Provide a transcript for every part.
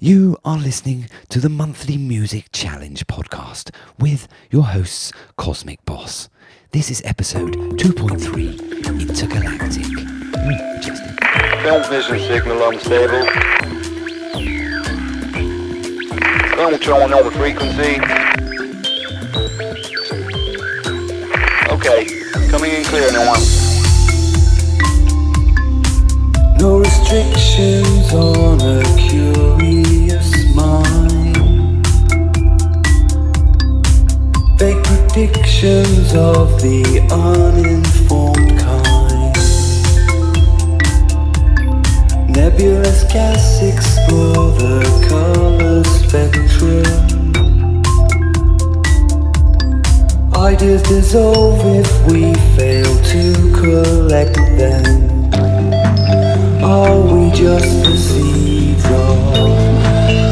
You are listening to the monthly Music Challenge podcast with your hosts, Cosmic Bos. This is episode 2.3, Intergalactic. Majestic. Film vision signal unstable. Film showing over frequency. Okay, coming in clear now. No restrictions on a curious mind. Fake predictions of the uninformed kind. Nebulous gas explore the color spectrum. Ideas dissolve if we fail to collect them. Are we just the seeds of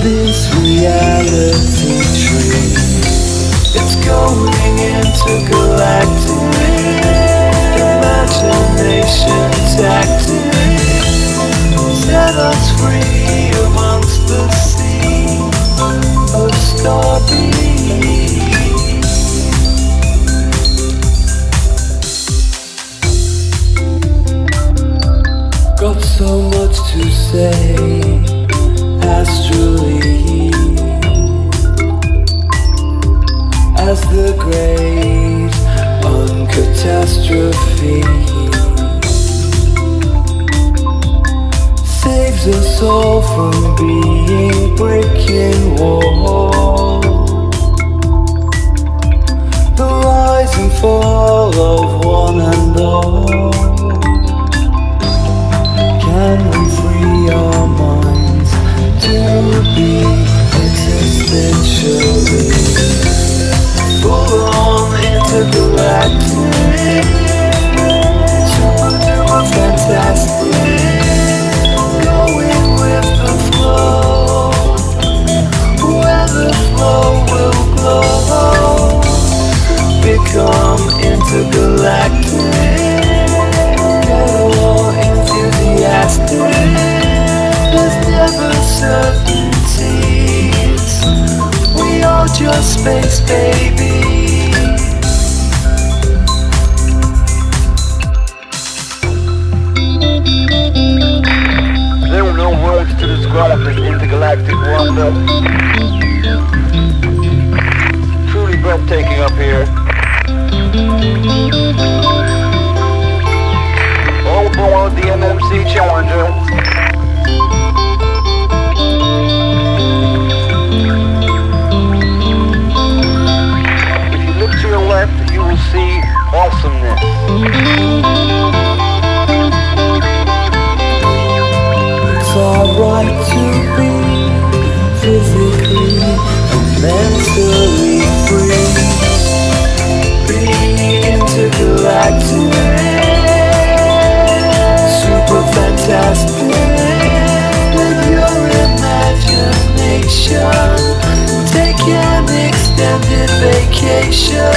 this reality tree? It's going intergalactic. Imagination tactic. Set us free amongst the sea of starbeams. Got so much to say, astrally, as the great uncatastrophe saves us all from being brick in wall. The rise and fall of one and all. Can we free our minds to be existentially full-on intergalactic, super fantastic, going with the flow, where the flow will glow, become intergalactic. There's never certainties. We are just space babies. There were no roads to describe this intergalactic wonder. Truly breathtaking up here. All aboard the MMC Challenger. If you look to your left, you will see awesomeness. It's our right to be physically and mentally free. Be intergalactic. Fantastic with your imagination. Take an extended vacation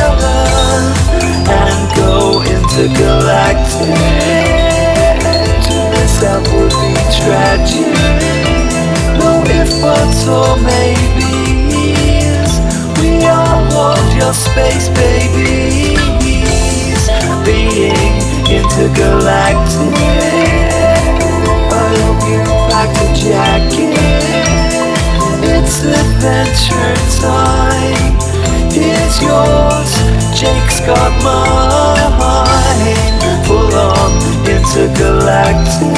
and go intergalactic. To miss out would be tragic. No if buts or maybes. We are all just space babies. Being intergalactic. I hope you packed a jacket. It's adventure time. Here's yours, Jake's got mine. Full on intergalactic,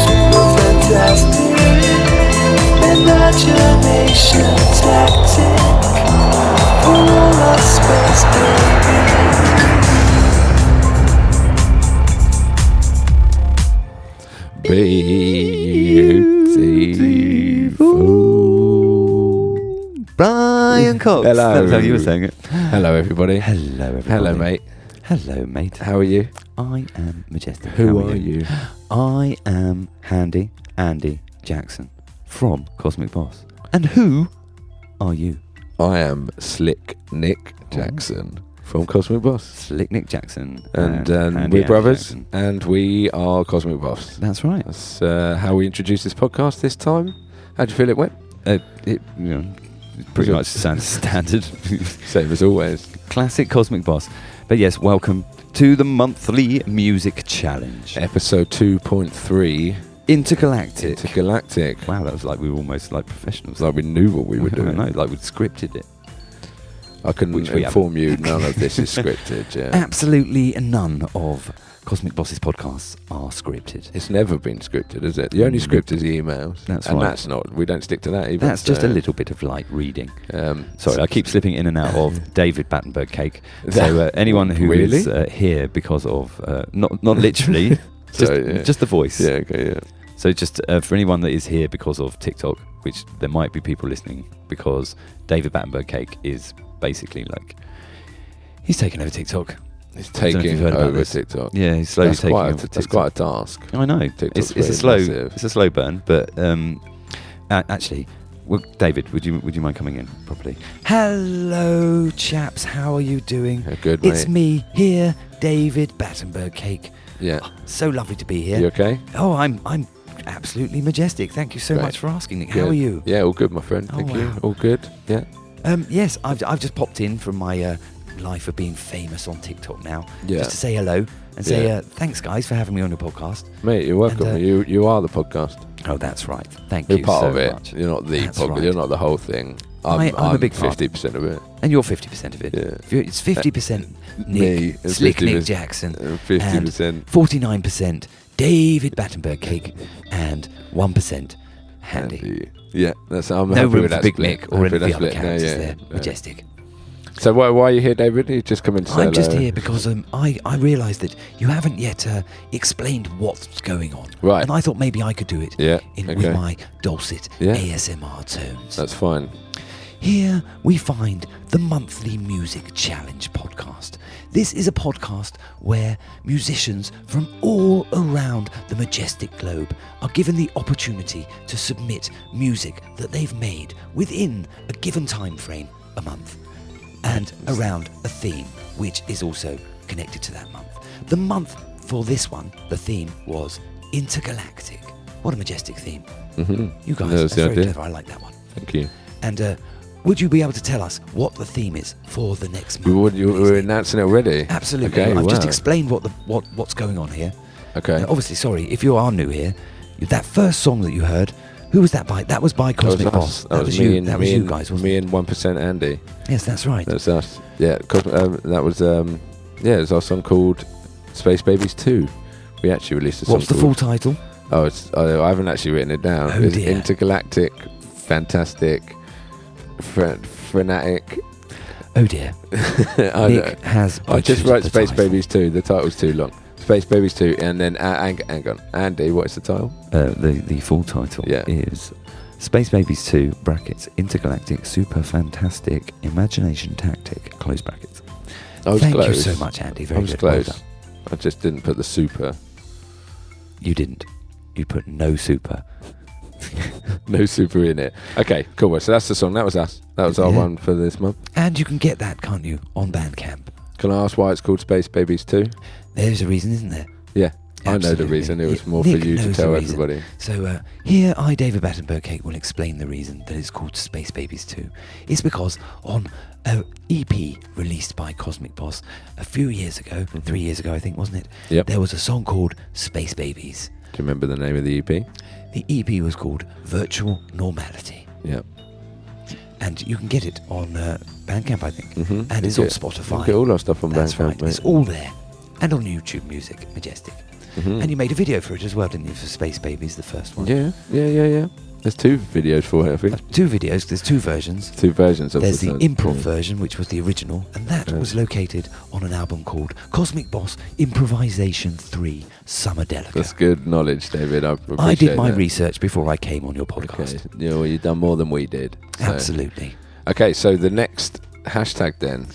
super fantastic, imagination tactic. For all our space babies. Beautiful. Brian Cox. Hello. That's how you were saying it. Hello, everybody. Hello, everybody. Hello, mate. Hello, mate. How are you? I am majestic. Who How are you? I am Handy Andy Jackson from Cosmic Bos. And who are you? I am Slick Nick Jackson from Cosmic Bos. Slick Nick Jackson. And Andy we're brothers, Jackson. and we are Cosmic Bos. That's right. That's how we introduced this podcast this time. How do you feel it went? It pretty much sounds standard. Same as always. Classic Cosmic Bos. But yes, welcome to the monthly music challenge. Episode 2.3. Intergalactic. Wow, that was like we were almost like professionals. It's like we knew what we were I doing. know, like we'd scripted it. I can Which we inform you none of this is scripted. Yeah. Absolutely none of Cosmic Bos's podcasts are scripted. It's never been scripted, is it? The only script is the emails. That's and right. that's not. We don't stick to that either. That's just a little bit of light reading. Um, Sorry, I keep slipping in and out of David Battenberg cake. So anyone who Really? is here because of not literally, just the voice. Yeah. Okay. Yeah. So just for anyone that is here because of TikTok, which there might be people listening because David Battenberg cake is basically like he's taken over TikTok. It's I don't know if you've taking heard about over this. TikTok. Yeah, he's slowly That's taking quite over a, TikTok. That's quite a task. I know. TikTok's It's a very slow. massive. It's a slow burn, but actually, well, David, would you mind coming in properly? Hello, chaps. How are you doing? Yeah, good, It's mate. me here, David Battenberg cake. Yeah. So lovely to be here. You okay? Oh, I'm absolutely majestic. Thank you so Great. much for asking, Nick. Good. How are you? Yeah, all good, my friend. Oh, Thank you. wow. All good. Yeah. Yes, I've just popped in from my life of being famous on TikTok now, Yeah. just to say hello and say Yeah. thanks, guys, for having me on your podcast. Mate, you're welcome. And, you are the podcast. Oh, that's right. Thank You're you part so of it. much. You're not the That's podcast. right. You're not the whole thing. I'm a big part. 50% of it. And you're 50% of it. Yeah. It's 50% Nick, Me, and Slick 50% Nick Jackson, 50%. and 49% David Battenberg cake, and 1% Handy. Yeah, that's. I'm No happy room with for that Big split. Mick or Happy any with of the that other split. No, characters yeah, there. yeah. Majestic. So why are you here, David? You just come in to say I'm just hello. here because I realised that you haven't yet explained what's going on. Right. And I thought maybe I could do it Yeah, with okay. my dulcet Yeah. ASMR tones. That's fine. Here we find the monthly music challenge podcast. This is a podcast where musicians from all around the majestic globe are given the opportunity to submit music that they've made within a given time frame, a month, and around a theme which is also connected to that month. The month for this one, the theme was Intergalactic. What a majestic theme. Mm-hmm. You guys, That was that's the very idea. clever. I like that one. Thank you. And would you be able to tell us what the theme is for the next month? You were announcing it already? Absolutely. Okay, I've just wow. explained what's going on here. Okay. Obviously, sorry, if you are new here, that first song that you heard, who was that by? That was by Cosmic Bos. That was me you. and That was me you and- guys, wasn't me it? and 1% Andy. Yes, that's right. That's us. Yeah. That was it's our song called Space Babies 2. We actually released a song. What's the full title? Oh, I haven't actually written it down. Oh, It's dear. Intergalactic, Fantastic, Frenetic. Oh dear. I Nick has. I just butchered wrote the Space title. Babies 2. The title's too long. Space Babies 2, and then hang on. Andy, what is the title? The full title Yeah. is Space Babies 2 brackets Intergalactic Super Fantastic Imagination Tactic close brackets. I was Thank close. you so much, Andy. Very I was good. Well close. done. I just didn't put the super. You didn't. You put no super. No super in it. Okay, cool. So that's the song. That was us. That was our Yeah. one for this month. And you can get that, can't you, on Bandcamp? Can I ask why it's called Space Babies 2? There's a reason, isn't there? Yeah, I know the Absolutely. reason. It was Yeah, more Nick for you to knows the tell reason. everybody. So here, I, David Battenberg Cake, will explain the reason that it's called Space Babies 2. It's because on an EP released by Cosmic Bos a few years ago, 3 years ago I think, wasn't it? Yep. There was a song called Space Babies. Do you remember the name of the EP? The EP was called Virtual Normality. Yeah. And you can get it on Bandcamp, I think. Mm-hmm. And it's on Spotify. Get all our stuff on That's Bandcamp, right. mate. It's all there. And on YouTube Music, Majestic. Mhm. And you made a video for it as well, didn't you, for Space Babies, the first one? Yeah. There's 2 videos for it, I think. 2 videos, there's 2 versions. 2 versions of There's the song. improv Yeah. version, which was the original, and that Yeah. was located on an album called Cosmic Bos Improvisation 3 Summer Delica. That's good knowledge, David. I appreciate I did my that. research before I came on your podcast. Okay. Yeah, well, you've done more than we did. So. Absolutely. Okay, so the next hashtag then.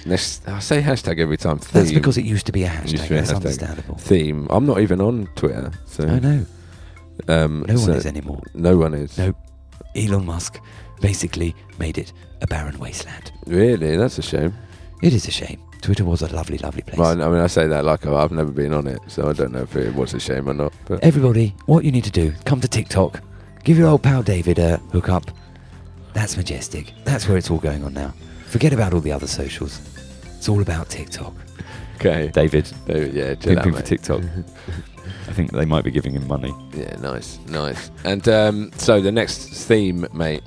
I say hashtag every time. That's Theme. because it used to be a It used hashtag. to be a That's hashtag. understandable. Theme. I'm not even on Twitter. So I know. No one so is anymore. No one is. No. Elon Musk basically made it a barren wasteland. Really? That's a shame. It is a shame. Twitter was a lovely, lovely place. Well, I mean, I say that like I've never been on it, so I don't know if it was a shame or not. But Everybody, what you need to do, come to TikTok. Give your old pal David a hook up. That's majestic. That's where it's all going on now. Forget about all the other socials. It's all about TikTok. okay, David, yeah, chill out, pimping for mate. TikTok. I think they might be giving him money. Yeah, nice. And so the next theme, mate,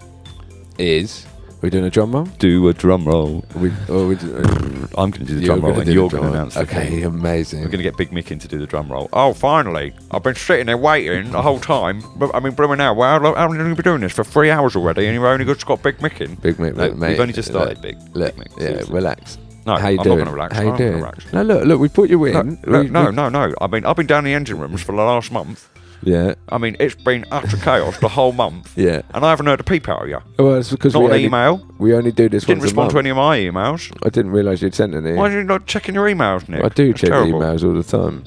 is we doing a drum roll? Do a drum roll. I'm I'm going to do the drum roll and you're going to announce the Okay, theme. amazing. We're going to get Big Mick in to do the drum roll. Oh, finally. I've been sitting there waiting the whole time. I mean, blooming hell, how long have you been doing this? For 3 hours already and you've only just got Big Mick in? Big Mick, No, mate. we've only just started, Big Big Mick. yeah, Seriously. relax. No, How you I'm doing? not going to relax. How you I'm doing? not gonna relax. No, look, we put you in. No. I mean, I've been down the engine rooms for the last month. Yeah, I mean, it's been utter chaos the whole month. yeah. And I haven't heard a peep out of you. Well, it's because Not an email. we only do this Didn't once a respond to month. any of my emails. I didn't realise you'd sent any. Why are you not checking your emails, Nick? I do That's check terrible. the emails all the time.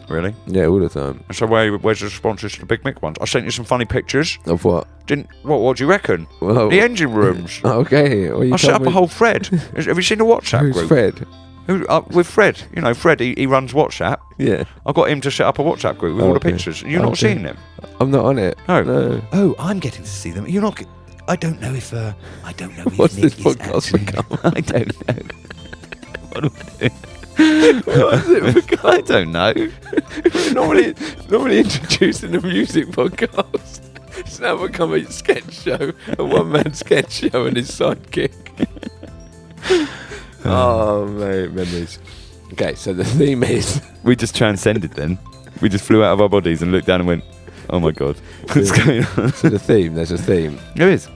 Really? Yeah, all the time. And so where's the responses to the Big Mick ones? I sent you some funny pictures. Of what? What do you reckon? Well, The engine rooms. okay. Well, you I set told up me- a whole thread. Have you seen the WhatsApp Who's group? Fred? With Fred. You know, Fred, he runs WhatsApp. Yeah. I got him to set up a WhatsApp group with all the Okay. pictures. You're not Okay. seeing them? I'm not on it. No. Oh, I'm getting to see them. You're not. I don't know if. I don't know if What's Nick this is podcast actually. become? I don't know. What do I do? I don't know. normally introducing a music podcast. It's now become a sketch show, a one-man sketch show and his sidekick. Oh, mate, memories. Okay, so the theme is... We just transcended then. We just flew out of our bodies and looked down and went, oh my God, what's going on? So the theme, there's a theme. There is.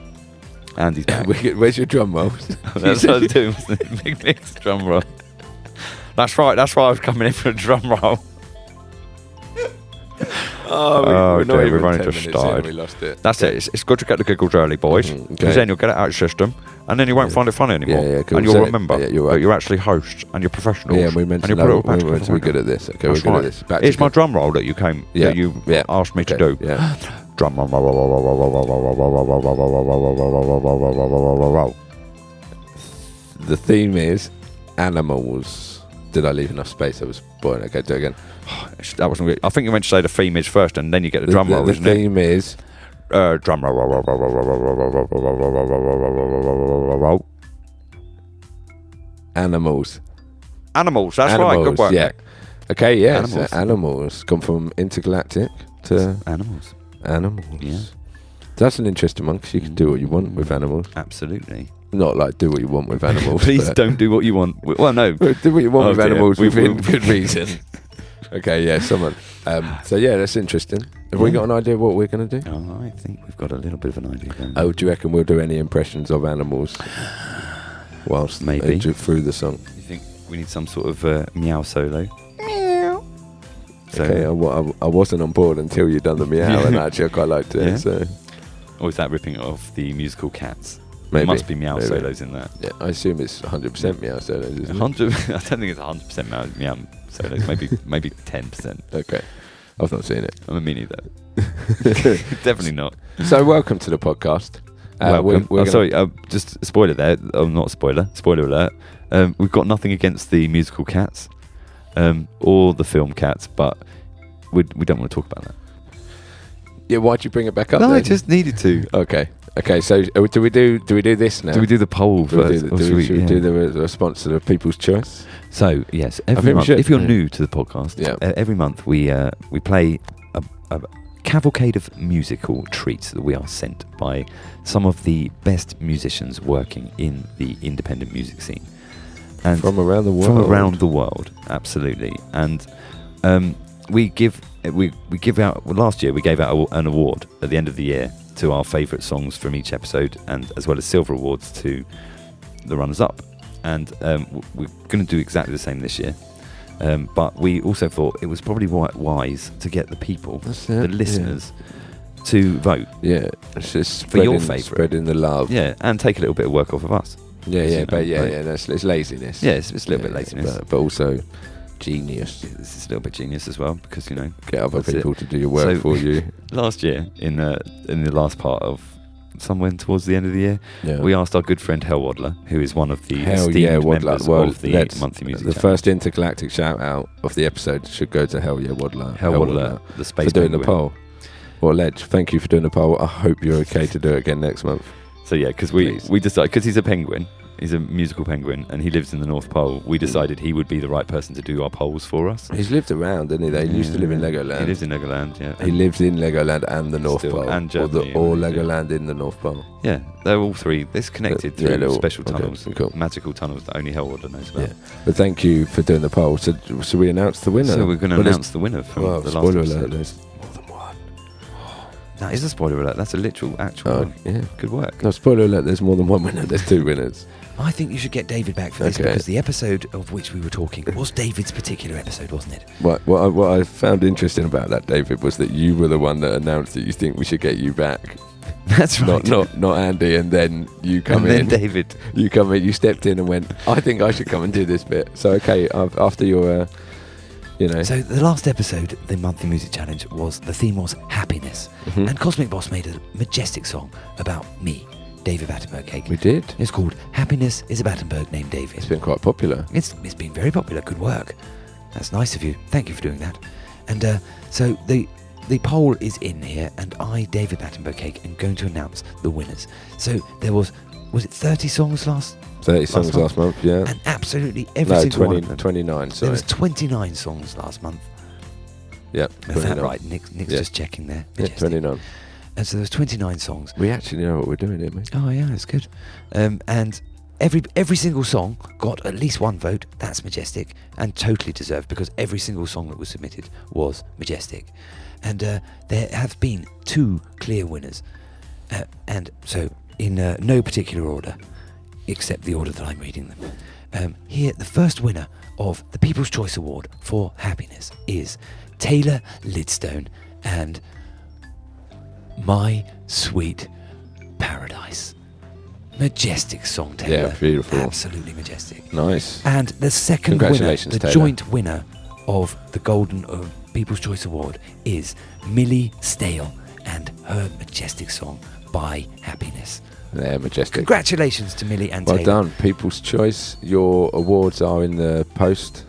Andy's back. Where's your drum rolls? That's what I was doing. Big Nick's drum roll. That's right. That's why I was coming in for a drum roll. we're not dear, even we've only 10 just minutes in, started. we lost it. That's it. It's good to get the giggles early, boys. Mhm, Because okay. then you'll get it out of your system, and then you won't find it funny anymore. Yeah, cool. And you'll So- remember yeah, you're right. that you're actually hosts and you're professionals. Yeah, we meant and to you put it all know. back We meant to together. be good at this. Okay, That's we're good right. at this. Back It's to my drum roll that you came. Yeah, That you yeah. asked me to Okay, do. yeah. Drum roll. The theme is animals. Did I leave enough space? I was boring. Okay, do it again. That wasn't good. I think you meant to say the theme is first, and then you get the drum roll, The isn't it? theme is Drum roll. animals. Animals. That's right. Good work. Yeah. Nick. Okay. Yeah. Animals. So animals. Gone from intergalactic to Animals. animals. Yeah. That's an interesting one because you can do what you want with animals. Absolutely. Not like do what you want with animals. Please but- don't do what you want. Well, no. Do what you want Oh with dear. animals We- within we- good reason. Okay, yeah, someone. So yeah, that's interesting. Have we Yeah. got an idea of what we're going to do? Oh, I think we've got a little bit of an idea going. Oh, do you reckon we'll do any impressions of animals whilst Maybe. through the song? You think we need some sort of meow solo? Meow. So, Okay, I wasn't on board until you done the meow, and actually I quite liked it. Yeah. So or is that ripping off the musical Cats? maybe There must be meow maybe. solos in that. Yeah, I assume it's 100% meow solos. Isn't it? 100. I don't think it's 100% meow solos. Maybe 10%. Okay, I've not seen it. I'm a mini though. Definitely not. So welcome to the podcast. Welcome. we're gonna- Sorry, just a spoiler there. Oh, not a spoiler. Spoiler alert. We've got nothing against the musical Cats or the film Cats, but we don't want to talk about that. Yeah, why'd you bring it back up? No, then? I just needed to. Okay. So do we do this now? Do we do the poll Do we first? Or should we yeah. do the response to the people's choice? So yes, think every we month. should, If you're yeah. new to the podcast, Yeah. every month we play a cavalcade of musical treats that we are sent by some of the best musicians working in the independent music scene, and From around the world. From around the world, absolutely. And we give out. Well, last year we gave out an award at the end of the year to our favourite songs from each episode, and as well as silver awards to the runners-up. And we're going to do exactly the same this year. But we also thought it was probably wise to get the people, That's the it, listeners, to vote. Yeah, it's just For your spreading- favourite. spreading the love. Yeah, and take a little bit of work off of us. yeah, you know, but like- it's laziness. Yeah, it's a little bit laziness. but also genius. This is a little bit genius as well, because, you know, Get other That's it. people to do your work So- for you. last year in the last part of somewhere towards the end of the year. Yeah. We asked our good friend Hell Waddler, who is one of the Hell esteemed yeah, Waddler. members Well, of the monthly music. The challenge. first intergalactic shout out of the episode should go to Hell yeah, Waddler. Hell Waddler, the space for doing penguin. the poll. What a ledge. Thank you for doing the poll. I hope you're okay to do it again next month. So yeah, because we decided, because he's a penguin, he's a musical penguin, and he lives in the North Pole. We decided he would be the right person to do our polls for us. He's lived around, didn't he? He used to live in Legoland. He lives in Legoland, yeah. He lives in Legoland and the North Still- Pole. and Germany, or yeah. Legoland in the North Pole. Yeah, they're all three. It's connected through they're all- special okay, tunnels, cool. magical tunnels that only Hellwater knows about. Yeah. But thank you for doing the poll. So we announce the winner? So we're going to Well, announce the winner from well, the last spoiler episode. alert, there's more than one. That is a spoiler alert. That's a literal, actual Oh, one. yeah. Good work. No, spoiler alert, there's more than one winner. There's two winners. I think you should get David back for this Okay. because the episode of which we were talking was David's particular episode, wasn't it? What I found interesting about that, David, was that you were the one that announced that you think we should get you back. That's right. Not Andy, and then you come And in. then David. You come in. You stepped in and went, I think I should come and do this bit. So okay, after your, So the last episode, the monthly music challenge, the theme was happiness, Mhm. and Cosmic Bos made a majestic song about me, David Battenberg Cake. we did. It's called "Happiness is a Battenberg named David." It's been quite popular. It's been very popular. Good work. That's nice of you. Thank you for doing that. And so the poll is in here, and I, David Battenberg Cake, am going to announce the winners. So there was it 30 songs last? 30 songs last month, yeah. And absolutely every No, single one of them. 29, There sorry. was 29 songs last month. Yep. Is that 29. right? Nick's Yeah. just checking there. Yeah, Majestic. 29. And so there was 29 songs. We actually know what we're doing here, mate. Oh yeah, it's good. And every single song got at least one vote. That's majestic and totally deserved because every single song that was submitted was majestic. And there have been two clear winners. And so in no particular order, except the order that I'm reading them. Here, the first winner of the People's Choice Award for Happiness is Taylor Lidstone and My Sweet Paradise. Majestic song, Taylor. Yeah, beautiful. Absolutely majestic. Nice. And the second winner, Congratulations, the Taylor. joint winner of the Golden People's Choice Award is Millie Stale and her majestic song, By Happiness. Yeah, majestic. Congratulations to Millie and Well Taylor. done. People's Choice. Your awards are in the post.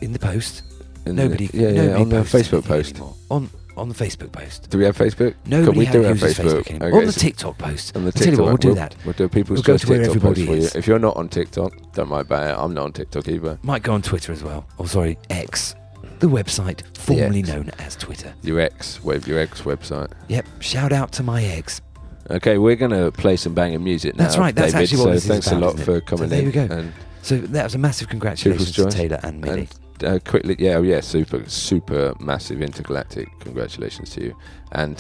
In the post. In Nobody the, on the posts Facebook anything post. anymore. On the Facebook post. Do we have Facebook? Nobody we do have uses Facebook anymore. On the so- TikTok post. On the I'll tell you TikTok, what, we'll do that. We'll do a People's We'll go Choice to where TikTok everybody post for you. is. If you're not on TikTok, don't worry about it. I'm not on TikTok either. Might go on Twitter as well. Oh, sorry, X. The website formerly X. known as Twitter. Your ex website. Yep, shout out to my eggs. Okay, we're going to play some banging music now. That's right, that's David, actually what so this is thanks about, a lot isn't it? for coming So there in. we go. And So that was a massive congratulations to People's Choice. Taylor and Millie. quickly, super massive intergalactic. Congratulations to you. And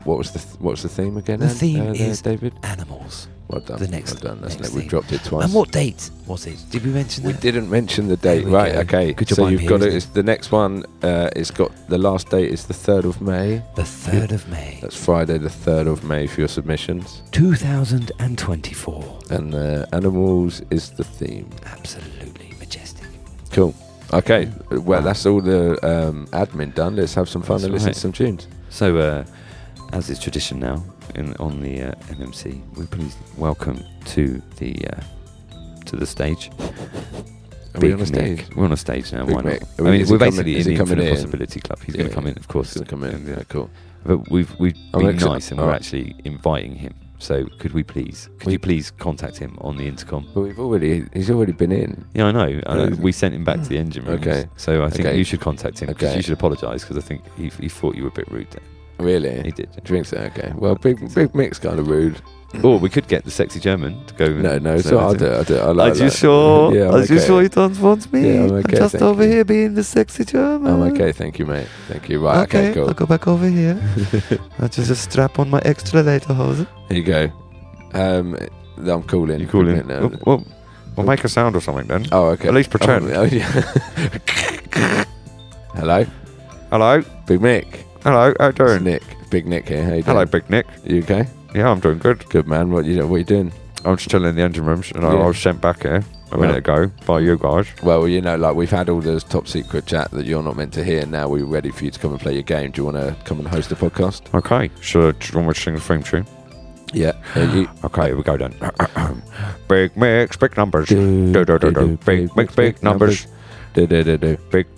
what was the theme again? The theme there, is David. Animals. Well done. the next- Well done. That's next it. We've theme. dropped it twice. And what date was it? Did we mention We that? didn't mention the date, There we right? go. Okay. Good job so I'm you've here, got it. isn't it? It's the next one. It's got the last date is the 3rd of May. The 3rd of May, That's Friday, the 3rd of May for your submissions. 2024. And animals is the theme. Absolutely majestic. Cool. Okay. Well, that's all the admin done. Let's have some fun That's and listen right. to some tunes. So, as is tradition now on the MMC, we're pleased to welcome to the stage. Are we Big on a stage? Mick. We're on a stage now. Big Why not? Mick. I mean, Is he we're coming- basically is in he the coming Infinite in? Possibility Club. He's Yeah, going to come in, of course. He's gonna come in. Yeah, cool. But we've I'm been excited. nice and we're Alright. actually inviting him. So could you please contact him on the intercom? But he's already been in. Yeah, I know. We sent him back to the engine room. Okay. So I think Okay. you should contact him because Okay. you should apologise because I think he thought you were a bit rude there. Really? He did. Drinks it. Okay. Well, Big Mick's kind of rude. Or we could get the sexy German to go. No. So I'll do it. I like Are you that. sure? Yeah, I'm Are you okay. sure you don't want me? Yeah, I'm okay, just thank over you. here being the sexy German. I'm okay. Thank you, mate. Thank you. Right. Okay. Cool. I'll go back over here. I'll just strap on my extra lederhosen. Here you go. I'm calling. You call Big in? Mick now. We'll make a sound or something then. Oh, okay. At least pretend. Oh, yeah. Hello, Hello. Big Mick. Hello. How you It's doing? Nick. Big Nick here. How you doing? Hello, Big Nick. You okay? Yeah, I'm doing good. Good, man. What you doing? I'm still in the engine rooms and Yeah. I was sent back here a minute ago by you guys. Well, like we've had all this top secret chat that you're not meant to hear. Now we're ready for you to come and play your game. Do you want to come and host a podcast? Okay. So do you want me to sing the theme tune? Yeah. Okay, here we go then. Big mix, big numbers. Big mix, big numbers. Big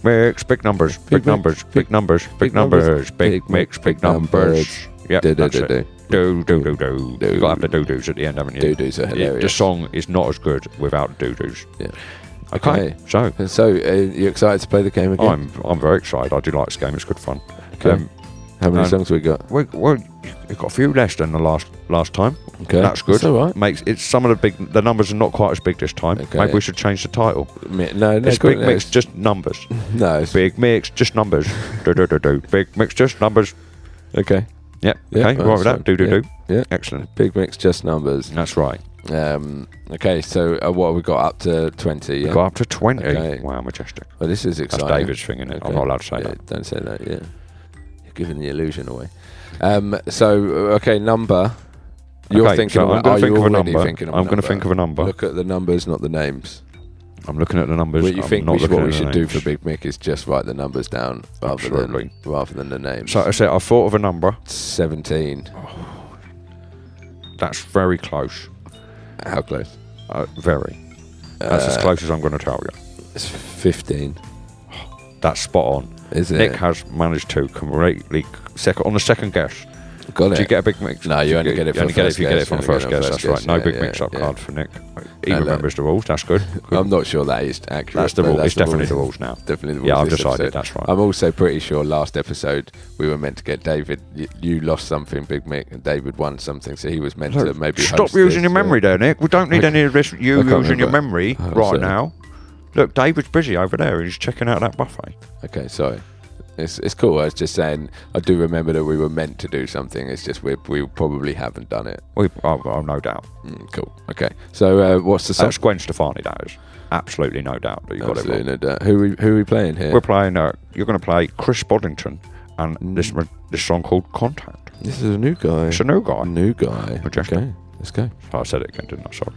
mix, big numbers. Big numbers, big numbers, big numbers. Big mix, big numbers. Yep, that's it. Do. You gotta have the doo-doos at the end, haven't you? Doo-doos are hilarious. The song is not as good without doo-doos. Yeah. Okay, so you excited to play the game again? I'm very excited. I do like this game. It's good fun. Okay. How many songs we got? Well, you've got a few less than the last time. Okay, that's good. That's all right. Makes it's some of the numbers are not quite as big this time. Okay. Maybe we should change the title. No, it's big mix, just numbers. No, it's big mix, just numbers. Do. Big mix, just numbers. Okay. Yep. Okay. Right with that. Do. Yeah. Excellent. Big mix, just numbers. That's right. Okay, so what have we got up to 20? Yeah? We got up to 20. Okay. Wow, majestic. Well, this is exciting. That's David's thing, isn't it? Okay. I'm not allowed to say that. Don't say that, yeah. You're giving the illusion away. Number. You're thinking so I'm going to think of a number. I'm going to think of a number. Look at the numbers, not the names. I'm looking at the numbers. What you think what we should do names. for Big Mick is just write the numbers down rather than the names. So I said I thought of a number. 17. That's very close. How close? Very. That's as close as I'm going to tell you. It's 15. That's spot on. Is it? Nick has managed to completely on the second guess. Got it. Did you get a big mix? No, you only get it from the first guess. You get it from the first guess. That's right. No big mix-up yeah. card for Nick. He remembers the rules. That's good. I'm not sure that is accurate. That's the rules. It's definitely the rules now. Definitely the rules. Yeah, I've decided. That's right. I'm also pretty sure last episode we were meant to get David. You lost something, Big Mick, and David won something, so he was meant to maybe stop using your memory there, Nick. We don't need any of this. You using your memory right now. Look, David's busy over there. He's checking out that buffet. Okay, sorry. It's cool. I was just saying, I do remember that we were meant to do something. It's just we probably haven't done it. No doubt. Cool. Okay. So what's the song? That's Gwen Stefani, that is. Absolutely no doubt that you got it wrong. No doubt. Who are we playing here? We're playing. You're going to play Chris Boddington and this song called Contact. This is a new guy. It's a new guy. New guy. Majestic. Okay. Let's go. Oh, I said it again, didn't I? Sorry.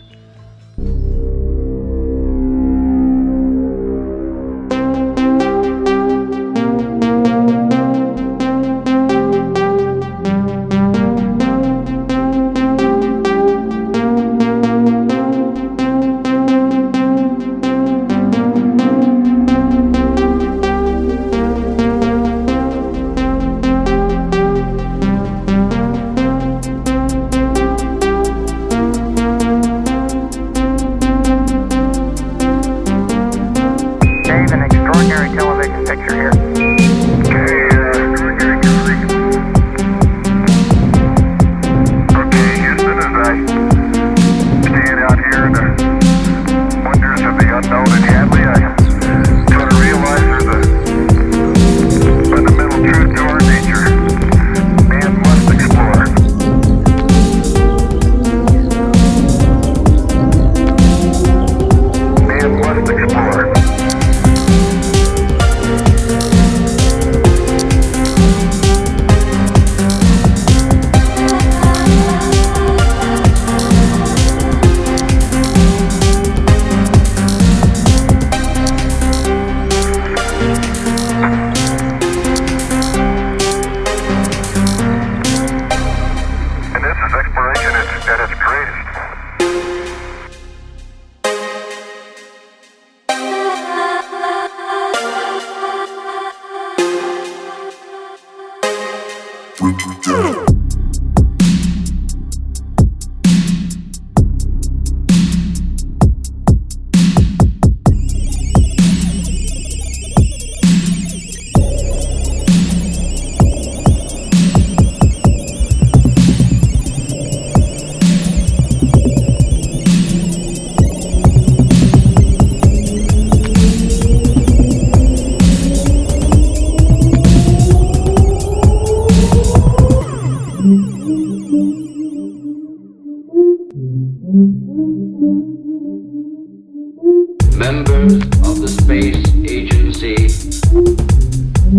Members of the Space Agency,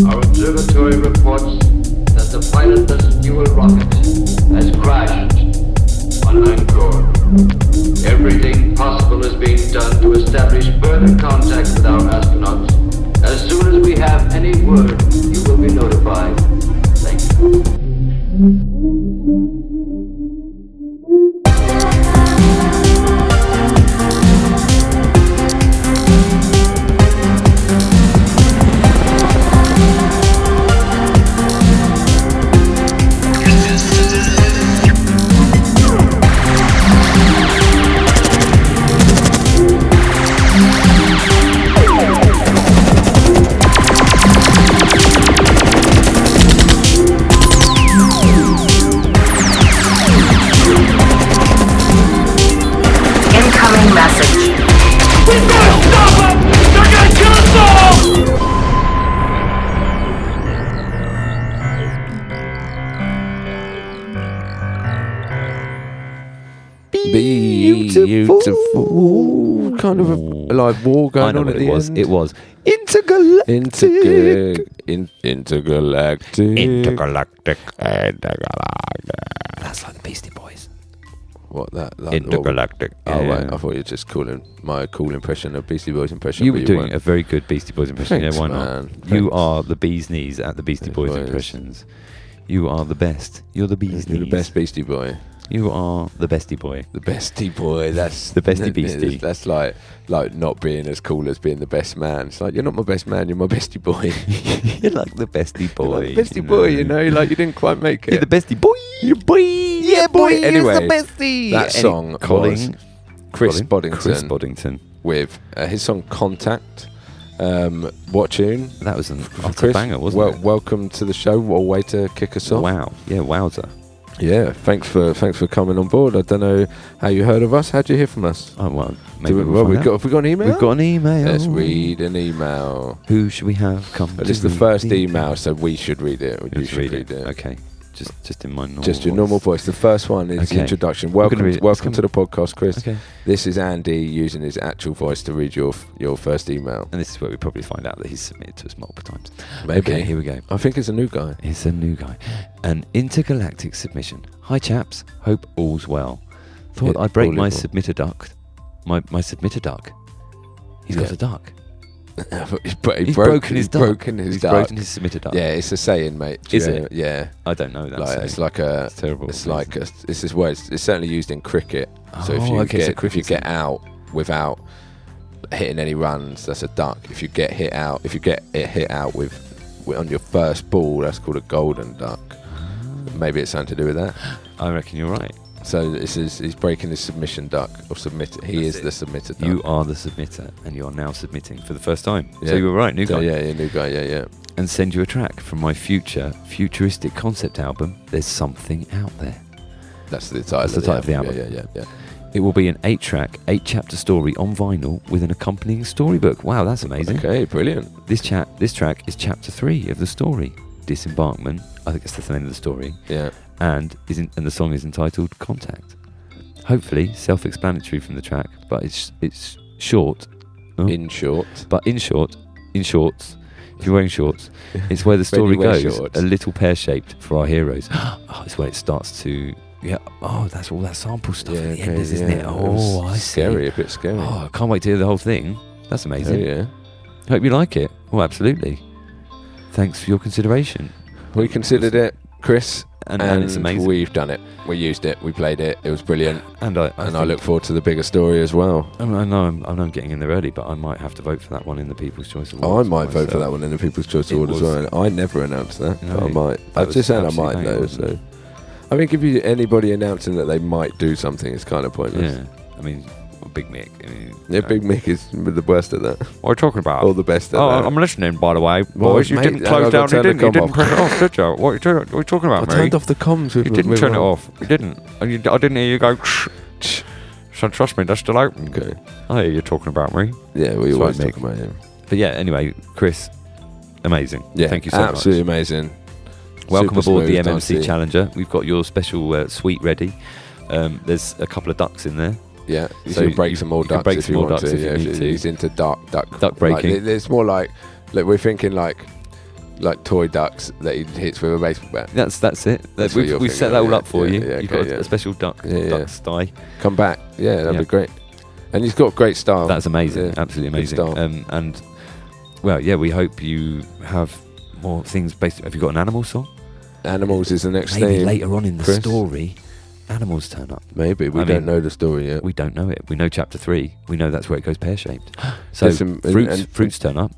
our observatory reports that the pilotless fuel rocket has crashed on Angkor. Everything possible is being done to establish further contact with our astronauts. As soon as we have any word, you will be notified. Thank you. beautiful. Kind of a like war I going know on what at it the was. end. It was Intergalactic. Intergalactic. That's like the Beastie Boys. What that? Like, Intergalactic. Oh yeah. right, I thought you were just calling my cool impression of Beastie Boys impression. You but were doing weren't. a very good Beastie Boys impression. Thanks, yeah, why not? man. You Thanks. are the bee's knees at the Beastie Boys Boys. impressions. You are the best. You're the bee's You're knees. the best Beastie Boy. You are the bestie boy. The bestie boy. That's The bestie beastie. That's like not being as cool as being the best man. It's like you're not my best man. You're my bestie boy. You're like the bestie boy. You're like the bestie boy. You know, like you didn't quite make it. You're the bestie boy. You boy. Yeah, boy. Anyway, the bestie. that song was Chris Boddington Chris Boddington. with his song Contact. What tune? That was an utter Chris, banger, wasn't it? Welcome to the show. What a way to kick us off. Wow. Yeah, wowzer. Yeah, thanks for coming on board. I don't know how you heard of us. How'd you hear from us? Oh, well, maybe we'll have find we got an email? We've got an email. Let's read an email. Who should we have come But to it's the read first the email, so we should read it. You Let's should read it. Okay. Just in my normal Just your voice. normal voice. The first one is the Okay. introduction. We're gonna Welcome, read it. welcome Let's to the podcast, Chris. Okay. This is Andy using his actual voice to read your first email. And this is where we probably find out that he's submitted to us multiple times. Maybe. Okay, here we go. I think it's a new guy. It's a new guy. An intergalactic submission. Hi chaps, hope all's well. Thought Yeah, I'd break all my is well. submitter duck. My submitter duck. He's got Yeah. a duck. He's broken his duck. broken his He's duck. broken his submitter duck. Yeah, it's a saying, mate. Is Yeah, it? Yeah. I don't know that. Like, saying. it's like a. It's terrible. It's like it's this word. It's certainly used in cricket. So if Oh, you okay, so get cricket's get out without hitting any runs, that's a duck. If you get hit out, if you get it hit out with on your first ball, that's called a golden duck. Maybe it's something to do with that. I reckon you're right. So this is he's breaking his submission duck or submit. He That's is it. the submitter duck. You are the submitter, and you are now submitting for the first time. Yeah. So you were right, new So, guy. yeah, new guy. Yeah. And send you a track from my futuristic concept album. There's something out there. That's the title. That's the title of the album. Yeah. It will be an 8-track, 8-chapter story on vinyl with an accompanying storybook. Wow, that's amazing. Okay, brilliant. This track is chapter 3 of the story, Disembarkment. I think that's the name of the story. Yeah. And the song is entitled Contact. Hopefully self-explanatory from the track, but it's short. Oh. In short. But in shorts, if you're wearing shorts, it's where the story wear goes. shorts. A little pear-shaped for our heroes. Oh, it's where it starts to. Yeah. Oh, that's all that sample stuff at the end is, isn't it? Oh, I see. Scary, a bit scary. Oh, I can't wait to hear the whole thing. That's amazing. yeah. Hope you like it. Oh, absolutely. Thanks for your consideration. We considered it, Chris, And it's amazing. We've done it. We used it. We played it. It was brilliant. And I I look forward to the bigger story as well. I know I'm getting in there early, but I might have to vote for that one in the People's Choice Awards. I might vote for myself. that one in the People's Choice It Award as was- well. I never announced that. No, but I might. that I'm was just saying I absolutely might banging, though. wasn't So I think if you anybody announcing that they might do something is kind of pointless. Yeah. I mean, Big Mick. I mean, Yeah, Big Mick is the worst at that. What are you talking about? Or the best at Oh, that. I'm listening, by the way, Well, boys. You mate, didn't I've close got to down. turn the You didn't comm turn it off, did you? What are you talking I about, turned mate? off the comms. You didn't turn it off. You didn't. And I didn't hear you go. So trust me, that's still open. Okay. I hear you talking about me. Yeah, we That's always right, talk about him. But yeah, anyway, Chris, amazing. Yeah, Thank you so absolutely much. amazing. Welcome Super aboard the smooth, MMC dancey. Challenger. We've got your special suite ready. There's a couple of ducks in there. Yeah, you So can break you- some more you can ducks break if some you more want ducks to. if you Yeah, need to. he's into duck breaking. Like, it's more like we're thinking like toy ducks that he hits with a baseball bat. That's it. That's what you're We've set thinking that of, all yeah, up for yeah, you. yeah, You've okay, got yeah. a special duck sty. Come back, yeah, that'd Yeah. be great. And he's got great style. That's amazing. Yeah, Absolutely good amazing. style. And well, yeah, we hope you have more things based. Have you got an animal song? Animals is the next Maybe thing. later on in the Chris? story, animals turn up. Maybe we I don't mean, know the story yet. We don't know it. We know chapter 3. We know that's where it goes pear-shaped. So There's some- and- fruits turn up.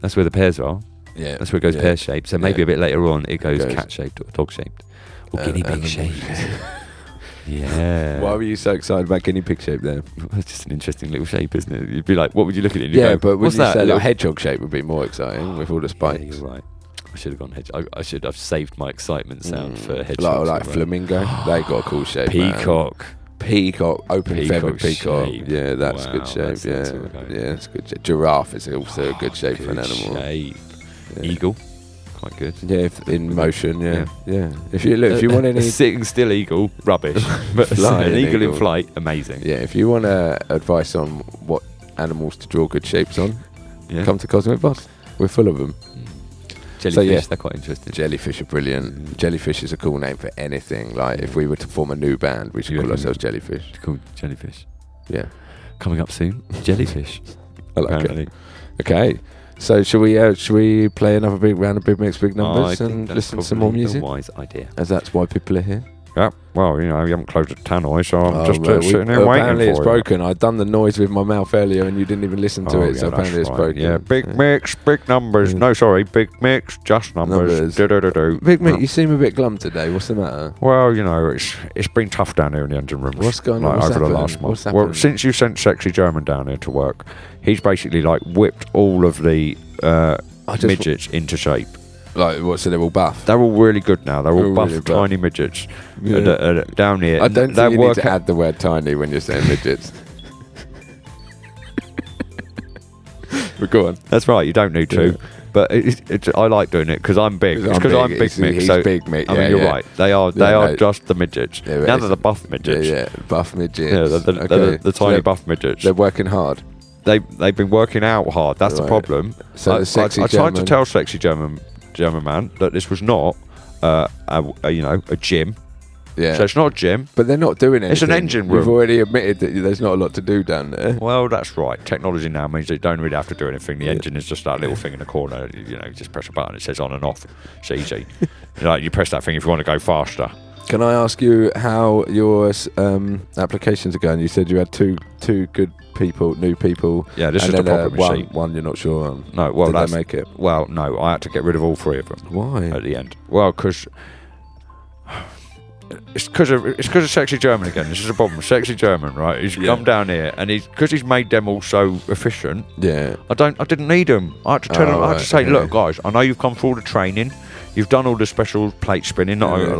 That's where the pears are. Yeah, That's where it goes yeah. pear-shaped. So maybe Yeah. a bit later on it goes goes- cat-shaped or dog-shaped or Uh, guinea pig animal shaped. Yeah. Why were you so excited about guinea pig shape there? It's just an interesting little shape, isn't it? You'd be like, what would you look at it? And you'd Yeah, go, but would what's you that? say A little- like hedgehog shape would be more exciting with all the Yeah, spikes? you're right. I should have gone hedgehog. I should have saved my excitement sound for hedgehog. Like flamingo. They got a cool shape. man. Peacock. Peacock, open feathered Peacock peacock. shape. Yeah, that's Wow, good shape. that's Yeah, what we're going yeah, it's good shape. Giraffe is also a good shape for an Good animal. shape. Yeah. Eagle. quite good. Yeah, if in motion, yeah. If you want any, a sitting still eagle, rubbish. But Flying an eagle in eagle. flight, amazing. yeah, if you want advice on what animals to draw good shapes on, Yeah. come to Cosmic Bos. We're full of them. Jellyfish, yeah. they're quite interesting. Jellyfish are brilliant. Jellyfish is a cool name for anything. Like if we were to form a new band, we should Yeah. call ourselves Jellyfish. It's called Jellyfish. Yeah, Coming up soon, Jellyfish. I like apparently. it. Okay, so should we play another big round of Big Mix Big Numbers I think and that's listen to some more probably music? a wise idea. As that's why people are here. Yeah, well, you haven't closed the tannoy, so I'm just right, sitting here waiting apparently for it's you. broken. I'd done the noise with my mouth earlier and you didn't even listen to it, so apparently it's broken. Yeah, Big Mix, big numbers. No, sorry, Big Mix, just numbers. Numbers. Big Mick, you seem a bit glum today. What's the matter? Well, it's been tough down here in the engine room. What's going on? What's over the happened? last month? What's Well, happened? since you sent Sexy German down here to work, he's basically whipped all of the midgets into shape. Like, what, so they're all buff? They're all really good now. They're all buff, really buff. tiny midgets Yeah. down here. I don't They're think you need to working- add the word tiny when you're saying midgets. But go on. That's right. You don't need to. Yeah. But I like doing it because I'm big. It's because I'm big Mick. He's So Big Mick. I mean, Yeah, you're yeah. right. They are no. just the midgets. Yeah, but now it's- they're the buff midgets. Yeah, buff midgets. Yeah, they're the tiny So buff midgets. They're working hard. They've been working out hard. That's the Right. problem. So I the sexy tried to German- tell Sexy German man that this was not a gym. Yeah. So it's not a gym. But they're not doing anything. It's an engine We've room. already admitted that there's not a lot to do down there. Well, that's right. Technology now means you don't really have to do anything. The Yeah. engine is just that little thing in the corner. You just press a button. It says on and off. It's easy. You press that thing if you want to go faster. Can I ask you how your applications are going? You said you had two good people, new people. Yeah, this and is the then, problem, you see. one you're not sure on. No, well, Did that's they make it? Well, no, I had to get rid of all three of them Why? at the end. Well, because it's because of Sexy German again. This is a problem. Sexy German, right? He's come down here, and because he's made them all so efficient. Yeah. I didn't need them. I had to tell them. I had right, to say, okay. look, guys, I know you've come through all the training. You've done all the special plate spinning that I had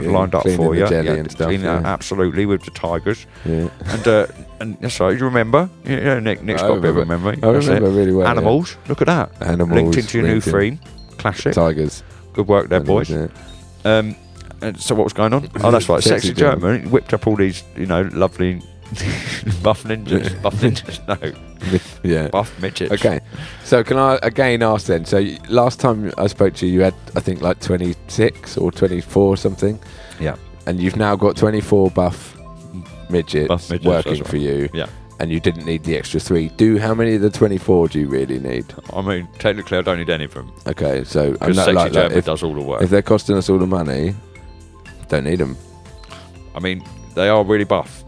lined up cleaning for the you. jelly and stuff, cleaning yeah. Absolutely, with the tigers. Yeah. And that's right. You remember? Yeah, Nick's got a bit of a memory. I That's remember it. really well. Animals. Look at that. Animals. Linked into your new linked in. theme. Classic. Tigers. Good work there, boys. Yeah. And so what was going on? Oh, that's right. Sexy Sexy German whipped up all these, lovely buff ninjas. Buff ninjas. No, Yeah. buff midgets. Okay, so can I again ask then? So last time I spoke to you, you had I think like 26 or 24 or something, Yeah. and you've now got 24 buff midgets, Buff midgets, working that's for right. you, Yeah. and you didn't need the extra 3. How many of the 24 do you really need? I mean, technically, I don't need any of them Okay, so because not Sexy German if, does all the work. if they're costing us all the money, don't need them. I mean, they are really buff.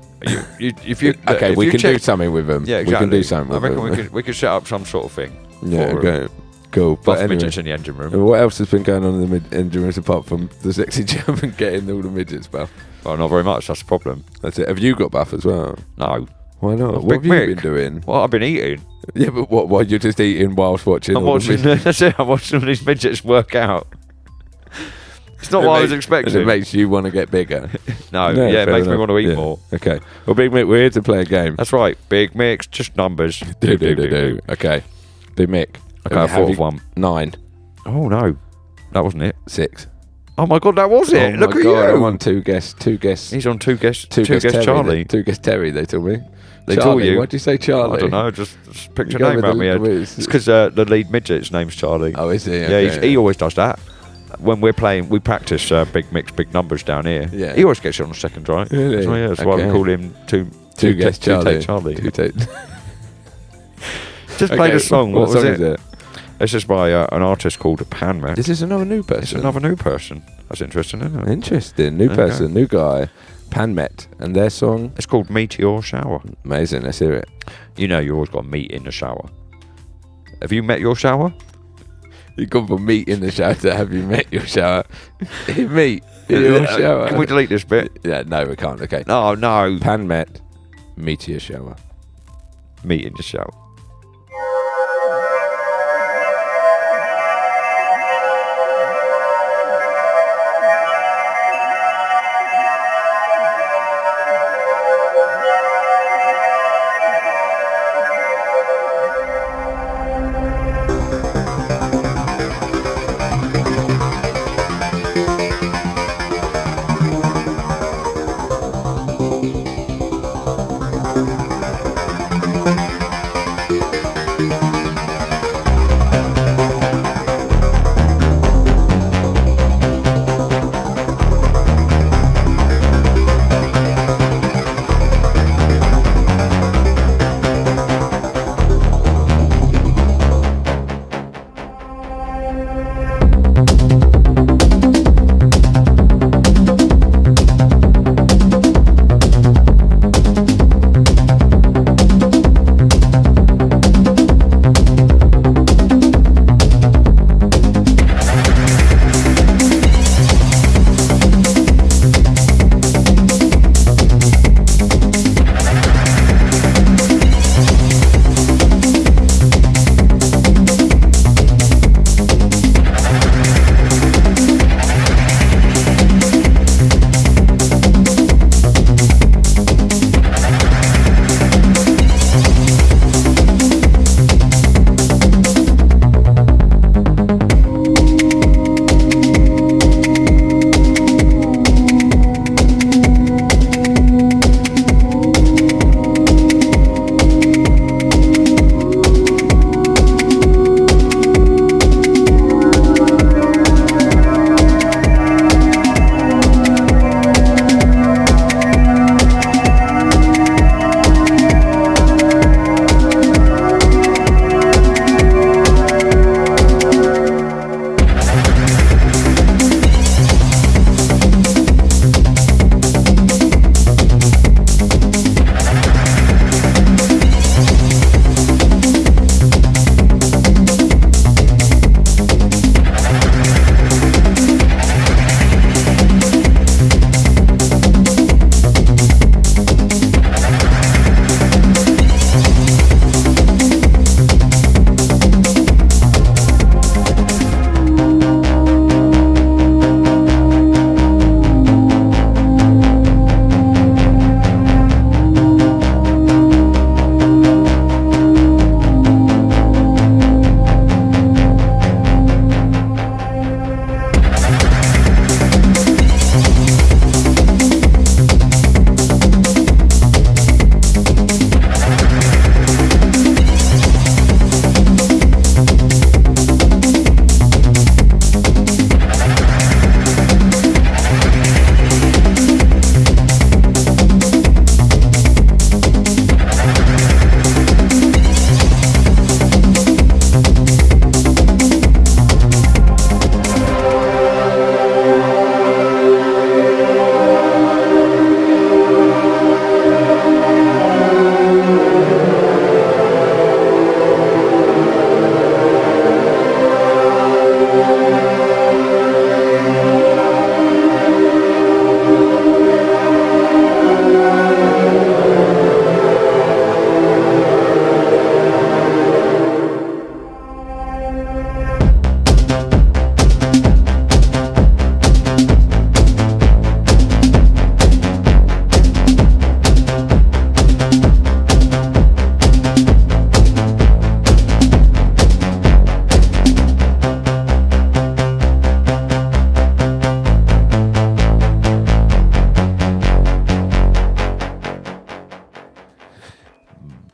If you Okay, if we you can check, do something with them. Yeah, exactly. We can do something I with reckon them. we could set up some sort of thing. Yeah, for, okay, cool. Buff But anyway, midgets in the engine room. what else has been going on in the engine rooms apart from the Sexy German getting all the midgets buff? Well, not very much. That's the problem. That's it. Have you got buff as well? No. Why not? Well, What Big have you Mick. been doing? Well, I've been eating. Yeah, but what? While you're just eating whilst watching? I'm all the watching. midgets? That's it. I'm watching all these midgets work out. It's not It what I was makes- expecting. It makes you want to get bigger. No, Yeah, yeah, it fair makes me enough. want to eat Yeah. more. Okay. Well, Big Mick, we're here to play a game. That's right. Big mix, just numbers. Do. Okay. Big Mick. Okay, I thought of one. 9, Oh no, that wasn't it. 6. Oh my god, that was it. Oh Look my at God, you. I'm on 2 guess. 2 guess. He's on two guess Terry, Charlie. 2 guess Terry. They told me. They Charlie, told you. Why'd you say Charlie? I don't know. Just picked You a go name with out the- my head. with- It's because the lead midget's name's Charlie. Oh, is he? Yeah, Okay. he always does that. When we're playing, we practice big mix, big numbers down here. Yeah. He always gets it on the second try. Really? So, yeah, that's why we Okay. call him Two guess Take Charlie. Charlie. Two take. Just played a song. What was song it? is it? This is by an artist called Panmet. This is another new person. It's another new person. That's interesting, isn't it? Interesting. New Okay. person, new guy. Panmet. And their song? It's called Meteor Shower. Amazing. Let's hear it. You know you always got meat in the shower. Have you met your shower? You've gone from meat in the shower to have you met your shower. Meat in your shower. Can we delete this bit? Yeah, no, we can't. Okay. No, no. Panmet. Meteor shower. Meat in the shower.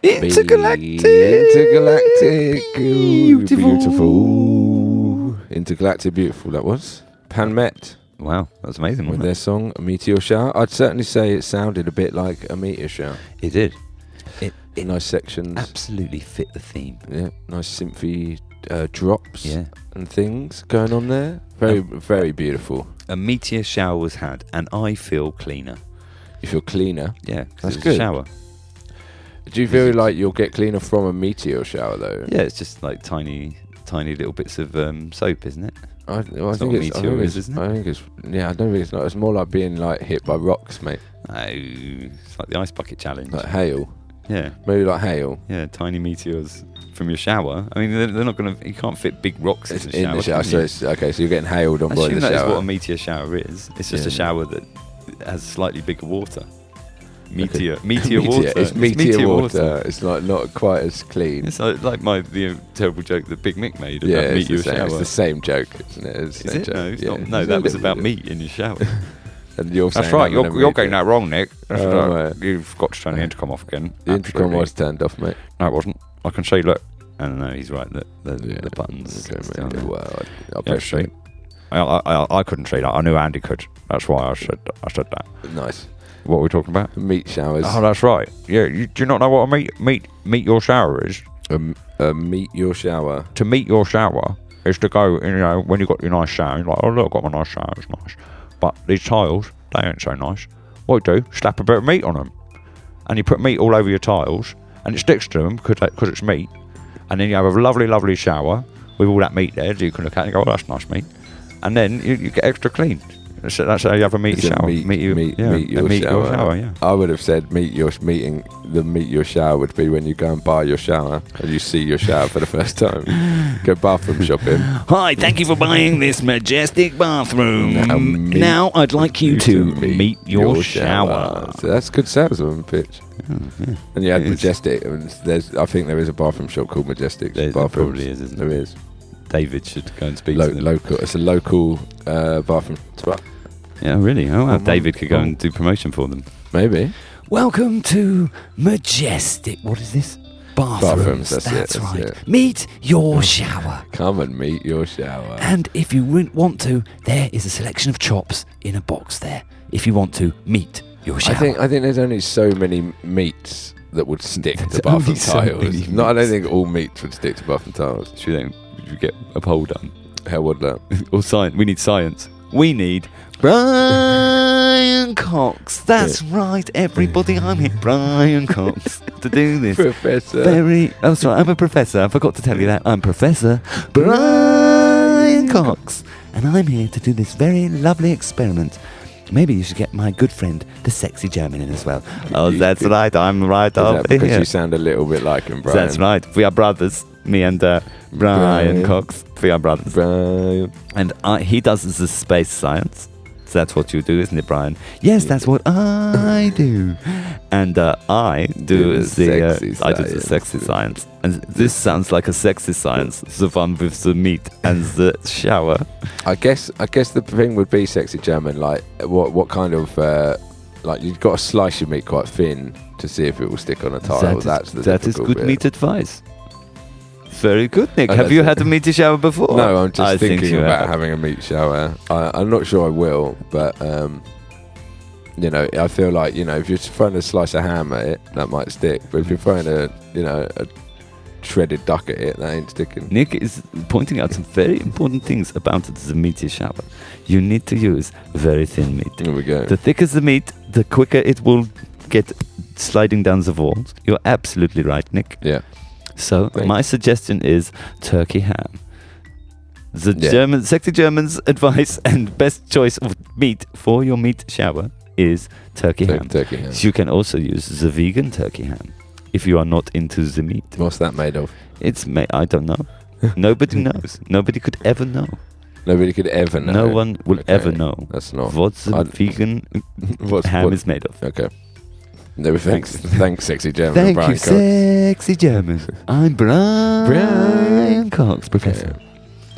Intergalactic. Intergalactic. Beautiful. Intergalactic beautiful, that was. Pan Met Wow, that was amazing, with wasn't their it? song, A Meteor Shower. I'd certainly say it sounded a bit like a meteor shower. It did. It Nice sections. absolutely fit the theme. Yeah, nice synthy drops Yeah. and things going on there. Very beautiful. A meteor shower was had, and I feel cleaner. You feel cleaner. Yeah, 'cause That's it's good. a shower. Do you feel like you'll get cleaner from a meteor shower though? Yeah, it's just like tiny little bits of soap, isn't it? I It's not think a it's. meteor, isn't it? I think it's. Yeah, I don't think it's not. It's more like being like hit by rocks, mate. No, it's like the ice bucket challenge. Like hail. Yeah, Maybe like hail. yeah, tiny meteors from your shower. I mean, they're not gonna. You can't fit big rocks It's in the shower. in the shower. can So you? it's okay. So you're getting hailed on I by assume the that is shower. what a meteor shower is. It's just Yeah. a shower that has slightly bigger water. Okay. Meteor water. It's meteor water. It's like not quite as clean. It's like the terrible joke that Big Mick made Yeah, about it's meteor the same. shower. It's the same joke, isn't it? It's the Is same it? joke. No, it's Yeah. not. No, It's that a was little about bit. meat in your shower. And you're That's saying right. I'm gonna You're read getting it. that wrong, Nick. That's Oh, right. right. You've got to turn the intercom off again. The intercom Absolutely. was turned off, mate. No, it wasn't. I can see. Look. And no, he's right. The buttons. Okay, still mate. there. Well, I'll Yeah, press see. it. I couldn't see that. I knew Andy could. That's why I said that. Nice. What were we talking about? Meat showers. Oh, that's right. Yeah. Do you not know what a meet your shower is? Meet your shower. To meet your shower is to go, when you got your nice shower, you're like, oh look, I've got my nice shower, it's nice. But these tiles, they ain't so nice. What you do, slap a bit of meat on them. And you put meat all over your tiles, and it sticks to them because it's meat. And then you have a lovely, lovely shower with all that meat there, so you can look at it and go, oh, that's nice meat. And then you get extra clean. That's how you have a meaty shower. Meet your shower. Yeah. I would have said meet your shower would be when you go and buy your shower and you see your shower for the first time. Go bathroom shopping. Hi, thank you for buying this majestic bathroom. Now I'd like you to meet your shower. So that's good salesman pitch. Yeah. And you had Majestic. And I think there is a bathroom shop called Majestic. There probably is, isn't there? There is. David should go and speak to them. Local. It's a local bathroom spot. Yeah, really? Oh, well, David could go and do promotion for them. Maybe. Welcome to Majestic. What is this? Bathrooms. That's right. It. Meet your shower. Come and meet your shower. And if you want to, there is a selection of chops in a box there. If you want to meet your shower. I think there's only so many meats that would stick There's to bathroom only so tiles. many No, I don't think all meats would stick to bathroom tiles. Should we get a poll done? How would that? Or science? We need science. We need Brian Cox. That's right, everybody. I'm here, Brian Cox, to do this. Professor. That's right, I'm a professor. I forgot to tell you that. I'm Professor Brian Cox. And I'm here to do this very lovely experiment. Maybe you should get my good friend, the sexy German, in as well. Oh, that's right. I'm right over Because here. you sound a little bit like him, Brian. That's right. We are brothers. Me and Brian Cox. We are brothers. Brian. And he does the space science. So that's what you do, isn't it, Brian? Yes, that's what I do. And I do the sexy science. And this sounds like a sexy science, the one with the meat and the shower. I guess the thing would be sexy German. Like what kind of like you've got to slice your meat quite thin to see if it will stick on a tile. That is good bit. meat advice. Very good, Nick. Oh, Have you that's had a meaty shower before? No, I'm just thinking about have. having a meat shower. I'm not sure I will, but I feel like if you're throwing a slice of ham at it, that might stick. But if you're throwing a shredded duck at it, that ain't sticking. Nick is pointing out some very important things about the meaty shower. You need to use very thin meat. Here we go. The thicker the meat, the quicker it will get sliding down the walls. You're absolutely right, Nick. Yeah. So Thanks. my suggestion is turkey ham. The sexy German's advice and best choice of meat for your meat shower is turkey ham. Turkey ham. You can also use the vegan turkey ham if you are not into the meat. What's that made of? I don't know. Nobody knows. Nobody could ever know. Nobody could ever know. No one will ever know. That's not what the vegan ham is made of. Okay. No, thanks, sexy German. Thank Brian you, Cox. sexy German. I'm Brian Cox, Professor. Yeah.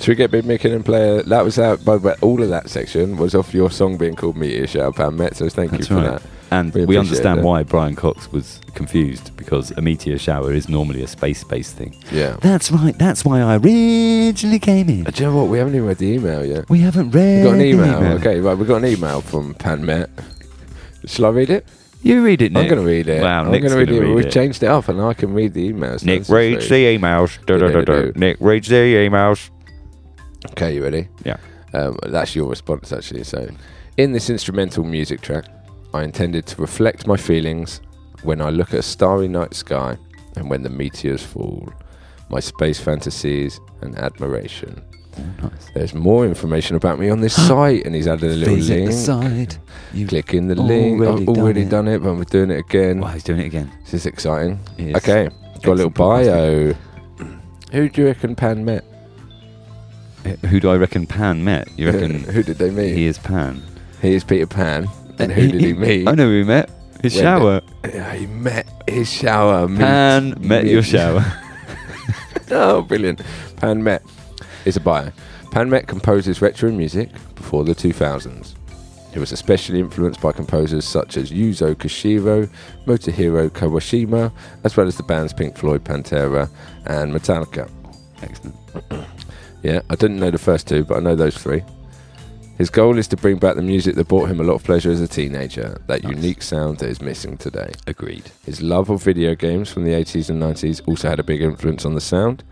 Should we get Big Mick and play? That was out. By the way, all of that section was off your song being called "Meet Your Shower," Pan Met. So thank you for that. And we understand why Brian Cox was confused, because a meteor shower is normally a space-based thing. Yeah. That's right. That's why I originally came in. Do you know what? We haven't even read the email yet. We haven't read. We got an email. the Okay, right. We got an email from Pan Met. Shall I read it? You read it, Nick. I'm going to read it. Wow, I'm Nick's going to read it. We've it. changed it up, and I can read the emails. Nick reads the emails. Nick reads the emails. Okay, you ready? Yeah. That's your response, actually. So, in this instrumental music track, I intended to reflect my feelings when I look at a starry night sky and when the meteors fall, my space fantasies and admiration. Oh, nice. There's more information about me on this site, and he's added a little Visit link. the site. You've Click in the link. I've already done it, but we're doing it again. Wow, he's doing it again. This is exciting. It is. Okay, got a little bio. Who do you reckon Pan met? Who do I reckon Pan met? You reckon Who did they meet? he is Pan? He is Peter Pan. And who did he meet? I know who he met. His When shower. He met his shower. Pan met your shower. Oh, brilliant. Pan Met is a bio. Pan Met composes retro music before the 2000s. He was especially influenced by composers such as Yuzo Koshiro, Motohiro Kawashima, as well as the bands Pink Floyd, Pantera, and Metallica. Excellent. Yeah, I didn't know the first two, but I know those three. His goal is to bring back the music that brought him a lot of pleasure as a teenager, that unique sound that is missing today. Agreed. His love of video games from the 80s and 90s also had a big influence on the sound.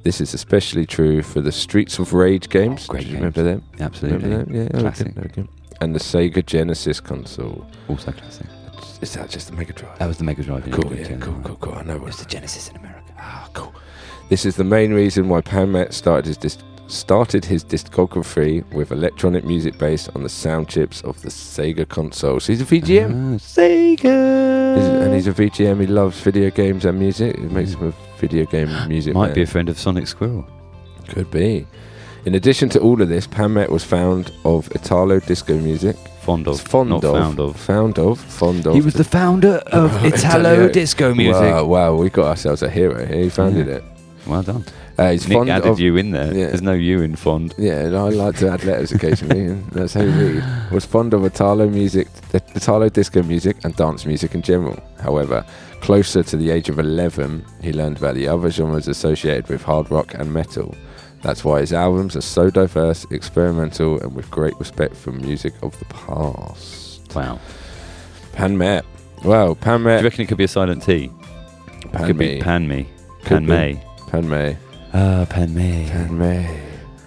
This is especially true for the Streets of Rage games. Great Do you games. remember them? Absolutely. Remember them? Yeah, Classic. okay. And the Sega Genesis console. Also classic. Is that just the Mega Drive? That was the Mega Drive. Cool, yeah, cool. I know It what was the Genesis in America. Ah, cool. This is the main reason why Panmet started his discography with electronic music based on the sound chips of the Sega console. So he's a VGM. Sega! He's a VGM. He loves video games and music. It makes him a video game music Might man. be a friend of Sonic Squirrel. Could be. In addition to all of this, Panmet was fond of Italo disco music. Fond of. Fond of. He was the founder of Italo disco music. Wow, we got ourselves a hero here. He founded it. Well done. He's Nick fond added of you in there. Yeah. There's no you in fond. Yeah, and I like to add letters occasionally, and that's how you read. Was fond of Italo disco music and dance music in general. However, closer to the age of 11, he learned about the other genres associated with hard rock and metal. That's why his albums are so diverse, experimental, and with great respect for music of the past. Wow. Panmet. Well, Do you Panmet. reckon it could be a silent T? It could be Panme. Could be. Panme. Panmet. Panme. Panmet.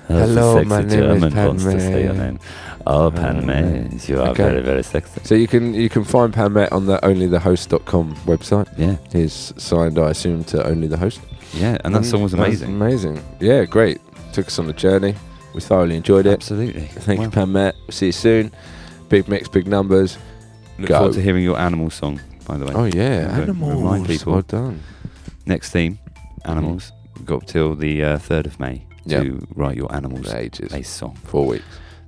That's Hello, the sexy my name is German wants to Padme. say your name. Oh, Panme. You are Okay. very, very sexy. So you can find Panmet on the onlythehost.com website. Yeah. He's signed, I assume, to Only the Host. Yeah, and that song was That's amazing. amazing. Yeah, great. Took us on the journey. We thoroughly enjoyed it. Absolutely. Thank you, Panmet. See you soon. Big mix, big numbers. Look Go. forward to hearing your animal song, by the way. Oh yeah, Okay. animals. Remind people. Well done. Next theme, animals. We've got till the 3rd of May to write your animals Ages. based song. 4 weeks.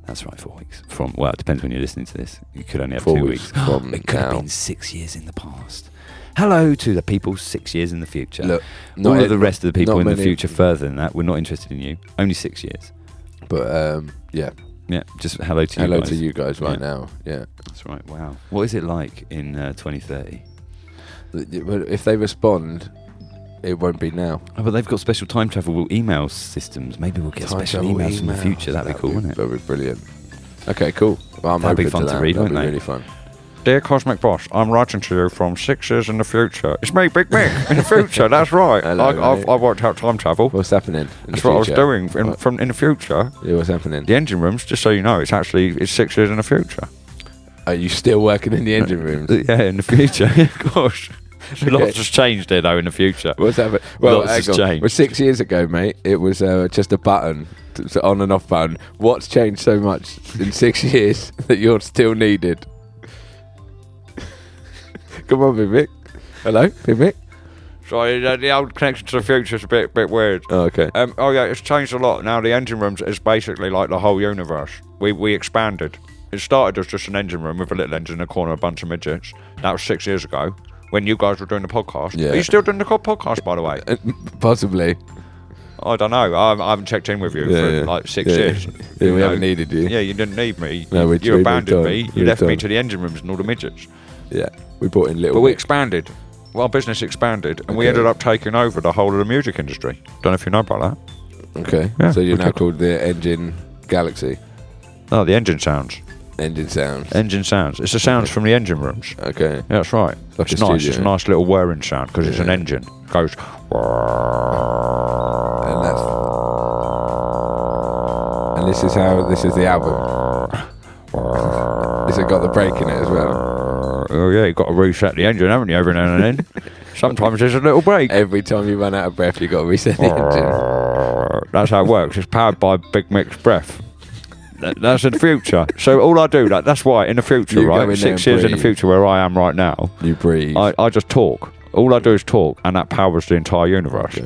That's right, 4 weeks. Well, it depends when you're listening to this. You could only have 4 2 weeks weeks. from It could have now. been 6 years in the past. Hello to the people 6 years in the future. Look, all not of the rest of the people not in the many- future further than that, we're not interested in you. Only 6 years. But yeah. Yeah, just hello to you Hello guys. to you guys right Yeah. now. Yeah. That's right, wow. What is it like in 2030? If they respond, it won't be now. Oh, but they've got special time travel email systems. Maybe we'll get Time special travel emails from the emails. future. That'd be cool, wouldn't it? That'd be brilliant. Okay, cool. Well, I'm That'd be open fun to that. read, That'd wouldn't be they? really fun. Dear Cosmic Bos, I'm writing to you from 6 years in the future. It's me, Big Mick, in the future, that's right. Hello, mate. I worked out time travel. What's happening? In That's the what I was future? doing What? in the future. Yeah, what's happening? The engine rooms, just so you know, it's 6 years in the future. Are you still working in the engine rooms? Yeah, in the future, of course. Okay. Lots has changed there, though, in the future. What's happening? Well, Lots has hang on. changed. Well, 6 years ago, mate, it was just a button, on and off button. What's changed so much in 6 years that you're still needed? Come on, Big Mick. Hello, Big Mick. Sorry, the old connection to the future is a bit weird. Oh, okay. Yeah, it's changed a lot. Now the engine rooms is basically like the whole universe. We expanded. It started as just an engine room with a little engine in the corner, a bunch of midgets. That was 6 years ago when you guys were doing the podcast. Yeah. Are you still doing the podcast, by the way? Possibly. I don't know. I haven't checked in with you for like 6 years. Yeah, You we know. haven't needed you. Yeah, you didn't need me. No, we you abandoned moved on. me. We You left moved me on. to the engine rooms and all the midgets. Yeah, we brought in little. But we bit. expanded. Well, our business expanded, and we Okay. ended up taking over the whole of the music industry. Don't know if you know about that. Okay, Yeah, so you're we now did. called the Engine Galaxy. Oh, the engine sounds. Engine Sounds. Engine sounds. It's the sounds from the engine rooms. Okay. Yeah, that's right. Like It's a nice. studio. It's a nice little whirring sound because it's an Yeah. engine. It goes. And this is the album. This has got the brake in it as well. Oh yeah, you've got to reset the engine, haven't you? Every now and then. Sometimes there's a little break. Every time you run out of breath, you got to reset the engine. That's how it works. It's powered by Big Mick's breath. That's in the future. So all I do, that's why in the future, You go in right? there 6 and years in the breathe. future, where I am right now, You breathe. I just talk. All I do is talk, and that powers the entire universe. Yeah.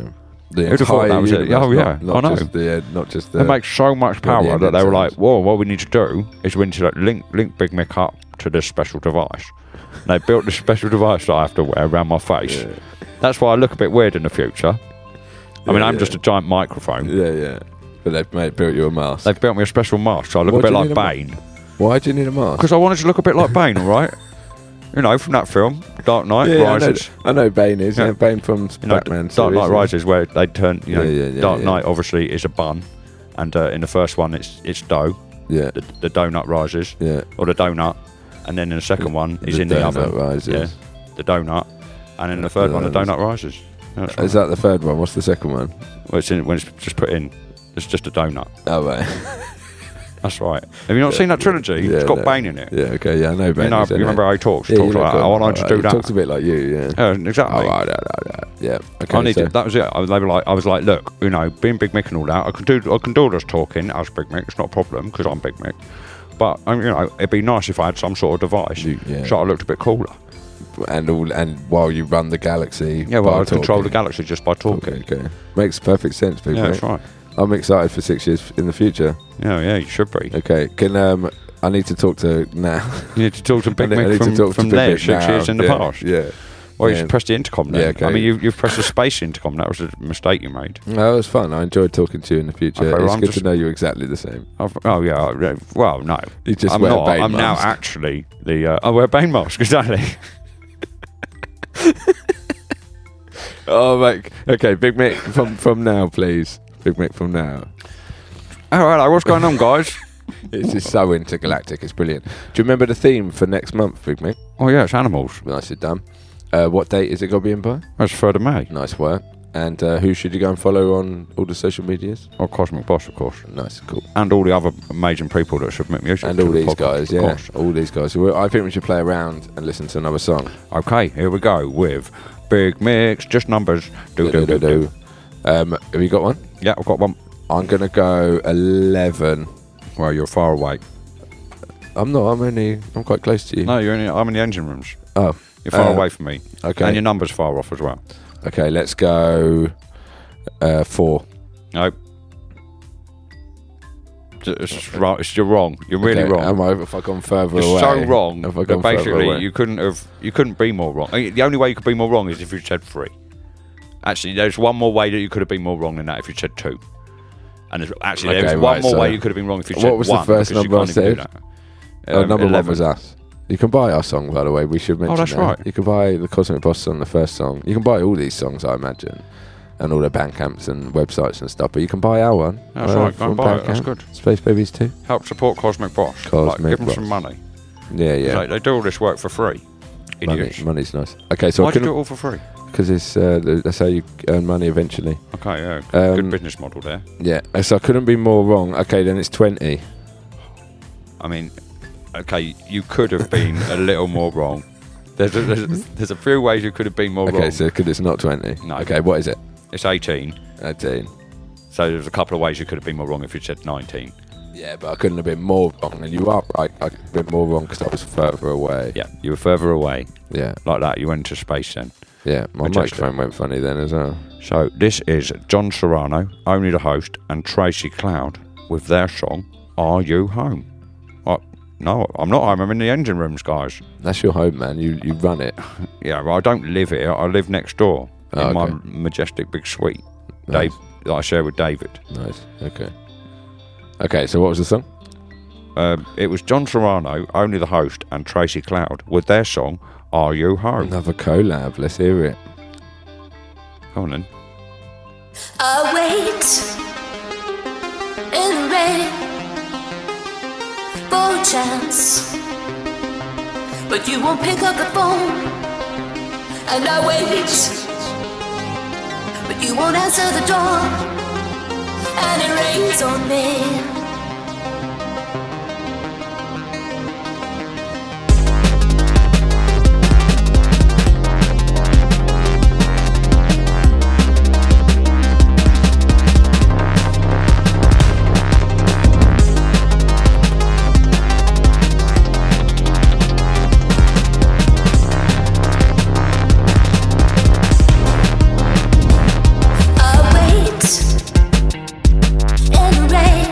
The Who'd have thought entire that was it? universe, Oh, yeah, not I know. Not just the. It makes so much Not the power that engine they were like, sounds. "Whoa, what we need to do is we need to link Big Mick up to this special device." And they built this special device that I have to wear around my face. Yeah. That's why I look a bit weird in the future. I mean, Yeah, I'm yeah. just a giant microphone. Yeah, yeah. But they've built you a mask. They've built me a special mask, so I look What a bit do you like need Bane. Why do you need a mask? Because I wanted to look a bit like Bane, all right? You know, from that film, Dark Knight Rises. I know Bane is. Yeah. Bane from Batman. Dark Knight Rises, where they turn. You know, Dark yeah. Knight obviously is a bun, and in the first one it's dough. Yeah. The donut rises. Yeah. Or the donut, and then in the second one he's in the oven. Rises. Yeah. The donut, and in the third one the donut rises. That's right. Is that the third one? What's the second one? Well, when it's just put in, it's just a donut. Oh right. That's right. Have you not seen that trilogy? It's got Bane in it. Yeah, okay, yeah, I know Bane. You remember how he talks? He Yeah, talks like, I want to do that. He talks a bit like you, yeah. Yeah, exactly. Oh, right. Yeah. Okay, that was it. I was like, look, you know, being Big Mick and all that, I can do all this talking as Big Mick. It's not a problem because I'm Big Mick. But you know, it'd be nice if I had some sort of device so I looked a bit cooler. And while you run the galaxy, yeah, well, I control the galaxy just by talking. Okay. Makes perfect sense, Big Mick. Yeah, that's right. I'm excited for 6 years in the future. Yeah, you should be. Okay, I need to talk to now. You need to talk to Big I need Mick to talk from to Big there, Mick 6 years in the past. Yeah. Well, you should press the intercom then. Yeah, okay. I mean, you've pressed the space intercom. That was a mistake you made. No, it was fun. I enjoyed talking to you in the future. Okay, well, it's good to know you're exactly the same. Oh, yeah. Well, no. You just I'm wear not. a Bane I'm mask. now actually the... I wear a Bane mask, exactly. Oh, mate. Okay, Big Mick from now, please. Big Mick from now. Oh, hello. What's going on, guys? This is so intergalactic. It's brilliant. Do you remember the theme for next month, Big Mick? Oh, yeah, it's animals. Nicely done. What date is it going to be in by? That's 3rd of May. Nice work. And who should you go and follow on all the social medias? Oh, Cosmic Bos, of course. Nice, cool. And all the other amazing people that submit music. And all these podcast, guys, yeah. All these guys. So I think we should play around and listen to another song. Okay, here we go with Big Mick's Just Numbers. Do. Have you got one? Yeah, I've got one. I'm going to go 11. Well, you're far away. I'm not. I'm quite close to you. No, I'm in the engine rooms. Oh. You're far away from me. Okay. And your number's far off as well. Okay, let's go 4. No. You're wrong. You're really wrong. Am I? If I've gone further away? You're so wrong. If I've gone that further away. basically you couldn't be more wrong. I mean, the only way you could be more wrong is if you said 3. Actually, there's one more way that you could have been more wrong than that if you said 2. And there's one more way you could have been wrong if you said 1. What was the first number I said? Number 11. 1 was us. You can buy our song, by the way. We should mention that's that. right. You can buy the Cosmic Bos song, the first song. You can buy all these songs, I imagine, and all the Bandcamps and websites and stuff. But you can buy our one. That's right. Go and buy it. That's good. Space Babies 2. Help support Cosmic Bos. Give them some money. Yeah. They do all this work for free. Idiots. Money's nice. Okay, so why do you do it all for free? Because that's how you earn money eventually. Okay, yeah. Good business model there. Yeah, so I couldn't be more wrong. Okay, then it's 20. I mean, okay, you could have been a little more wrong. There's a few ways you could have been more wrong. Okay, so because it's not 20. No. Okay, what is it? It's 18. 18. So there's a couple of ways you could have been more wrong if you said 19. Yeah, but I couldn't have been more wrong. And you are right. I could have been more wrong because I was further away. Yeah, you were further away. Yeah. Like that, you went into space then. Yeah, my Majestic. microphone went funny then as well. So this is John Serrano, Only the Host, and Tracy Cloud with their song, Are You Home? No, I'm not home. I'm in the engine rooms, guys. That's your home, man. You run it. Yeah, well, I don't live here. I live next door in my okay. majestic big suite Nice. that I share with David. Nice. Okay. Okay, so what was the song? It was John Serrano, Only the Host, and Tracy Cloud with their song, Are You Home? Another collab. Let's hear it. Go on then. I wait in the rain for a chance, but you won't pick up the phone. And I wait, but you won't answer the door, and it rains on me. I wait in the rain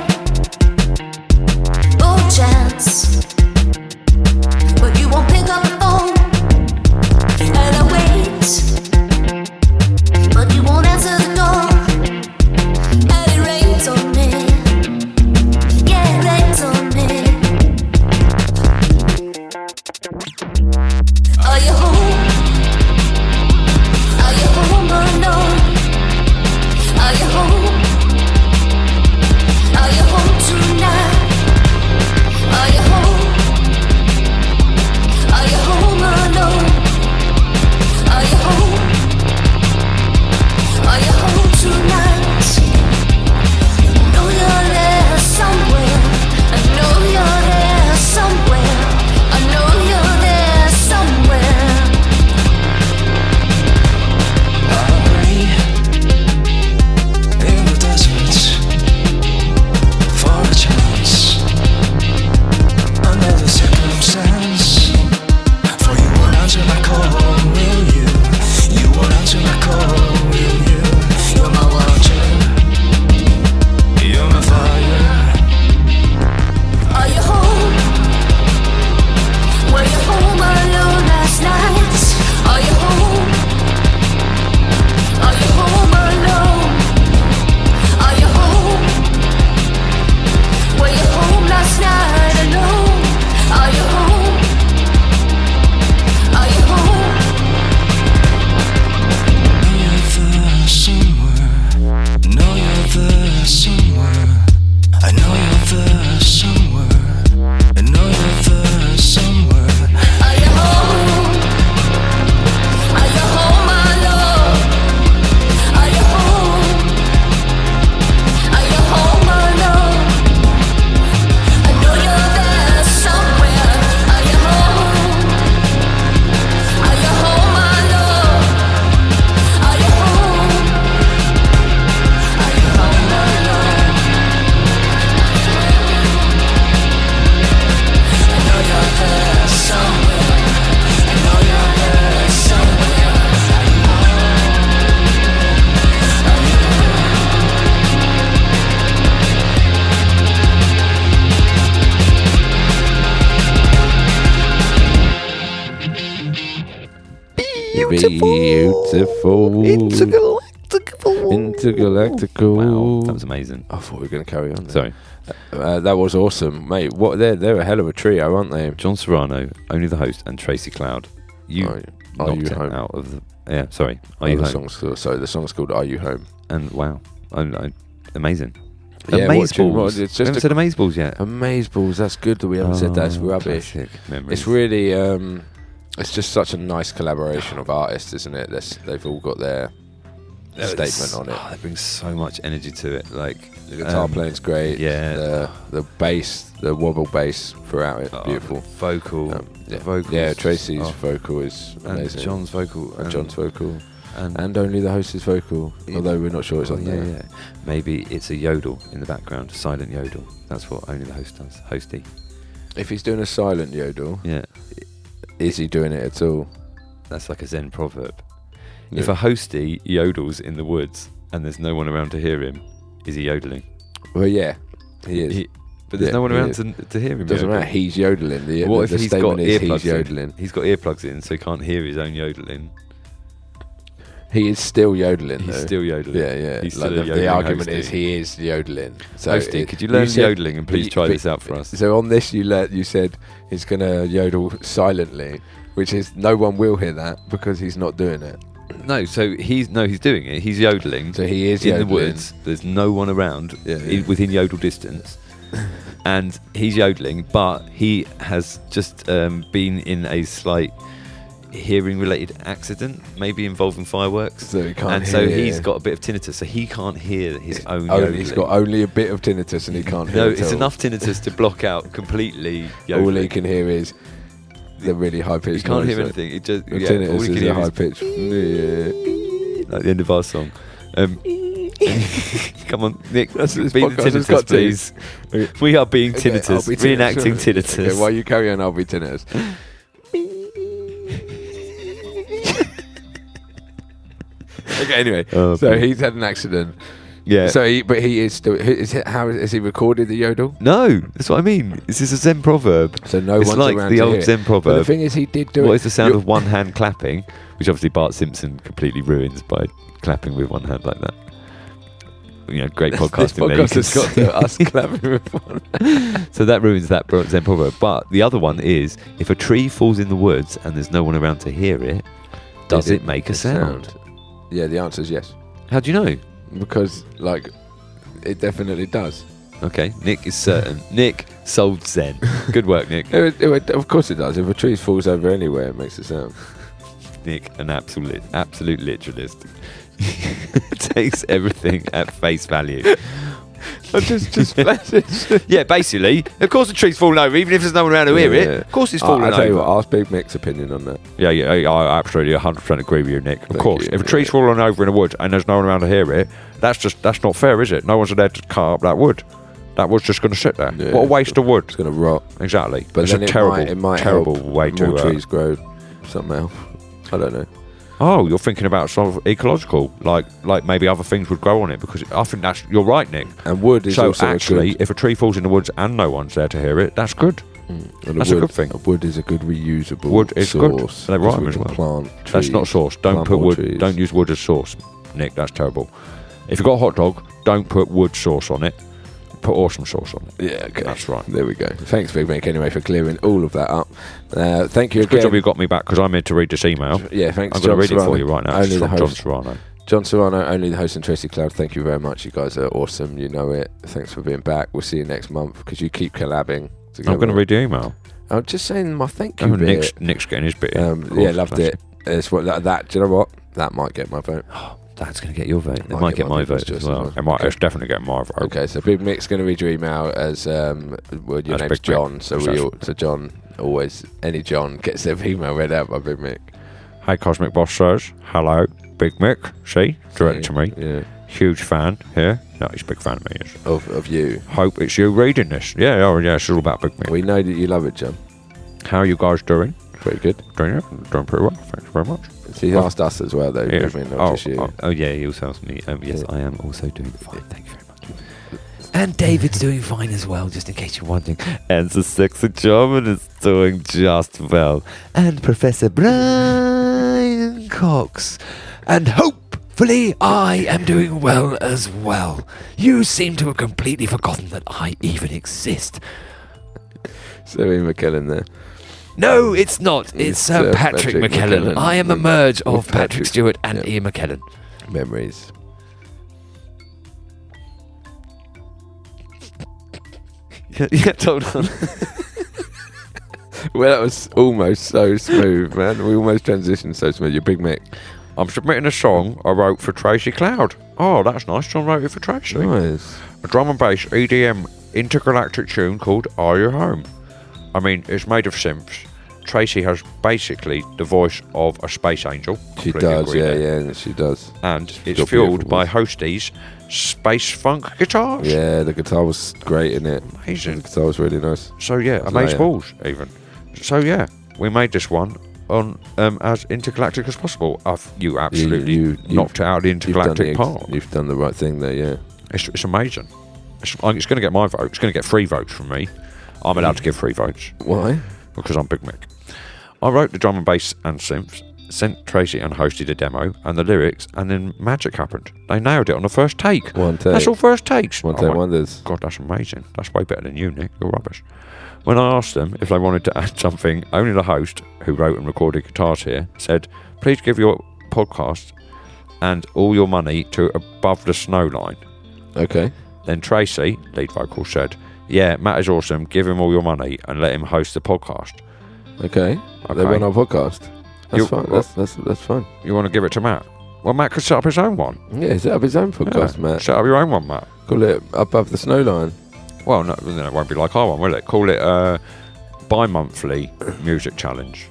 Beautiful. Intergalactical. Wow, that was amazing. I thought we were going to carry on there. Sorry. That was awesome, mate. What they're a hell of a trio, aren't they? John Serrano, Only the Host, and Tracy Cloud. You Are knocked You it Home? out of the... Yeah, sorry. Are You the Home? the song's called Are You Home? And wow, amazing. Yeah, Amazeballs. it's We just haven't said Amazeballs yet. Amazeballs. That's good that we haven't said that. It's rubbish. Classic memories. It's really, it's just such a nice collaboration of artists, isn't it? They've all got their statement on it. They bring so much energy to it. Like The guitar playing's great. Yeah. The bass, the wobble bass throughout it, beautiful. Vocal. Yeah. Vocals. Yeah, Tracy's vocal is and amazing. John's vocal. And John's vocal. And Only the Host's vocal, although we're not sure it's on there. Yeah. Maybe it's a yodel in the background, silent yodel. That's what Only the Host does. Hosty. If he's doing a silent yodel, Yeah. is he doing it at all? That's like a Zen proverb. Yeah. If a hostie yodels in the woods and there's no one around to hear him, is he yodeling? Well, yeah, he is. But there's Yeah, no one he around is. to hear him. It doesn't yodel. matter, he's yodeling. What if the he's got statement is earplugs he's yodeling? in? He's got earplugs in, so he can't hear his own yodeling. He is still yodeling, He's though. still yodeling. Yeah. He's Like still a the yodeling argument hostie. is he is yodeling. So Hostie, could you learn said- yodeling and please try but- this out for us? So on this, you said he's going to yodel silently, which is no one will hear that because he's not doing it. No, so he's doing it. He's yodeling. So he is in yodeling. the woods. There's no one around within yodel distance, and he's yodeling. But he has just been in a slight hearing-related accident, maybe involving fireworks. So he can't and hear. so he's got a bit of tinnitus, so he can't hear his own Oh, yodeling. he's got only a bit of tinnitus and he can't hear No, it it's all. enough tinnitus to block out completely yodeling. All he can hear is the really high pitched. You can't hear anything. It just The all tinnitus you can is hear a high is pitch. like the end of our song. Come on, Nick, That's this be the podcast has tinnitus, got to. please. We are being Okay, tinnitus, I'll be tinnitus. reenacting tinnitus. Okay, while you carry on, I'll be tinnitus. Okay, anyway, Oh, so boy. he's had an accident. Yeah. So he is still. Has he recorded the yodel? No, that's what I mean. This is a Zen proverb. So no It's one's like around the to old hear it. Zen But proverb. the thing is, he did do it. What is the sound You- of one hand clapping? Which obviously Bart Simpson completely ruins by clapping with one hand like that. You know, great This podcasting there. You podcast can has got see. to us clapping with one. So that ruins that Zen proverb. But the other one is, if a tree falls in the woods and there's no one around to hear it, does it make a sound? Yeah, the answer is yes. How do you know? Because, like, it definitely does. Okay, Nick is certain. Nick solved Zen. Good work, Nick. Of course it does. If a tree falls over anywhere, it makes a sound. Nick, an absolute literalist. Takes everything at face value. Yeah, basically, of course the tree's falling over, even if there's no one around to hear it. Of course it's falling I'll over. tell you what, ask Big Mick's opinion on that. Yeah, I absolutely 100% agree with you, Nick. Of Thank course, you. if a tree's falling over in the woods and there's no one around to hear it, that's not fair, is it? No one's there to cut up that wood. That wood's just going to sit there. Yeah, What a waste of wood. It's going to rot. Exactly. But it's then a terrible, it might terrible help way to. more trees grow somehow. I don't know. Oh, you're thinking about sort of ecological, like maybe other things would grow on it, because I think you're right, Nick. And wood is So also actually, a good, if a tree falls in the woods and no one's there to hear it, that's good. and that's a good thing. Wood is a good reusable Wood is good. source. They 'cause rhyme we as can well. Plant trees, That's not sauce. Don't plant put more wood. trees. Don't use wood as sauce, Nick. That's terrible. If you've got a hot dog, don't put wood sauce on it. Put awesome sauce on it. Yeah, okay. That's right. There we go. Thanks, Big Mick, anyway, for clearing all of that up. Thank you It's good again. job you got me back, because I'm here to read this email. Yeah, thanks, I'm going John to read it for Serrano. you right now. Only It's the from John host. Serrano. John Serrano, Only the Host, and Tracy Cloud, thank you very much. You guys are awesome. You know it. Thanks for being back. We'll see you next month, because you keep collabing together. I'm going to read the email. I'm just saying my thank you Oh, bit. Nick's getting his bit in. Of Yeah, course, loved bless it. It's what that. Do you know what? That might get my vote. That's going to get your vote. It Might might get get my my people's vote as choice well. as well. It's definitely getting my vote. Okay, so Big Mick's going to read your email as well. Your That's name's Big John, Mick. so so John always any John gets their email read out by Big Mick. Hey, Cosmic Bos says, hello, Big Mick. See, direct to me. Yeah, Huge fan here. No, he's a big fan of me. Yes. of you. Hope it's you reading this. Yeah, it's all about Big Mick. We know that you love it, John. How are you guys doing? Pretty good. Doing pretty well. Thanks very much. So he asked us as well, though. Yeah. I mean, not just you. Yeah, he also asked me. Yes, Yeah. I am also doing fine. Thank you very much. And David's doing fine as well, just in case you're wondering. And the sexy German is doing just well. And Professor Brian Cox. And hopefully I am doing well as well. You seem to have completely forgotten that I even exist. So Ian McKellen there. No, it's not. It's Patrick McKellen. I am a merge of Patrick Patrick Stewart and Yep. Ian McKellen. Memories. Yeah, hold on. Well, that was almost so smooth, man. We almost transitioned so smooth. You're Big Mick. I'm submitting a song I wrote for Tracy Cloud. Oh, that's nice. John wrote it for Tracy. Nice. A drum and bass EDM intergalactic tune called Are You Home? I mean, it's made of synths. Tracy has basically the voice of a space angel. She Completely does, agree there. yeah, she does. And it's got fueled beautiful by voice. Hostie's space funk guitars. Yeah, the guitar was great in it. Amazing. The guitar was really nice. So yeah, That's amaze later. balls even. So yeah, we made this one on as intergalactic as possible. You absolutely you've- knocked out the intergalactic part. You've done the right thing there, yeah. It's amazing. It's going to get my vote. It's going to get 3 votes from me. I'm allowed to give 3 votes Why? because I'm Big Mick. I wrote the drum and bass and synths, sent Tracy and hosted a demo and the lyrics, and then magic happened. They nailed it on the first take. One take. That's all first takes. One Oh take my wonders. God, that's amazing. That's way better than you, Nick. You're rubbish. When I asked them if they wanted to add something, only the host, who wrote and recorded guitars here, said, please give your podcast and all your money to Above the Snow Line. Okay. Then Tracy, lead vocal, said, yeah, Matt is awesome. Give him all your money and let him host the podcast. Okay. They Okay. went on our podcast. That's You- fine. That's fine. You want to give it to Matt? Well, Matt could set up his own one. Yeah, set up his own podcast, Yeah, Matt. Set up your own one, Matt. Call it Above the Snow Line. Well, no, then it won't be like our one, will it? Call it bi-monthly music challenge.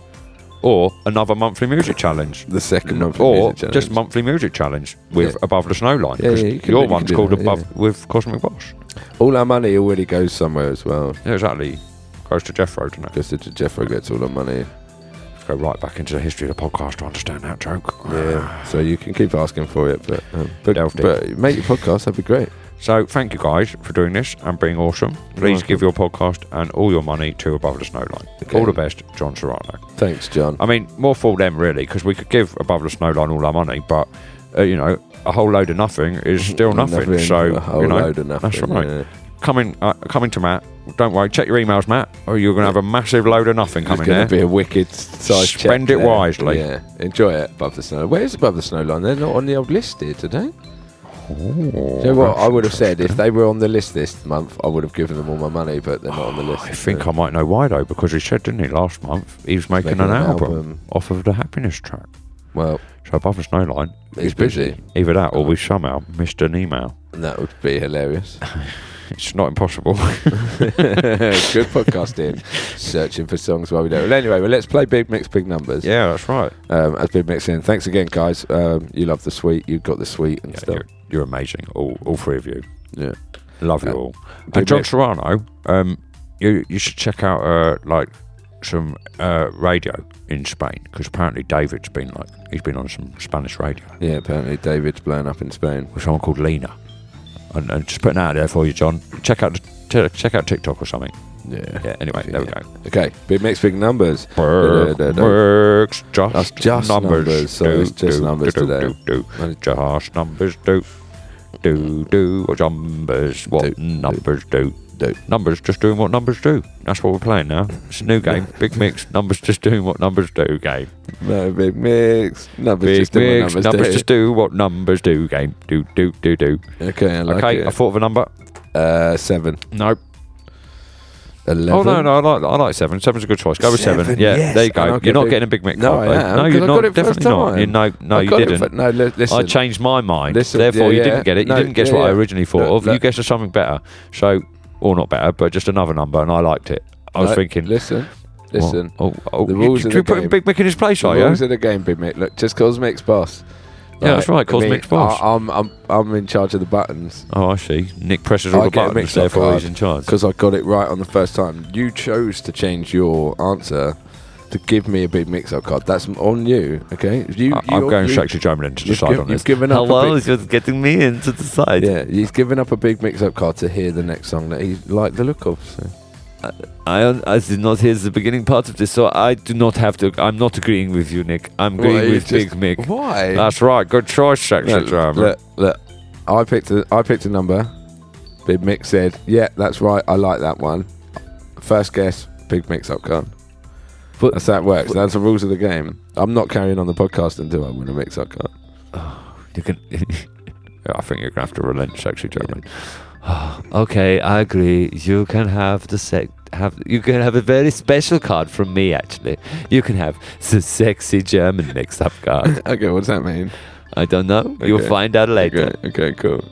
Or another monthly music challenge. The second monthly Or music challenge. just monthly music challenge with Yeah. Above the Snow Line. Yeah, 'cause yeah, you can your do- you one's can do called that, Above yeah. with Cosmic Bos. All our money already goes somewhere as well. Yeah, exactly. Goes to Jeffro, doesn't it? Because Jeffro gets all our money. Go right back into the history of the podcast to understand that joke. Yeah. So you can keep asking for it, but Delve deep. but make your podcast. That'd be great. So thank you guys for doing this and being awesome. Please give your podcast and all your money to Above the Snow Line. Okay. All the best, John Serrano. Thanks, John. I mean, more for them really, because we could give Above the Snow Line all our money, but you know, a whole load of nothing is still nothing. So a whole you know, load of nothing. that's right. Yeah. Coming to Matt. Don't worry, check your emails, Matt, or you're going to have a massive load of nothing There's coming going there. to be a wicked size check Spend it there. wisely. Yeah, enjoy it. Above the Snow. Where's Above the Snow Line? They're not on the old list here today. You know what I would have said if they were on the list this month? I would have given them all my money, but they're not on the list. I think I might know why though, because he said, didn't he, last month he was making an album off of the Happiness track. Well, So Above the Snow Line he's is busy. Either that or we somehow missed an email. that would be hilarious. It's not impossible. Good podcasting. Searching for songs while we do it. Well, anyway, let's play Big Mix, Big Numbers. Yeah, that's right. As Big Mix in. Thanks again, guys. You love the sweet. You've got the sweet and Yeah, stuff. you're amazing, all 3 of you. Yeah. Love you all. Big And John Mix. Serrano, you should check out like some radio in Spain, because apparently David's been he's been on some Spanish radio Yeah, apparently David's blown up in Spain. with someone called Lena. And just putting that out there for you, John. Check out TikTok or something. Yeah. Anyway, there we go. Okay, Big Mix, Big Numbers. Works just That's just numbers, so it's just numbers today. Just numbers do what numbers do. Numbers just doing what numbers do. That's what we're playing now. It's a new game. Big Mix, numbers just doing what numbers do game. No, Big Mix. Numbers Big just do what Mix, numbers numbers do. just do what numbers do game. Do. Okay, I like Okay, it. I thought of a number. 7. Nope. 11. Oh no, I like 7. 7's a good choice. Go with 7. Yeah, yes. there you go. And I'll You're get not Big- getting a Big Mix No, card, I though. am, No, 'cause you're I not. got it Definitely first not. time. No, I you got it didn't. for- no, listen. I changed my mind. Listen, Therefore, you yeah, didn't get it. You no, didn't guess yeah, what I yeah. originally thought of. Look. You guessed something better. So, or not better, but just another number, and I liked it. I was No, thinking. Listen. Oh, The rules of you're the putting game. Big Mick in his place, The are you? rules of the game, Big Mick. Look, just Cosmic's boss. Yeah, that's right, Cosmic's boss. I'm in charge of the buttons. Oh, I see. Nick presses all I the get a buttons, mix-up therefore card he's in charge. because I got it right on the first time. You chose to change your answer to give me a big mix-up card. That's on you, okay? I'm going straight to German to decide on this. You've given up a big, just getting me in to decide. yeah, he's given up a big mix-up card to hear the next song that he liked the look of. So. I did not hear the beginning part of this, so I do not have to. I'm not agreeing with you, Nick. I'm agreeing with Big Mick. Why? That's right. Good choice, sexy drama. Look. I picked a number. Big Mick said, "Yeah, that's right. I like that one." First guess, Big Mick's up card. That's how it works. That's the rules of the game. I'm not carrying on the podcast until I win a mix up card. You can. I think you're gonna have to relent, sexy German. Okay, I agree. You can have you can have a very special card from me. Actually, you can have the sexy German mix-up card. Okay, what does that mean? I don't know. Okay. You'll find out later. Okay, cool.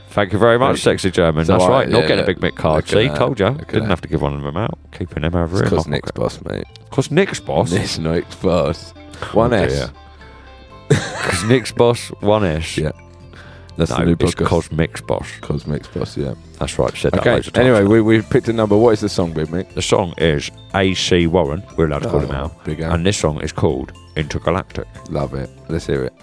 Thank you very much, sexy German. So That's right. Not yeah, getting a Big Mick card. See, told you. Didn't that. have to give one of them out. Keeping them over here. Because Nick's boss, mate. Because Nick's boss. Nick's boss. One S. Because Nick's boss, one S. Yeah. That's no, the new it's podcast. Cosmic Bos. Cosmic Bos, yeah. That's right. Said that Okay, loads of times. anyway, we've picked a number. What is the song, Big Mick? The song is A.C. Warren. We're allowed to call him out. Big Al. And this song is called Intergalactic. Love it. Let's hear it.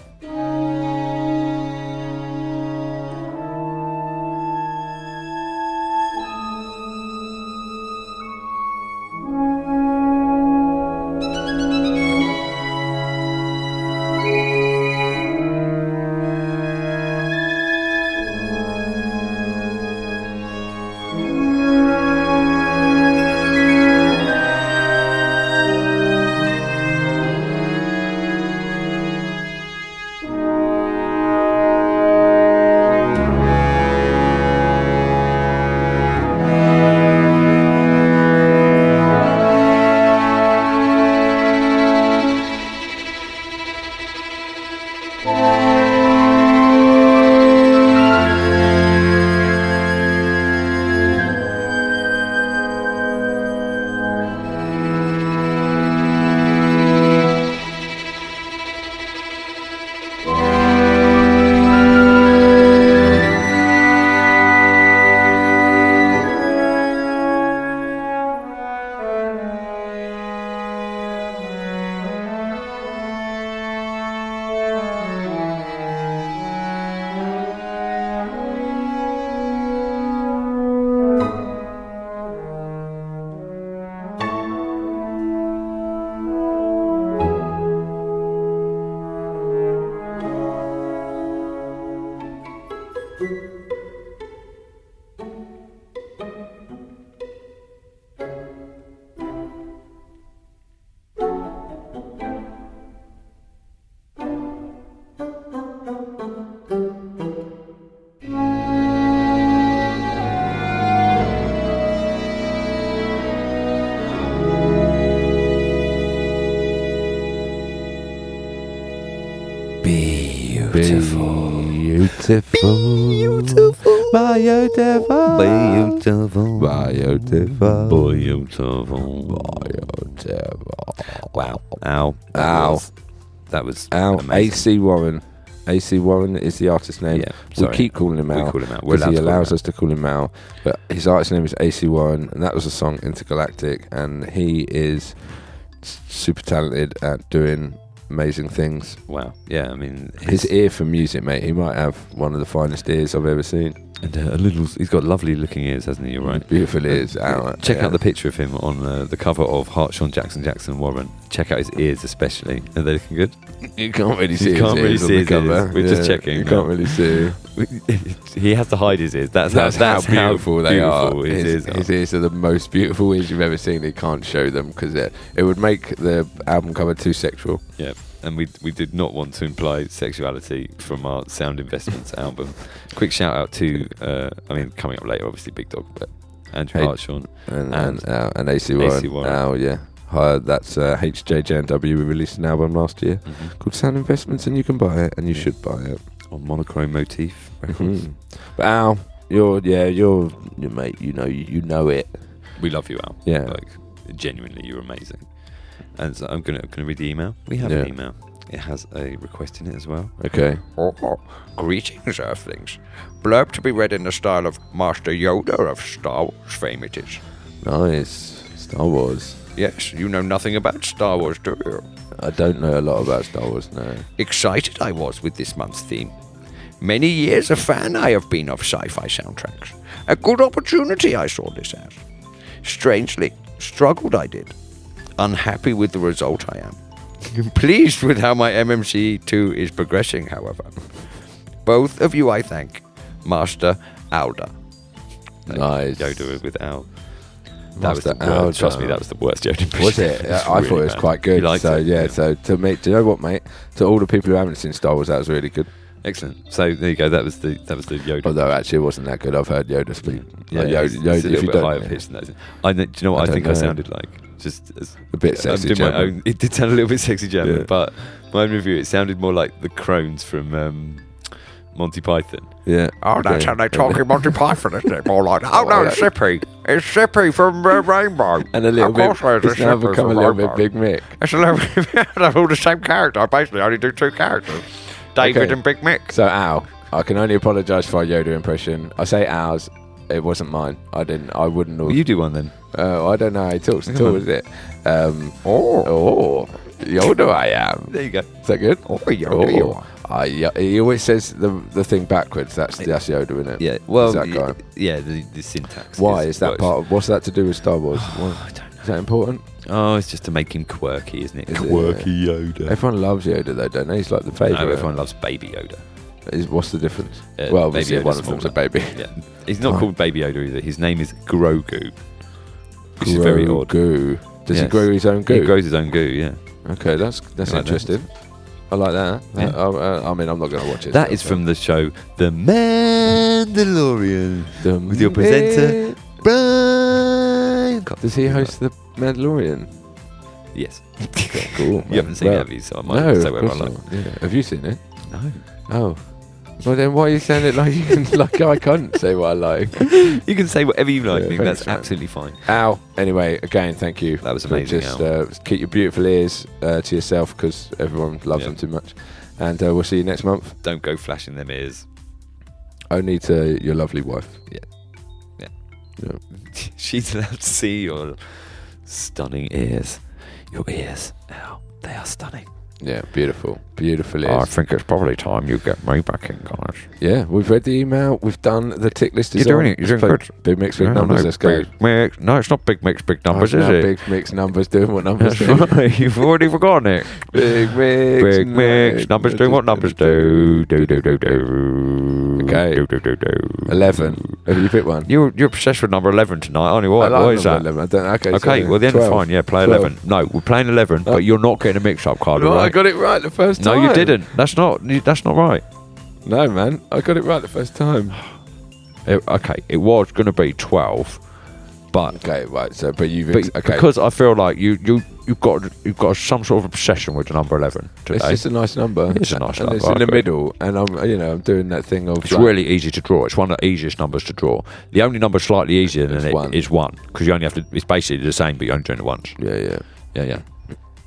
Beautiful. Beautiful. Beautiful. Beautiful. Beautiful. Beautiful. Wow. Ow. Ow. That was Al. amazing. A.C. Warren. A.C. Warren is the artist name. Yeah, we sorry. keep calling him Al. We call him Al. We're Because allowed he to call him allows Al. us to call him Al. But his artist name is A.C. Warren, and that was the song Intergalactic. And he is super talented at doing amazing things. Wow. Yeah, I mean... His ear for music, mate. He might have one of the finest ears I've ever seen. And he's got lovely looking ears, hasn't he? You're right. Beautiful ears. Al. Check Yeah. out the picture of him on the cover of Hartshorn Jackson Warren. Check out his ears especially. Are they looking good? You can't really see You can't his really ears see on the his cover. ears. We're just checking You now. can't really see. He has to hide his ears. That's How beautiful they are. His ears are. His ears are the most beautiful ears you've ever seen. He can't show them because it would make the album cover too sexual. Yeah, and we did not want to imply sexuality from our Sound Investments album. Quick shout out to, coming up later, obviously Big Dog, but Andrew Hartshorn And AC Warren. Oh, yeah. That's HJJNW. We released an album last year called Sound Investments, and you can buy it, and you should buy it. On Monochrome Motif Records. But Al, you're mate. You know it. We love you, Al. Yeah. Like, genuinely, you're amazing. And so I'm gonna read the email. We have an email. It has a request in it as well. Okay. Greetings, Earthlings. Blurb to be read in the style of Master Yoda of Star Wars fame it is. Nice. Star Wars. Yes, you know nothing about Star Wars, do you? I don't know a lot about Star Wars, no. Excited I was with this month's theme. Many years a fan I have been of sci-fi soundtracks. A good opportunity I saw this as. Strangely, struggled I did. Unhappy with the result I am. Pleased with how my MMC2 is progressing, however. Both of you I thank. Master Alda. Nice. Yoda with Al. That was Master the worst. Alda. Trust me, that was the worst Yoda impression. Was it? I thought it was quite good. You liked So it? yeah. So to me, do you know what, mate? To all the people who haven't seen Star Wars, that was really good. Excellent. So there you go. That was the Yoda. Although actually, it wasn't that good. I've heard Yoda speak. Yeah, Yoda, it's a if little you bit don't, higher pitched than that. Do you know what I think I sounded like? Just as a bit sexy I'm doing my German. own. It did sound a little bit sexy German, Yeah. but my own review, it sounded more like the crones from Monty Python. Yeah. Oh, that's how they talk in Monty Python, isn't it? More like, oh no, it's Sippy. It's Sippy from Rainbow. And a little Of bit. course there's It's now Sippy become a from little Rainbow. bit Big Mick. It's a little they're all the same character. I basically only do two characters. David Okay. and Big Mick. So Al, I can only apologise for our Yoda impression. I say ours. It wasn't mine. I wouldn't have. Well, you do one then. I don't know how he talks at Come all, on. is it? Yoda I am. There you go. Is that good? Oh, Yoda you are. He always says the thing backwards. That's Yoda, isn't it? Yeah. Well, Is that guy? yeah. The syntax. Why is that works. part of, what's that to do with Star Wars? Why? I don't know. Is that important? Oh, it's just to make him quirky, isn't it? Is it? Quirky Yoda. Everyone loves Yoda though, don't they? He's like the favourite. No, everyone loves Baby Yoda. What's the difference? Baby Obviously Yoda's one of them's a smaller. baby. Yeah. He's not Fine. called Baby Yoda either. His name is Grogu, which is very odd. Goo. Does he Yes. grow his own goo? He grows his own goo. Yeah. Okay, that's I like that. interesting. I like that. Yeah. I mean, I'm not going to watch it. That is from the show The Mandalorian the with your presenter Brian. Does he host the Mandalorian? Yes. Okay, cool. You haven't seen it, have you? So I might No, say of whatever I course like. not. Yeah. Have you seen it? No. Oh. Well then, why are you saying it like you can? Like I can't say what I like. You can say whatever you like. Yeah, Nick. thanks, That's man. absolutely fine. Al. Anyway, again, thank you. That was for amazing, Just Al. keep your beautiful ears to yourself because everyone loves Yeah. them too much. And we'll see you next month. Don't go flashing them ears. Only to your lovely wife. Yeah. Yeah. She's allowed to see your stunning ears. Your ears, Al, they are stunning. Yeah, beautiful. Beautiful I ears. think it's probably time you get me back in, guys. Yeah, we've read the email. We've done the tick list. You're doing it. You're doing good. Big mix, big No, numbers. no, Let's go. Big Mix. No, it's not Big Mix, Big Numbers, Oh, is now it? Big mix numbers doing what numbers That's do. right. You've already forgotten it. Big mix. Big Mix. Numbers doing what numbers do. Do. Okay. Do. 11. Have you picked one? You're obsessed with number 11 tonight, aren't you? What, I like what is that? number 11. I don't, Okay, so well then 12. fine. Yeah, play 12. 11. No, we're playing 11, but you're not getting a mix-up card, No, all right? I got it right the first No, time. you didn't. That's not right. No, man. I got it right the first time. It was going to be 12, but Okay, right. So, but you've... But okay. because I feel like you've got some sort of obsession with the number 11 today. It's just a nice number. It's a nice and number, it's in I the agree. middle, and I'm doing that thing of... It's really easy to draw. It's one of the easiest numbers to draw. The only number slightly easier than It's it one. is 1, because you only have to. It's basically the same, but you're only doing it once. Yeah. Yeah.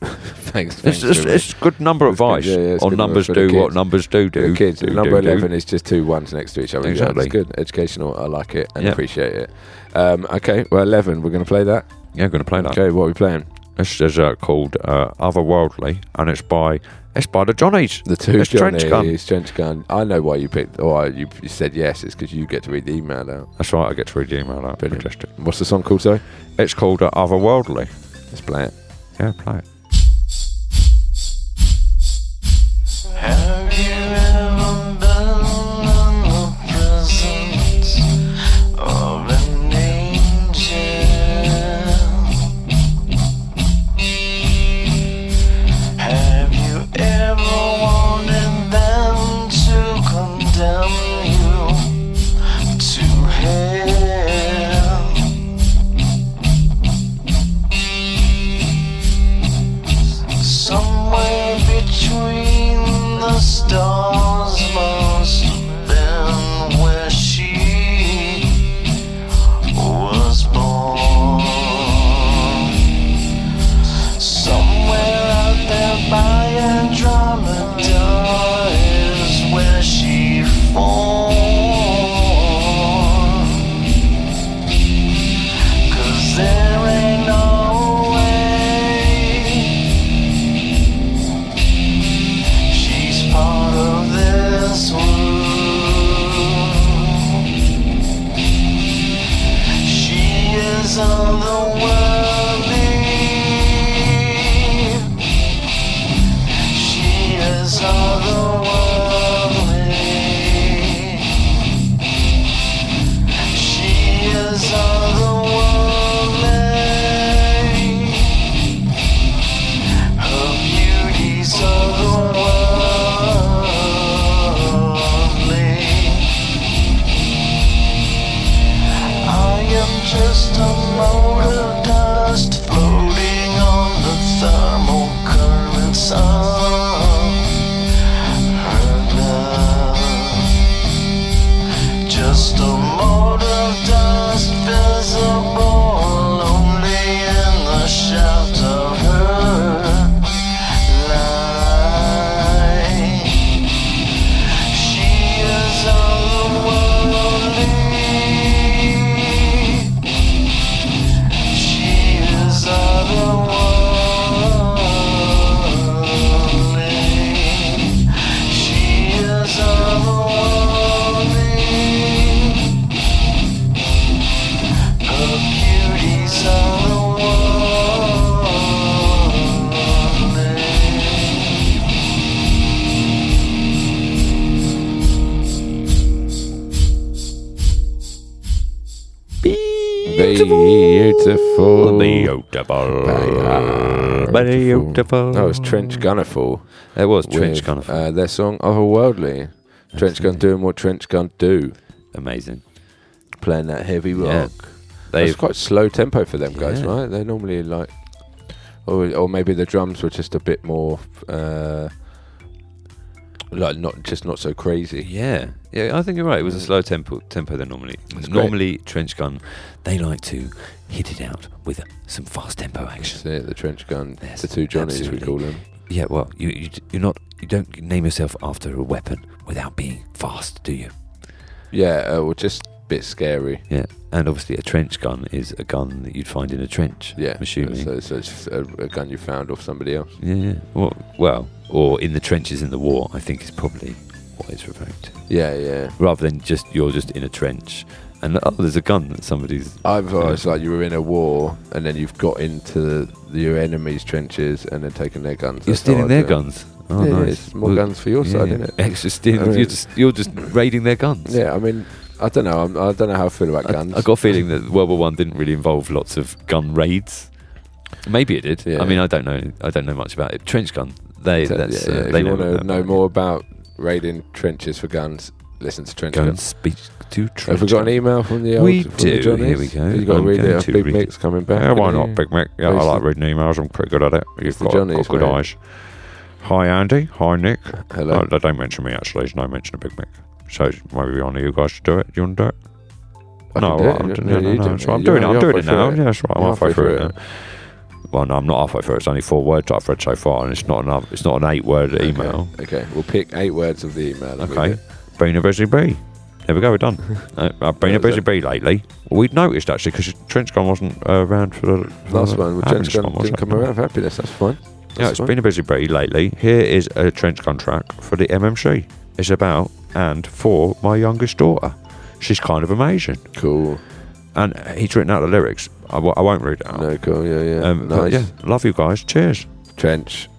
Thanks. It's good number It's good, advice yeah, it's on good numbers for the do what kids. numbers do. The kids. do, Number do, 11 is just 2 ones next to each other. Exactly. It's good. Educational. I like it and Yeah. appreciate it. Okay, well, 11. We're going to play that. Yeah, I'm going to play that. Okay, what are we playing? This is called Otherworldly, and it's by the Johnnies. The two It's Trench Gun. Johnnies, Trench Gun. I know why you picked, or you said yes. It's because you get to read the email out. That's right. I get to read the email out. Brilliant. Majestic. What's the song called, sorry? It's called Otherworldly. Let's play it. Yeah, play it. Have you ever been in the presence of an angel? Have you ever wanted them to condemn you to hell? Beautiful. Beautiful. That was Trench Gunnerful. It was with, Trench Gunner. their song Otherworldly. Trench Gun doing what Trench Gun do. Amazing. Playing that heavy rock. Yeah. It's quite slow tempo for them guys, Yeah. right? They're normally like, or maybe the drums were just a bit more, like not so crazy. Yeah, I think you're right. It was a slow tempo than normally. Normally, Trench Gun, They like to hit it out with some fast tempo action. That's it, the Trench Gun, Yes, the two Johnnies absolutely. we call them. Yeah, well, you don't name yourself after a weapon without being fast, do you? Yeah, or just a bit scary. yeah, and obviously a trench gun is a gun that you'd find in a trench. Yeah, I'm assuming. So it's a gun you found off somebody else. Yeah. Well, or in the trenches in the war, I think is probably what it's referring to. Yeah. Rather than you're just in a trench and there's a gun that somebody's. I've always like you were in a war and then you've got into your enemy's trenches and then taken their guns. You're That's how stealing I their do it. guns. Oh, Yeah, nice. it's more guns for your side, isn't it? Extra stealing. I mean- You're just raiding their guns. Yeah, I mean, I don't know. I don't know how I feel about guns. I got a feeling that World War One didn't really involve lots of gun raids. Maybe it did. Yeah. I mean, I don't know much about it. Trench gun. They If they you know want to know about more about raiding trenches for guns, listen to Trench Go Gun. and speak to Trench. Have we got an email from the old? We from do. The Johnnies? Here we go. You got to I'm read going it. to Big read Mick's coming back. Yeah, why isn't not, he? Big Mick? Yeah, I Who's like the- reading emails. I'm pretty good at it. You've the got Johnnies, good mate. eyes. Hi, Andy. Hi, Nick. Hello. They don't mention me, actually. There's no mention of Big Mick. So maybe one of you guys should do it. Do you want to do it? I No, can do it. I'm No, doing you it. do No, it. that's right. I'm You're doing it. I'm doing it halfway now. through Yeah, that's right. I'm You're halfway through it. Well, no, I'm not halfway through. It's only 4 words I've read so far, and it's not enough. It's not an 8-word email. Okay, we'll pick 8 words of the email. and read Okay. it. Been a busy bee. There we go. We're done. I've been a busy bee lately. We'd noticed actually because Trench Gun wasn't around for the Last one, well, Trench Gun was didn't come around for happiness. That's fine. Yeah, it's been a busy bee lately. Here is a Trench Gun track for the MMC. It's about and for my youngest daughter. She's kind of amazing. Cool. And he's written out the lyrics. I won't read it out. No, cool. Yeah. But Nice. yeah, love you guys. Cheers. Trench.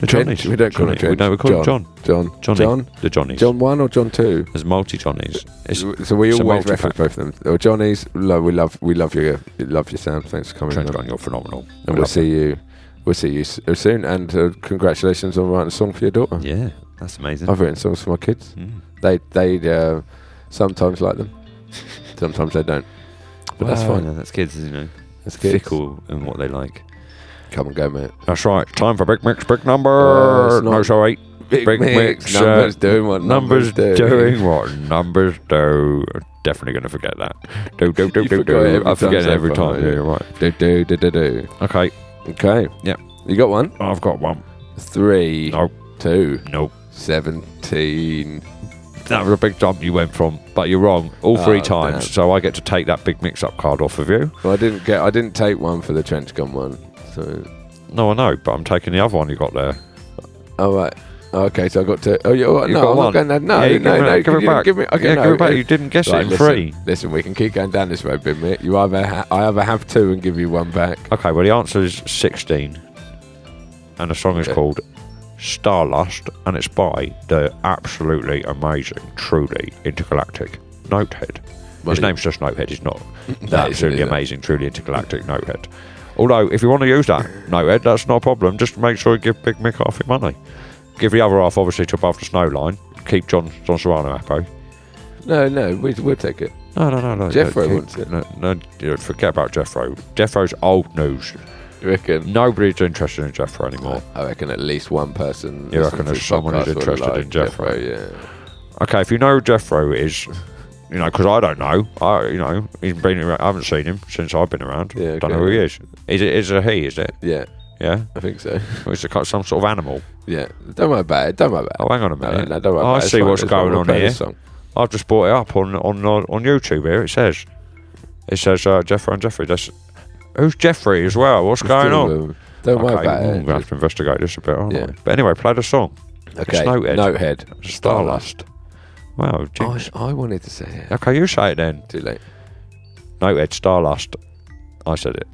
The Trench. Johnnies. We don't call it Trench. We call it John. John. Johnny. The Johnnies. John 1 or John 2? There's multi-Johnnies. So we it's a always multi-pack. reference both of them. Or Johnny's. We love your sound. Thanks for coming. Trench on. Gun, you're phenomenal. And we'll see you soon. And congratulations on writing a song for your daughter. Yeah, that's amazing. I've written songs for my kids. Mm. They sometimes like them, sometimes they don't. But that's Well, fine. no, that's kids, That's kids. fickle in what they like. Come and go, mate. That's right. Time for Big Mix, big number. it's not No, sorry. Big Mix. numbers doing what numbers do. doing what numbers do. Definitely going to forget that. Do. You forget it every I forget time it every so far, time. Yeah, you're right. Do. Okay. Okay. Yeah. You got one? I've got one. 3, Nope. 2, Nope. 17. That was a big jump you went from, but you're wrong all 3 Oh, times. damn. So I get to take that big mix-up card off of you. Well, I didn't take one for the Trench Gun one. So. No, I know, but I'm taking the other one you got there. Oh right. Okay, so I got to. Oh yeah. Oh, You no, got I'm one. not going there. No, Yeah, no, give it you back. Give me. Okay, Yeah, no, give it back. You didn't guess it in listen, 3. Listen, we can keep going down this road, Big Mick. You I either have 2 and give you 1 back. Okay, well, the answer is 16. And the song is Okay. called Starlust, and it's by the absolutely amazing, truly intergalactic Notehead. His name's just Notehead, he's not the absolutely amazing, truly intergalactic Notehead. Although, if you want to use that Notehead, that's not a problem. Just make sure you give Big Mick half your money. Give the other half, obviously, to Above the Snow Line. Keep John Serrano happy. No, we'll take it. No. Jeffro wants it. No, forget about Jeffro. Jeffro's old news. You reckon? Nobody's interested in Jeffro anymore. I reckon at least one person. You reckon there's someone who's interested in Jeffro? Yeah. Okay, if you know who Jeffro is, because I don't know. He's been around, I haven't seen him since I've been around. Yeah, okay. Don't know who he is. Is it a he, is it? Yeah, Yeah? I think so. Or is it some sort of animal? Yeah. Don't worry about it. Oh, hang on a minute. No, don't worry I about it. It's see fine. what's It's fine. going We'll on play here. this song. I've just brought it up on YouTube here. It says Jeffro and Jeffrey. Who's Jeffrey as well? What's going on? Don't worry Okay, about I'm it. going to have to investigate this a bit, aren't I? Yeah. But anyway, play the song. Okay. It's Notehead. Starlust. Wow. jinx. I wanted to say it. Okay, you say it then. Too late. Notehead, Starlust. I said it.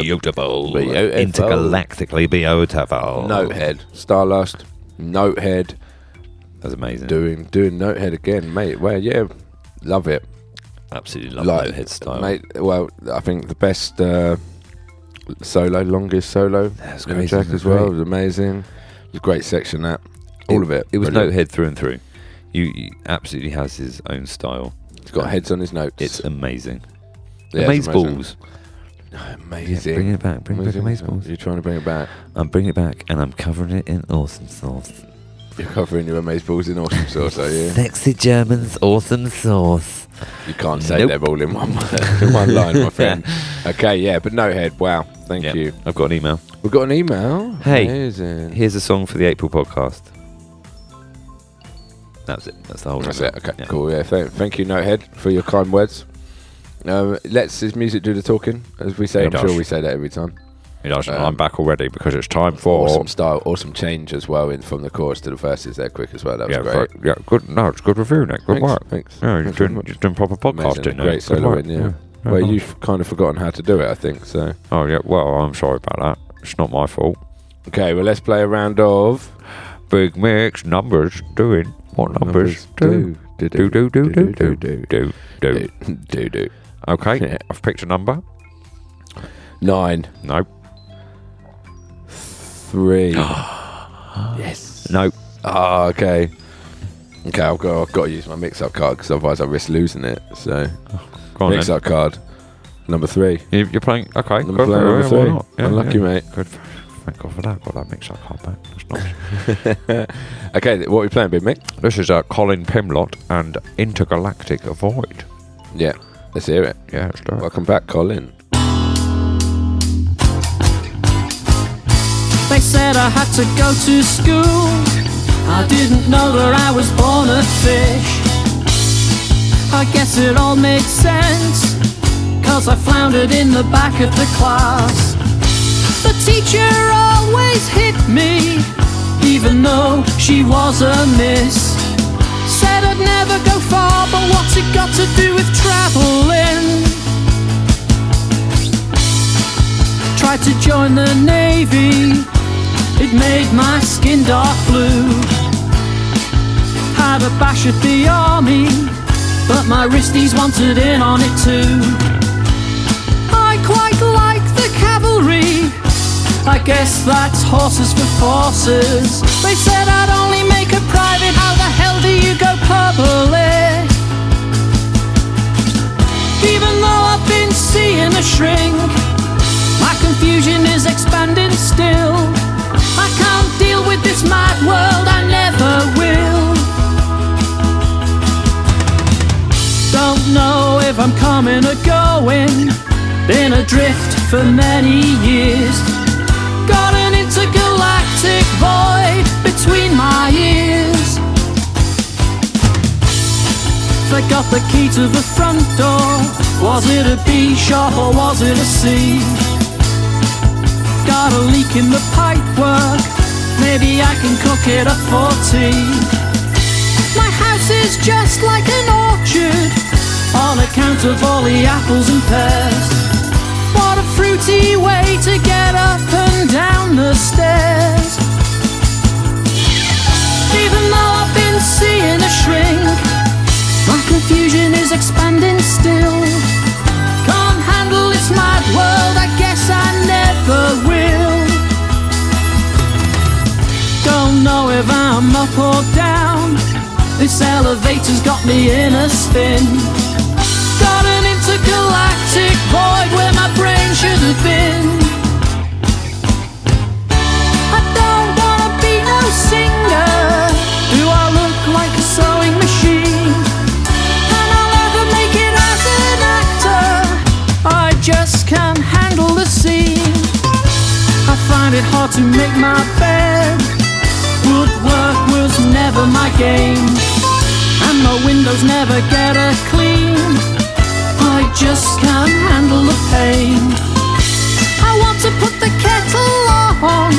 Beautiful. Beautiful. Intergalactically beautiful. Notehead. Starlust. Notehead. That's amazing. Doing Notehead again, mate. Well, yeah, love it. Absolutely love Notehead style. Mate, well, I think the best longest solo That's track crazy, as well. It was amazing. It was a great section, that. All of it. It was Brilliant. Notehead through and through. He absolutely has his own style. He's got heads on his notes. It's amazing. Yeah, Amaze it's amazing. balls. Amazing. Yeah, bring it back. Bring back Amaze balls. You're trying to bring it back. I'm bringing it back, and I'm covering it in awesome sauce. You're covering your Amaze balls in awesome sauce, are you? Sexy Germans, awesome sauce. You can't say Nope. they're all in one line, my friend. Okay, yeah, but Notehead, wow. Thank Yeah, you. I've got an email. We've got an email. Hey, Amazing. here's a song for the April podcast. That's it. That's the whole. That's email. it. Okay, Yeah. cool. Yeah, thank you, Notehead, for your kind words. Let's his music do the talking, as we say. It I'm does. sure we say that every time. He doesn't. I'm back already because it's time for. Awesome style, awesome change as well from the chorus to the verses there quick as well. That was great. Yeah, good. No, it's good review, Nick. Good Thanks, work. thanks. Yeah, you're Thanks very doing, much. you're doing proper podcasting. Amazing, now. great Good solo work. in, yeah. Well, you've kind of forgotten how to do it, I think. So. Oh yeah. Well, I'm sorry about that. It's not my fault. Okay, well, let's play a round of Big Mix numbers doing what numbers do. Do. Okay, Yeah. I've picked a number. 9. Nope. 3. Yes. Nope. Oh, okay. Okay, I've got to use my mix-up card because otherwise I risk losing it. So, Go on then. mix-up card, number 3. You're playing. Okay. I'm Go playing for it, number why 3. not? Yeah, Unlucky, yeah. mate. Good. Thank God for that. Got that mix-up card back. That's nice. Okay, what are we playing, Big Mick? This is Colin Pimlott and Intergalactic Void. Yeah, let's hear it. Yeah, let's do it. Welcome back, Colin. They said I had to go to school. I didn't know that I was born a fish. I guess it all made sense, 'cause I floundered in the back of the class. The teacher always hit me, even though she was a miss. Said I'd never go far, but what's it got to do with travelling? Tried to join the Navy, it made my skin dark blue. Had a bash at the army, but my wristies wanted in on it too. I quite like the cavalry, I guess that's horses for forces. They said I'd only make a private, how the hell do you go public? Even though I've been seeing a shrink, my confusion is expanding still. I can't deal with this mad world, I never will. Don't know if I'm coming or going, been adrift for many years. Got an intergalactic void between my ears. Forgot the key to the front door. Was it a B shop or was it a C? Got a leak in the pipework, maybe I can cook it up for tea. My house is just like an orchard, on account of all the apples and pears. What a fruity way to get up and down the stairs. Even though I've been seeing a shrink, my confusion is expanding still. Can't handle this mad world, I guess I never will. Don't know if I'm up or down, this elevator's got me in a spin. Got an intergalactic void where my brain should have been. I don't wanna be no singer, do I look like a sewing machine? And I'll never make it as an actor, I just can't handle the scene. I find it hard to make my bed, woodwork was never my game, and my windows never get a clean. I just can't handle the pain. I want to put the kettle on,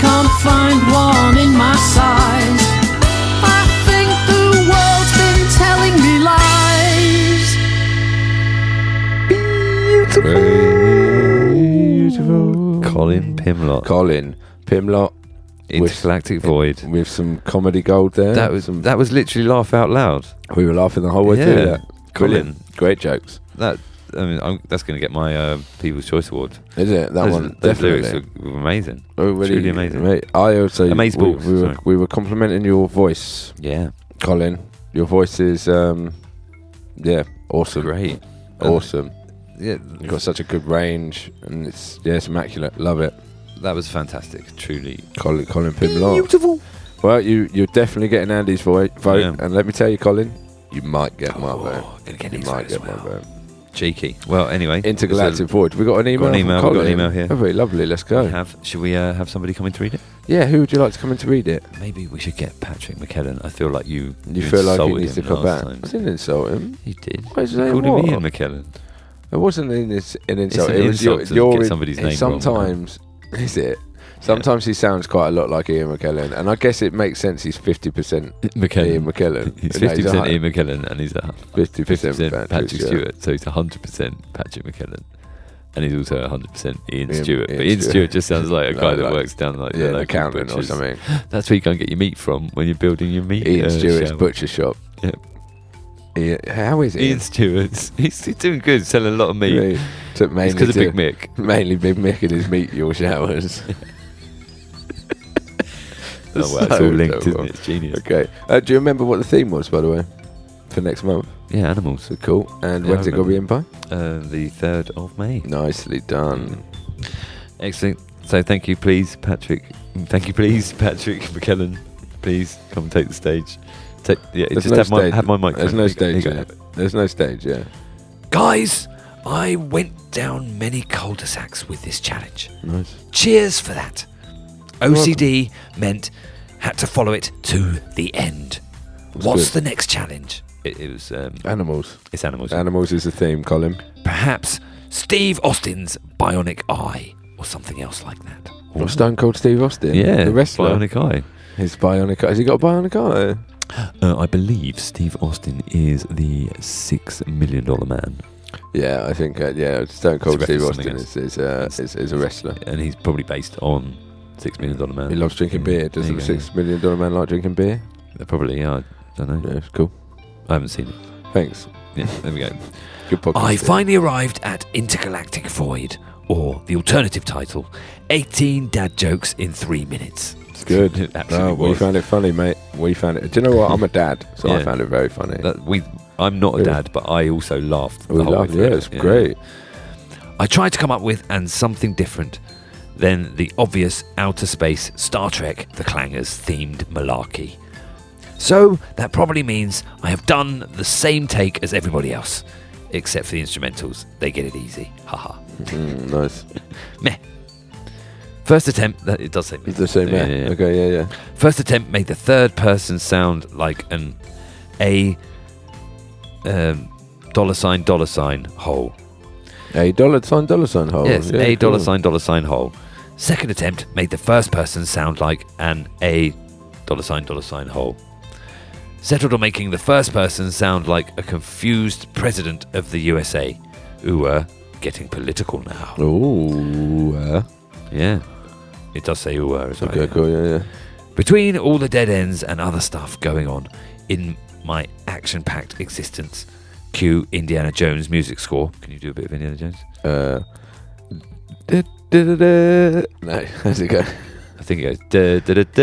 can't find one in my size. I think the world's been telling me lies. Colin Pimlott. Colin Pimlott. Intergalactic Void. With some comedy gold there. That was literally laugh out loud. We were laughing the whole way through that. Colin. Brilliant. Great jokes. That's going to get my People's Choice Award. Is it? Those Definitely. lyrics Were amazing. Oh, really, Truly amazing. Mate, I also Amazeballs, we were complimenting your voice. Yeah. Colin, your voice is awesome. Great. Awesome. Yeah. You've got such a good range, and it's immaculate. Love it. That was fantastic. Truly. Colin Pimlott. Beautiful. Well, you're definitely getting Andy's vote, Yeah. and let me tell you, Colin, you might get my vote. Gonna get You his might vote as get my well. vote. Cheeky. Well, anyway. Intergalactic Void. We got an email. We've got an email here. Oh, very lovely. Let's go. Should we have somebody come in to read it? Yeah. Who would you like to come in to read it? Maybe we should get Patrick McKellen. I feel like you feel like he insulted needs to him come last back. time. I didn't insult him. You did. Why is You that called what? him Ian McKellen. It wasn't an insult. It's It an was insult to get somebody's name wrong. Sometimes, is it? Sometimes he sounds quite a lot like Ian McKellen, and I guess it makes sense. He's 50% McKellen. Ian McKellen. He's No, 50% Ian McKellen, and he's 50% Patrick Stewart. So he's 100% Patrick McKellen, and he's also 100% Ian Stewart. But Ian Stewart just sounds like a guy that works down like an the accountant butchers. or something. That's where you go and get your meat from when you're building your meat. Ian Stewart's shower. butcher shop. Yeah. How is it? Ian Stewart's. He's doing good, selling a lot of meat. Really? So It's mainly because of to- Big Mick. Mainly Big Mick and his meat your showers. Oh, well, it's all linked, isn't it? It's genius. Okay. Do you remember what the theme was, by the way, for next month? Yeah, animals. So cool. And Yeah, when's I it going to be in by? The 3rd of May. Nicely done. Excellent. So thank you, please, Patrick. Thank you, please, Patrick McKellen. Please come take the stage. There's Just no have stage. my microphone. There's no stage Here you yet. go. There's no stage yet. Guys, I went down many cul-de-sacs with this challenge. Nice. Cheers for that. OCD meant had to follow it to the end. What's good. the next challenge? It was Animals. It's animals. Animals is the theme, Colin. Perhaps Steve Austin's bionic eye or something else like that. Or Stone Cold Steve Austin. Yeah, The wrestler. bionic eye. His bionic eye. Has he got a bionic eye? I believe Steve Austin is the $6 million man, Yeah, I think, Stone Cold It's a Steve wrestler, Austin is a wrestler. and he's probably based on $6 million man. He loves drinking beer. Does There the you go, $6 million man like drinking beer? yeah. Probably, yeah. I don't know. Yeah, it's cool. I haven't seen it. Thanks. Yeah, there we go. Good podcast. I finally arrived at Intergalactic Void, or the alternative title, 18 Dad Jokes in 3 minutes. It's good. It absolutely We was. found it funny, mate. We found it. Do you know what? I'm a dad, so I Yeah. found it very funny. I'm not a Yeah. dad, but I also laughed. We the whole way loved through it. it. It's great. I tried to come up with and something different than the obvious outer space Star Trek The Clangers themed malarkey. So that probably means I have done the same take as everybody else, except for the instrumentals. They get it easy. Haha. Nice. Meh. First attempt, it does say meh. It's the same, Yeah, yeah. yeah, yeah. Okay, yeah. First attempt made the third person sound like an $$ hole. A dollar sign hole. Yes, Yeah, $$ cool. hole. Second attempt made the first person sound like an $$ hole. Settled on making the first person sound like a confused president of the USA. Ooh, getting political now. Ooh. Yeah. It does say ooh as well. Okay, yeah. cool, yeah. Between all the dead ends and other stuff going on in my action-packed existence, cue Indiana Jones music score. Can you do a bit of Indiana Jones? No, how's it go? I think it goes da da da da.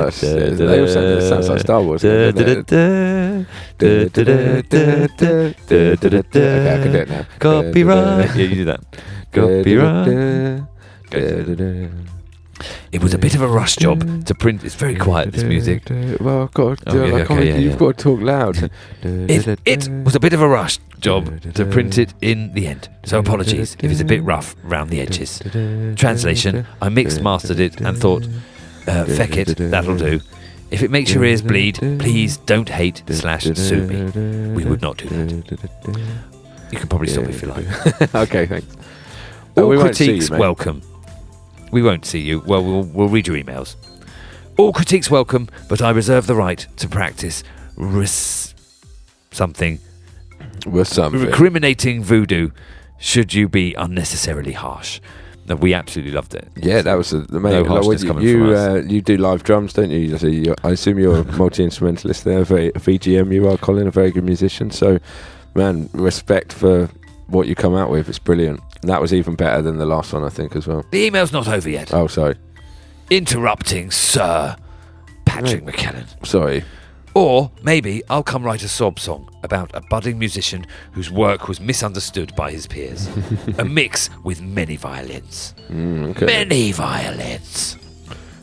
Oh, shit. They all sound- it sounds like Star Wars. Da da da da. Da da da da da. Da da da da. Okay, I can do it now. Copyright. Yeah, you do that. Copyright. It was a bit of a rush job to print. It's very quiet, this music. Well, I've got to do Okay, it. I okay, can't- yeah, You've yeah. got to talk loud. It was a bit of a rush job to print it in the end. So apologies if it's a bit rough around the edges. Translation, I mixed mastered it and thought, feck it, that'll do. If it makes your ears bleed, please don't hate / sue me. We would not do that. You can probably stop if you like. Okay, thanks. All we won't see critiques you, mate. welcome. We won't see you. Well, we'll read your emails. All critiques welcome, but I reserve the right to practice something. With something. Recriminating voodoo should you be unnecessarily harsh. No, we absolutely loved it. Yeah, that was the main. No like, harshness you, coming you, from us. you do live drums, don't you? So I assume you're a multi-instrumentalist there, a VGM. You are, Colin, a very good musician. So, man, respect for what you come out with. It's brilliant. And that was even better than the last one, I think, as well. The email's not over yet. Oh, sorry. Interrupting Sir Patrick McCallum. Sorry. Or maybe I'll come write a sob song about a budding musician whose work was misunderstood by his peers. A mix with many violins. Okay. Many violins.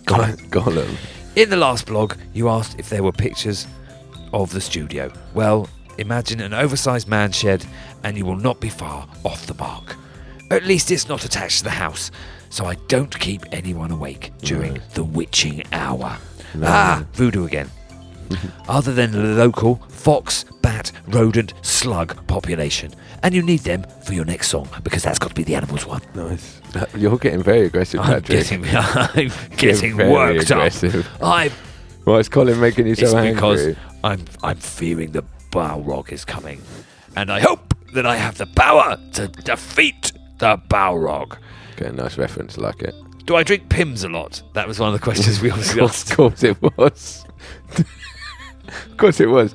Gollum. In the last blog, you asked if there were pictures of the studio. Well, imagine an oversized man shed and you will not be far off the mark. At least it's not attached to the house, so I don't keep anyone awake during the witching hour. Voodoo again. Other than the local fox, bat, rodent, slug population. And you need them for your next song, because that's got to be the animals one. Nice. You're getting very aggressive, Patrick. I'm getting very worked aggressive. up. Why is Colin making you so It's angry? because I'm fearing the Balrog is coming. And I hope that I have the power to defeat the Balrog. Okay, nice reference, like it. Do I drink Pims a lot? That was one of the questions we obviously asked. Of course it was. Of course it was.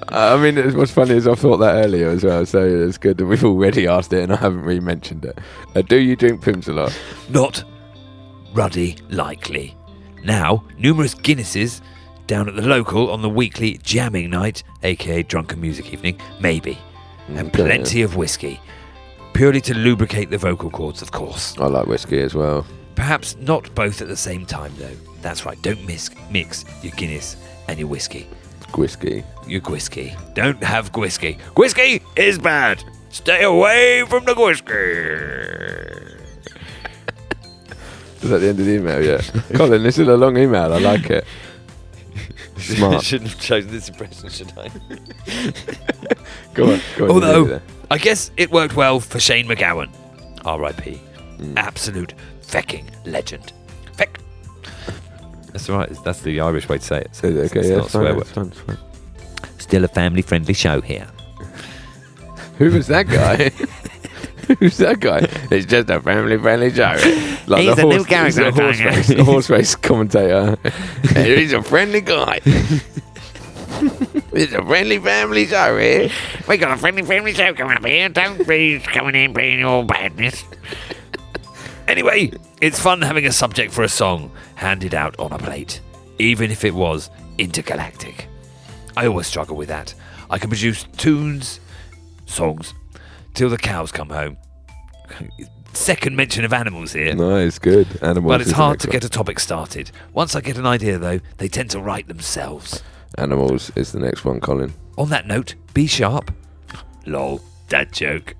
I mean, what's funny is I thought that earlier as well, so it's good that we've already asked it and I haven't really mentioned it. Do you drink Pims a lot? Not ruddy likely. Now, numerous Guinnesses down at the local on the weekly jamming night, aka drunken music evening, maybe. And plenty of whiskey. Purely to lubricate the vocal cords, of course. I like whiskey as well. Perhaps not both at the same time, though. That's right, don't mix your Guinness and your whiskey. Whiskey. Your whiskey. Don't have whiskey. Whiskey is bad. Stay away from the whiskey. Is that the end of the email? Yeah. Colin, this is a long email. I like it. Smart. Shouldn't have chosen this impression, should I? Go on. Although, I guess it worked well for Shane McGowan. R.I.P. Absolute fecking legend. Feck. That's right. That's the Irish way to say it. So Okay, it's yeah, not a swear word. it's fine. Still a family-friendly show here. Who was that guy? Who's that guy? It's just a family-friendly show. Like He's a new character. The horse race commentator. He's a friendly guy. It's a friendly family show here. We got a friendly family show coming up here. Don't be coming in bringing your badness. Anyway, it's fun having a subject for a song handed out on a plate, even if it was Intergalactic. I always struggle with that. I can produce songs, till the cows come home. Second mention of animals here. Nice, good. Animals. But it's is the hard next to one. get a topic started. Once I get an idea, though, they tend to write themselves. Animals is the next one, Colin. On that note, be sharp. Lol, dad joke.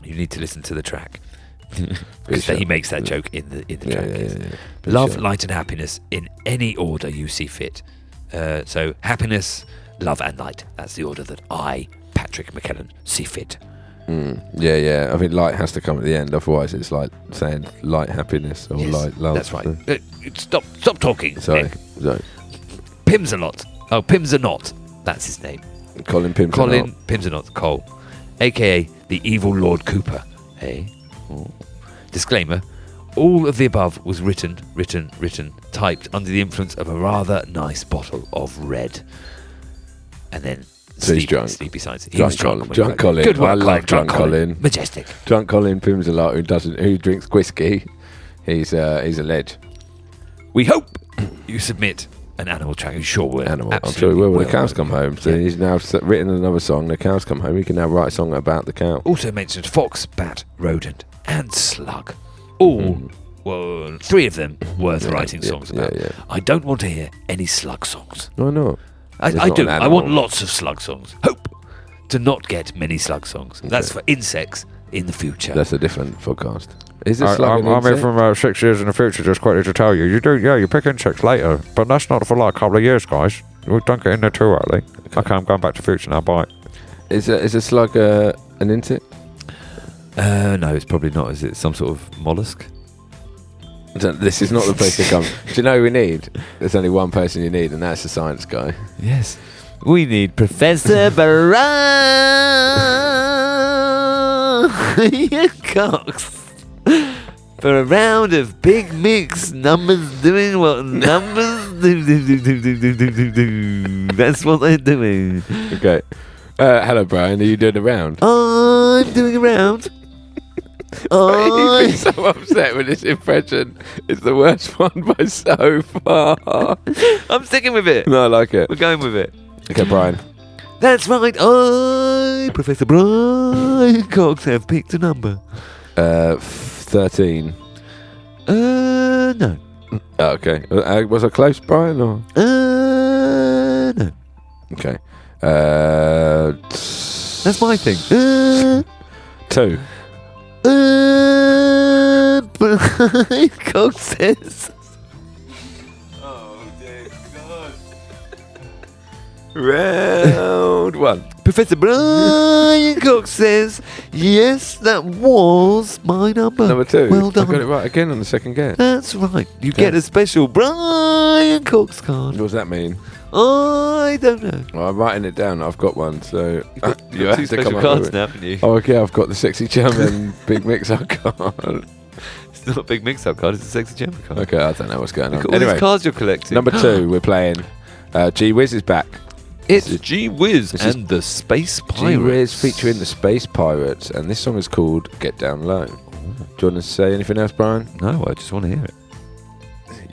You need to listen to the track. Because he makes that joke in the track. Yeah. Love, light and happiness in any order you see fit. So happiness, love and light. That's the order that I, Patrick McCallum, see fit. Yeah. I think light has to come at the end, otherwise it's like saying light happiness or Yes, light love. That's right. Stop talking. Sorry. Nick. Pims a lot. Oh, Pims are not. That's his name. Colin Pims. Colin Pims are not. Cole, aka the evil Lord Cooper. Hey. Oh. Disclaimer. All of the above was written, typed under the influence of a rather nice bottle of red. And then So he's drunk. Sleepy signs. He Drunk was drunk. Colin. Drunk Colin. Good work, I love drunk Colin. Majestic. Drunk Colin Pims a lot. Who drinks whiskey. He's a ledge. We hope you submit an animal track. I'm sure we'll. Animal. I'm absolutely sure he will when will. the cows come home. So he's now written another song. The cows come home. He can now write a song about the cow. Also mentioned fox, bat, rodent, and slug. All, well, 3 of them worth writing songs about. Yeah. I don't want to hear any slug songs. Why not? I do. I want lots of slug songs. Hope to not get many slug songs. Okay. That's for insects in the future. That's a different podcast. Is it slug I'm here from 6 years in the future, just quickly to tell you. You pick insects later, but that's not for like a couple of years, guys. We don't get in there too early. Okay, I'm going back to future now, bye. Is a slug an insect? No, it's probably not. Is it some sort of mollusk? This is not the place to come. Do you know who we need? There's only one person you need, and that's the science guy. Yes. We need Professor Barone Cox. For a round of big mix, numbers doing what numbers do. That's what they're doing. Okay. Hello, Brian. Are you doing a round? I'm doing a round. You've been so upset with this impression. It's the worst one by so far. I'm sticking with it. No, I like it. We're going with it. Okay, Brian. That's right. I, Professor Brian Cox, have picked a number. 13. No. Oh, okay. Was I close, Brian? Or? No. Okay. That's my thing. 2. Brian Cox says. Oh, dear God. Round 1. Professor Brian Cox says, yes, that was my number. Number 2. Well done. I got it right again on the second guess. That's right. You get a special Brian Cox card. What does that mean? I don't know. Well, I'm writing it down. I've got one, so You have two special cards now, haven't you? Oh, okay. I've got the sexy German big mix-up card. It's not a big mix-up card. It's a sexy German card. Okay, I don't know what's going on. Look at all Anyway, these cards you're collecting. number 2, we're playing. G Wiz is back. It's G Wiz This is and the Space G Pirates. Wiz featuring the Space Pirates, and this song is called "Get Down Low." Do you want to say anything else, Brian? No, I just want to hear it.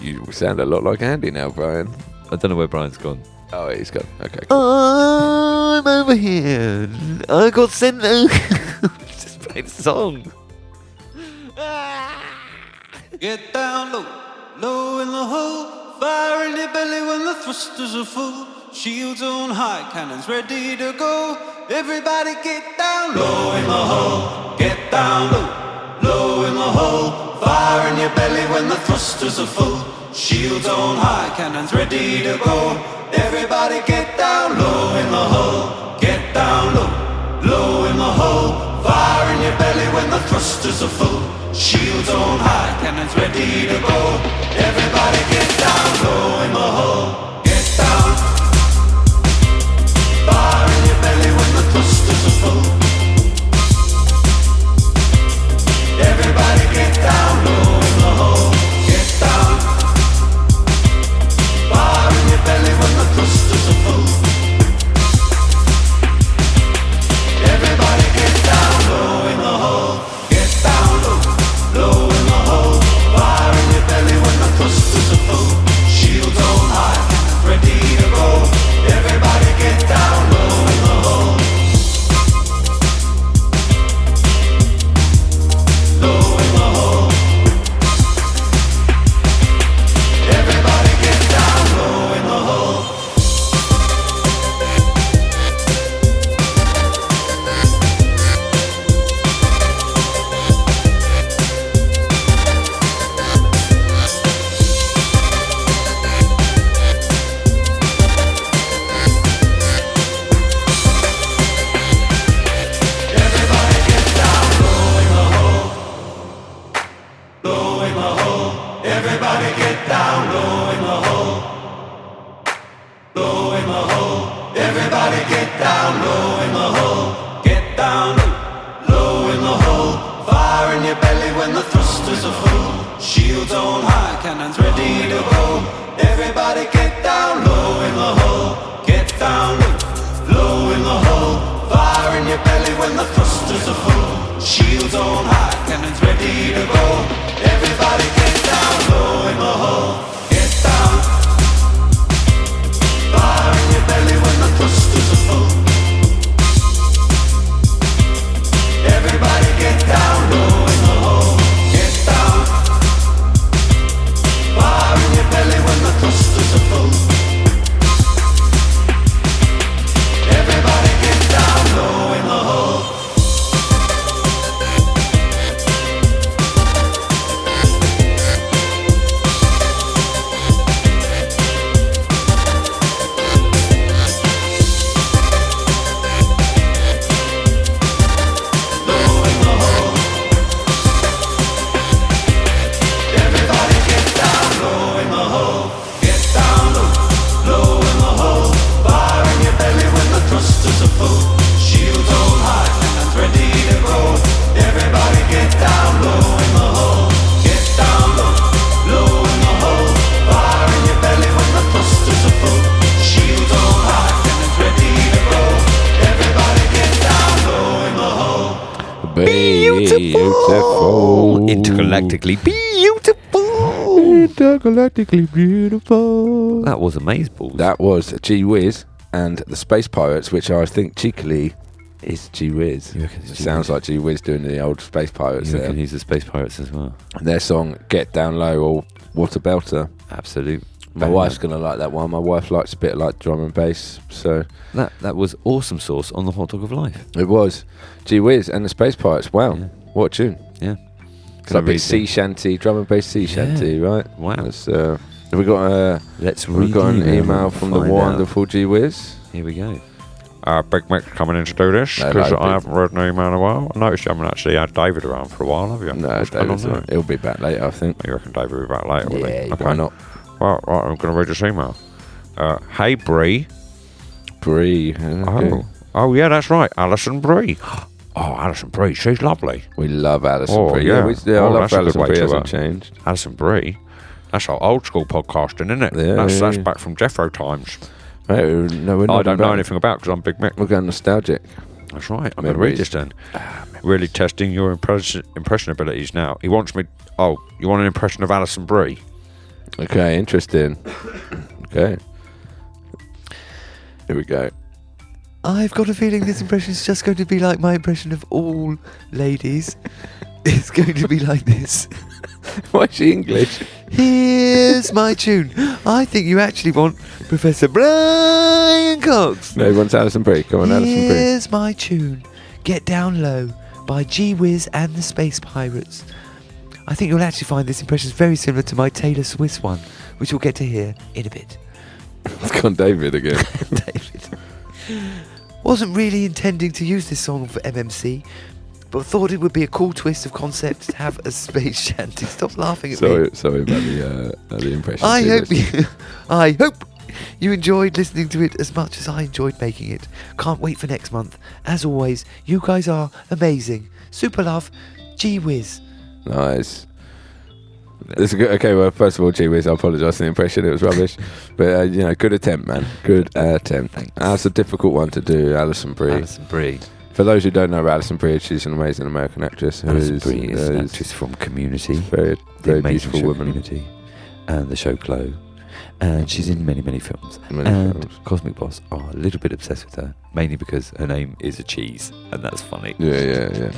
You sound a lot like Andy now, Brian. I don't know where Brian's gone. Oh, he's gone. Okay. Cool. I'm over here. I got sent. Just play the song. Get down low, low in the hole. Fire in your belly when the thrusters are full. Shields on high, cannons ready to go. Everybody get down low in the hole. Get down low, low in the hole. Fire in your belly when the thrusters are full. Shields on high, cannons ready to go. Everybody get down low in the hole. Get down low, low in the hole. Fire in your belly when the thrusters are full. Shields on high, cannons ready to go. Everybody get down low in the hole. Get down. Fire in your belly when the thrusters are full. Everybody get down low in the hole. Get down. Fire in your belly when the thrusters are full. Everybody get down low in the hole. Get down low, low in the hole. Fire in your belly when the thrusters are full. Shields on high, ready to go. Everybody get down low in the hole. Low in the hole. Everybody get down low in the hole. Everybody get down low in the hole. Low in the hole. Everybody get down low in the hole. Low in the hole. Everybody get down low in the hole. Get down low in the hole. Fire in your belly when the thrusters are full. Shields on high, cannons ready to go. Everybody get down low in the hole. Get down low in the hole. Fire in your belly when the thrusters are full. Shields on high, cannons ready to go. Everybody get down low in the hole. Get down. Fire in your belly when the thrusters are full. Everybody get down low in the hole. Get down. Fire in your belly when the thrusters are full. Everybody get down low in the hole. beautiful. Intergalactically beautiful. Intergalactically beautiful. That was amazeballs. That was Gee Whiz and the Space Pirates, which I think cheekily is Gee Whiz. You reckon it's It Gee sounds Whiz? like Gee Whiz doing the old Space Pirates You there. reckon he's the Space Pirates as well? Their song Get Down Low or What a Belter. Absolute. My banger. wife's going to like that one. My wife likes a bit like drum and bass, so That was awesome sauce on the hot dog of life. it was. Gee Whiz and the Space Pirates. Wow, Yeah. what a tune. Yeah. It's like a big sea shanty, drum and bass sea shanty, right? Wow. That's, have we got Let's we've read got an the email from the find wonderful Gee Whiz. out. Here we go. Big Mick coming in to do this Hello, because Big. I haven't read an email in a while. I noticed you haven't actually had David around for a while, have you? No, What's going on David's there? he'll be back later, I think. You reckon David will be back later? will he? Yeah, Okay. why not? Well, right, I'm going to read this email. Hey, Bree. Bree. Okay. Oh, yeah, that's right. Alison Bree. Oh, Alison Bree. She's lovely. We love Alison Oh, Bree. yeah. I Oh, love that's a good Alison way Bree. to, Hasn't changed. Alison Bree. That's our old school podcasting, isn't it? Yeah, that's yeah. back from Jeffro times. Right, no, we're not I don't know about- anything about because I'm Big Mick. We're going nostalgic. That's right. I'm going to read this then. Really testing your impression abilities now. He wants me. Oh, you want an impression of Alison Bree? Okay, interesting. Okay. Here we go. I've got a feeling this impression is just going to be like my impression of all ladies. It's going to be like this. Why is she English? Here's my tune. I think you actually want Professor Brian Cox. No, he wants Alison Bree. Come on, Alison Bree. Here's my tune. Get Down Low by Gee Whiz and the Space Pirates. I think you'll actually find this impression is very similar to my Taylor Swift one, which you'll get to hear in a bit. It's gone David again. David. Wasn't really intending to use this song for MMC, but thought it would be a cool twist of concept to have a space shanty. Stop laughing at me. Sorry about the impression. I David. hope you enjoyed listening to it as much as I enjoyed making it. Can't wait for next month. As always, you guys are amazing. Super love, Gee Whiz. Nice. It's a good, okay, well, first of all, Gee Whiz, I apologise for the impression, it was rubbish. But, good attempt, man. Good attempt. Thanks. That's a difficult one to do, Alison Bree. Alison Bree. For those who don't know Alison Bree, she's an amazing American actress. Alison Bree is an actress from Community, Very, the very amazing beautiful show woman. Community, and the show Glow. And she's in many, many films. Many and films. Cosmic Bos are a little bit obsessed with her, mainly because her name is a cheese, and that's funny. Yeah.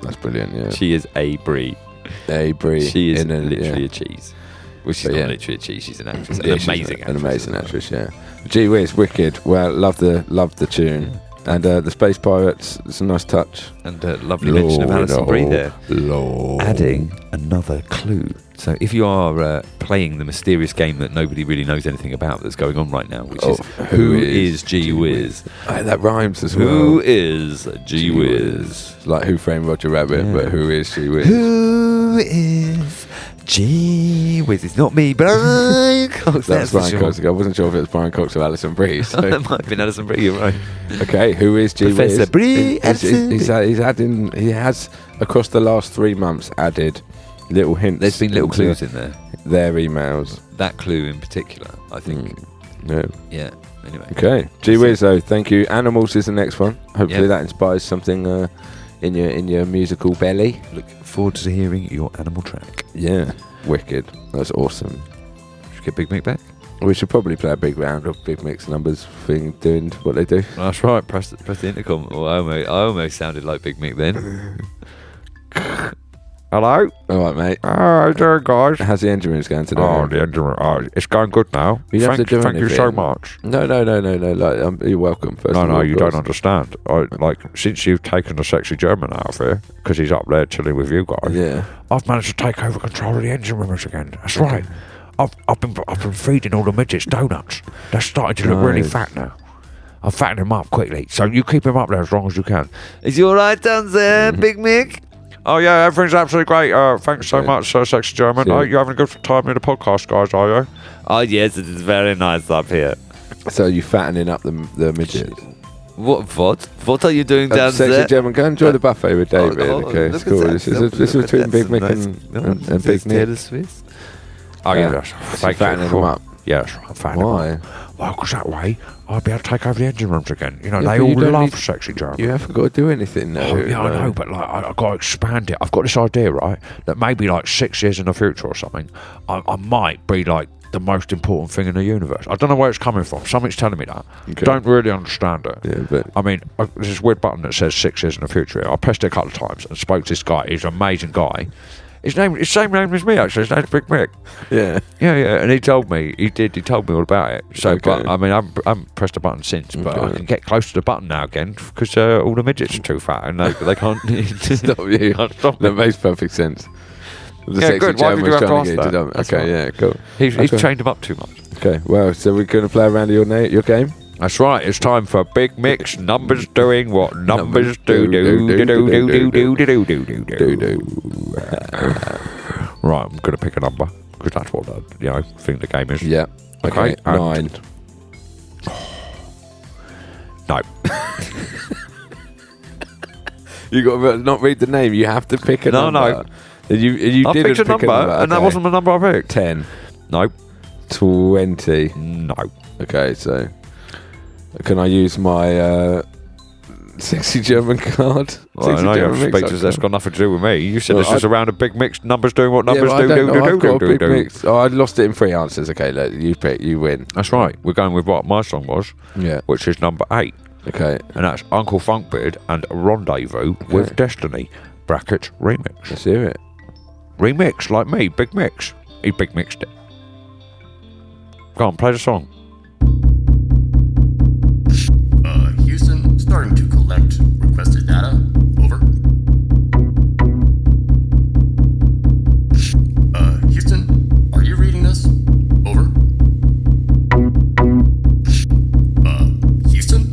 That's brilliant, yeah. She is a Brie. A Bree. She is in a- literally yeah. a cheese. Well, she's But not yeah. literally a cheese. She's an actress, Yeah, an she's amazing actress. An amazing as well. actress, yeah. Gee Whiz, wicked. Well, love the tune. And the Space Pirates, it's a nice touch. And lovely mention of Alison Brie there. Lord. Adding another clue. So if you are playing the mysterious game that nobody really knows anything about that's going on right now, which is who is Gee Whiz? That rhymes as well. Who is Gee Whiz? Like Who Framed Roger Rabbit, Yeah. but who is Gee Whiz? Who is Gee Whiz? It's not me, Brian Cox. That was for Brian sure. Cox. I wasn't sure if it was Brian Cox or Alison Brie. So. That might have been Alison Brie, you're right. Okay, who is Gee Whiz? Professor Brie, He's adding. He has across the last 3 months added little hints. There's been little into clues in there. their emails. That clue in particular, I think. Yeah. Yeah. Anyway. Okay. Gee Whiz, though. Thank you. Animals is the next one. Hopefully Yep. that inspires something in your musical belly. Look forward to hearing your animal track. Yeah. Wicked. That's awesome. Should we get Big Mick back? We should probably play a big round of Big Mix numbers thing, doing what they do. That's right. Press the intercom. Oh, I almost sounded like Big Mick then. Hello? All right, mate. How you doing, guys? How's the engine rooms going today? Oh, the engine room. Oh, it's going good now. You don't have to do Thank you anything. so much. No. Like, you're welcome. First No, of no, all, you of don't course. understand. Since you've taken the sexy German out of here, because he's up there chilling with you guys, Yeah. I've managed to take over control of the engine rooms again. That's right. I've been feeding all the midgets donuts. They're starting to look really Nice. fat now. I'm fattening them up quickly, so you keep them up there as long as you can. Is you alright down there, Big Mick? Oh yeah, everything's absolutely great. Thanks so Okay. much, Sexy German. Sure. You having a good time in the podcast, guys? Are you? Oh, yes, it is very nice up here. So you fattening up the midgets. What are you doing down Sexy there? German, go enjoy the buffet with David. okay, it's cool. This is between Big Mick and Big Nick. Taylor Swift. Oh yeah, So thank fattening you. them up. Yeah, that's right. I'm fan Why? of mine. Well, because that way I'd be able to take over the engine rooms again. You know, Yeah, they but you all don't love need- sexy German. You haven't got to do anything now. Oh, yeah, I know, but like I've got to expand it. I've got this idea, right, that maybe like 6 years in the future or something, I might be like the most important thing in the universe. I don't know where it's coming from. Something's telling me that. Okay. Don't really understand it. Yeah, but I mean, there's this weird button that says 6 years in the future. I pressed it a couple of times and spoke to this guy. He's an amazing guy. His same name as me, actually. His name's Big Mick. yeah. Yeah, and he told me me all about it. So, Okay. but I mean, I haven't pressed the button since, but I Okay. can get close to the button now again because all the midgets are too fat and they can't Stop you. Can't stop That them. makes perfect sense. The Yeah, sexy good. Why did German you was have to trying ask get you that? dumb. That's Okay, right. yeah, cool. He's Okay. chained him up too much. Okay, well, so we're going to play around your game? That's right. It's time for Big Mick's numbers doing what numbers do. Right, I'm going to pick a number because that's what I think the game is. Yeah. Okay, and- 9. No. You got to not read the name. You have to pick a No, number. no. You I didn't picked a pick number, and that Okay. wasn't the number I picked. 10. No. 20. No. Okay, so can I use my sexy German card? Well, I Sexy know you have German mix speeches. That's got nothing to do with me. You said Well, this is around a Big Mix. Numbers doing what numbers but I don't know. I've got a big do. mix. Oh, I lost it in 3 answers. Okay, you pick. You win. That's right. We're going with what my song was, Yeah. which is number 8. Okay. And that's Uncle Funkbeard and Rendezvous with Destiny. Brackets remix. Let's hear it. Remix, like me, Big Mix. He Big Mixed it. Go on, play the song. Houston, starting to collect requested data. Over. Houston, are you reading this? Over. Houston?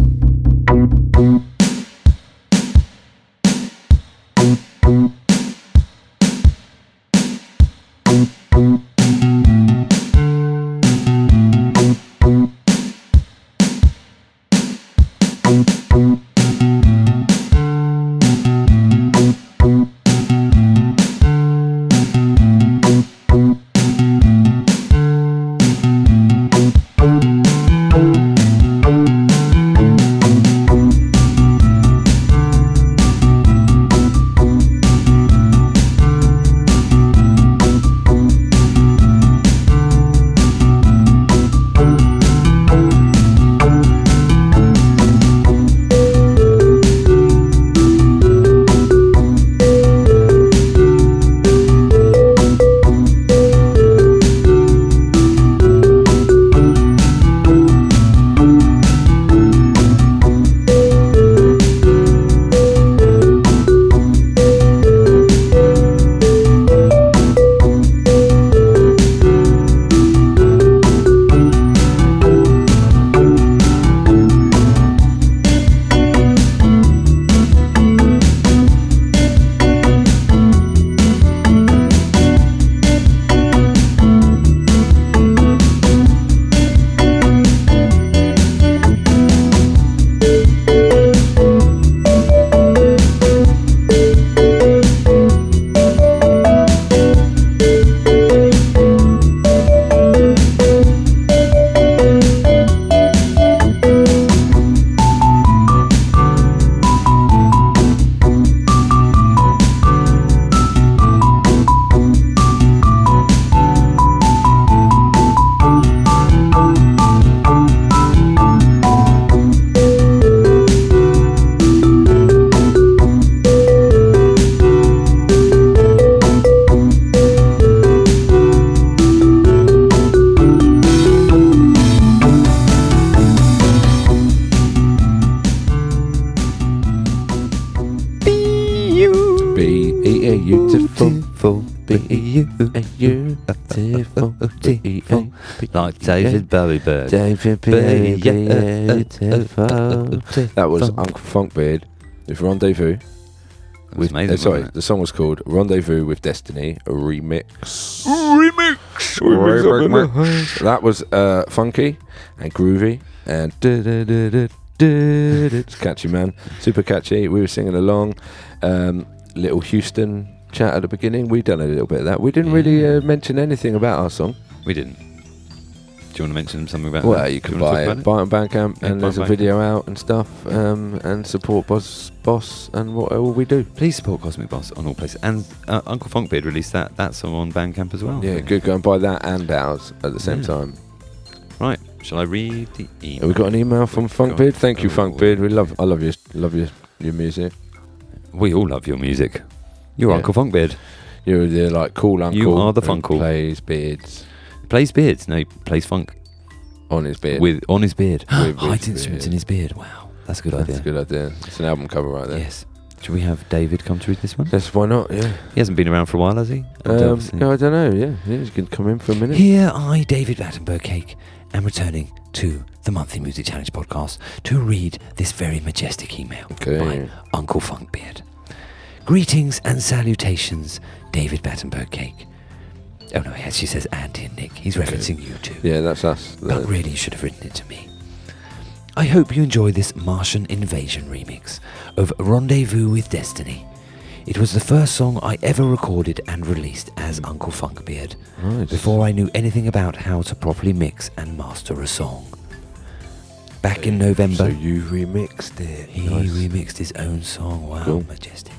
Beautiful, beautiful, like David Bowieberg. That was Uncle Funkbeard with Rendezvous. With, amazing, sorry, wasn't it? the song was called Rendezvous with Destiny, a remix. That was funky and groovy and it's catchy, man. Super catchy. We were singing along. Little Houston chat at the beginning. We done a little bit of that. We didn't really mention anything about our song. We didn't. Do you want to mention something about Well, that? you Do can wanna buy talk it about on Bandcamp, Yeah, and there's buy a on video out and stuff, and support Boss and what all we do. Please support Cosmic Bos on all places. And Uncle Funkbeard released that. That's on Bandcamp as well. Yeah, good. Go and buy that and ours at the same time. Right. Shall I read the email? Have we got an email from Funkbeard? Thank you, Funkbeard. I love your music. We all love your music. You're Uncle Funkbeard. You're the like cool uncle. You are the who Funkle. Plays beards Plays beards. No, he plays funk. on his beard. On his beard. With Height his instruments beard. in his beard. Wow, that's a good That's idea. a good idea. It's an album cover right there. Yes. Should we have David come to read this one? Yes, why not? Yeah. He hasn't been around for a while, has he? No, I don't know. Yeah, you can come in for a minute. Here I, David Battenberg Cake, am returning to the Monthly Music Challenge podcast to read this very majestic email by Uncle Funkbeard. Greetings and salutations, David Battenberg Cake. Oh no, he actually says Andy and Nick. He's referencing you two. Yeah, that's us. But really, you should have written it to me. I hope you enjoy this Martian Invasion remix of Rendezvous with Destiny. It was the first song I ever recorded and released as Uncle Funkbeard, before I knew anything about how to properly mix and master a song. Back in November... So you remixed it. He Nice. remixed his own song. Wow, Cool. majestic.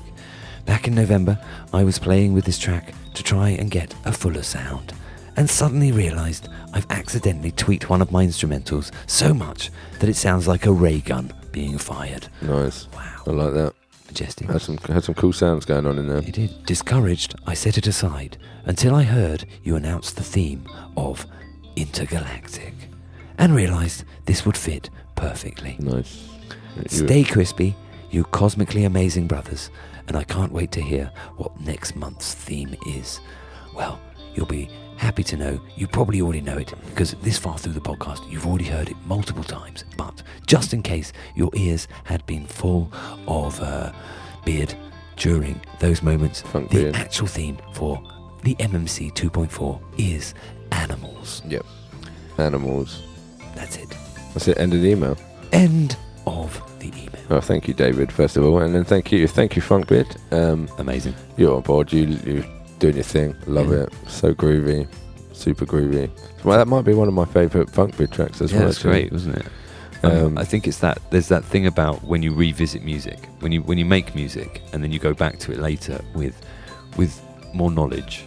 Back in November, I was playing with this track to try and get a fuller sound, and suddenly realised I've accidentally tweaked one of my instrumentals so much that it sounds like a ray gun being fired. Nice. Wow. I like that. Majestic. Had some cool sounds going on in there. It did. Discouraged, I set it aside until I heard you announce the theme of Intergalactic, and realised this would fit perfectly. Nice. Stay crispy, you cosmically amazing brothers, and I can't wait to hear what next month's theme is. Well, you'll be happy to know, you probably already know it, because this far through the podcast you've already heard it multiple times, but just in case your ears had been full of beard during those moments, Funk the beard. actual theme for the MMC 2.4 is animals. Yep. Animals. That's it. That's it. End of the email. End of the email. Oh, thank you, David, first of all, and then thank you, Funkbeard. Amazing. You're on board. You're doing your thing. Love it. So groovy, super groovy. Well, that might be one of my favourite Funkbeard tracks as well. That's actually. great, wasn't it? I think it's that there's that thing about when you revisit music, when you make music and then you go back to it later with more knowledge.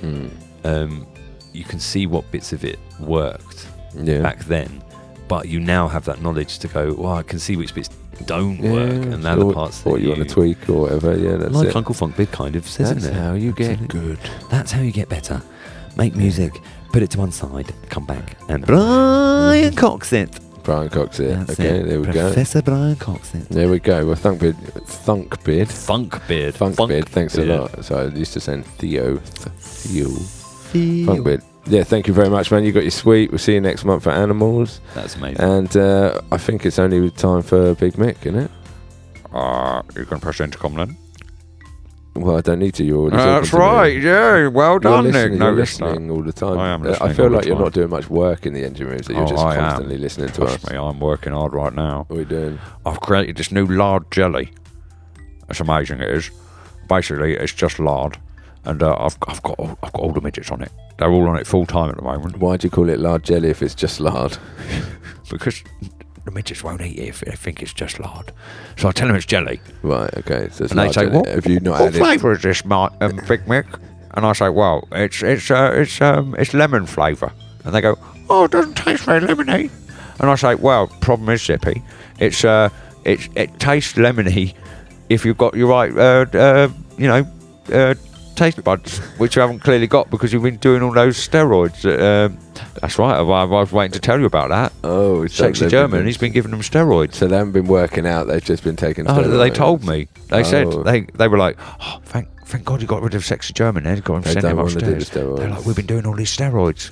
You can see what bits of it worked back then, but you now have that knowledge to go, well, I can see which bits don't work, and the other parts that what you want to tweak or whatever. Yeah, that's like it. Uncle Funkbeard kind of says, That's isn't it? how you get good. That's how you get better. Make music, put it to one side, come back, and Brian Cox it. Brian Cox it. That's Okay, it. there we Professor Brian Cox it. go. There we go. Well, Funkbeard. Funkbeard. Thanks a lot. So I used to say Theo. Funkbeard. Yeah, thank you very much, man. You got your sweet. We'll see you next month for Animals. That's amazing. And I think it's only time for Big Mick, isn't it? You can press intercom then. Well, I don't need to. You're already That's talking to me. right. Yeah, well done, Nick. You're Notice listening all the time. I am I listening feel all the like you're time. not doing much work in the engine rooms. That you're just I am. constantly listening to Trust us. me, I'm working hard right now. What are we doing? I've created this new lard jelly. It's amazing, it is. Basically, it's just lard, and I've got all the midgets on it. They're all on it full time at the moment Why do you call it lard jelly if it's just lard? because the midgets won't eat it if they think it's just lard. So I tell them it's jelly, Right. Okay. So it's and they lard say, jelly. "What? Have you not what added? flavour is this, Big Mick?" And I say, "Well, it's lemon flavour." And they go, "Oh, it doesn't taste very lemony." And I say, "Well, problem is, Zippy, it tastes lemony if you've got your right, taste buds, which you haven't clearly got because you've been doing all those steroids." That's right. I was waiting to tell you about that. Oh, so Sexy they've German. been- He's been giving them steroids. So they haven't been working out. They've just been taking. Oh, they steroids. told me. They said Oh. they were like, "Oh, thank God you got rid of Sexy German. Then got him They sent don't him wanna do the upstairs." They're steroids. like, "We've been doing all these steroids.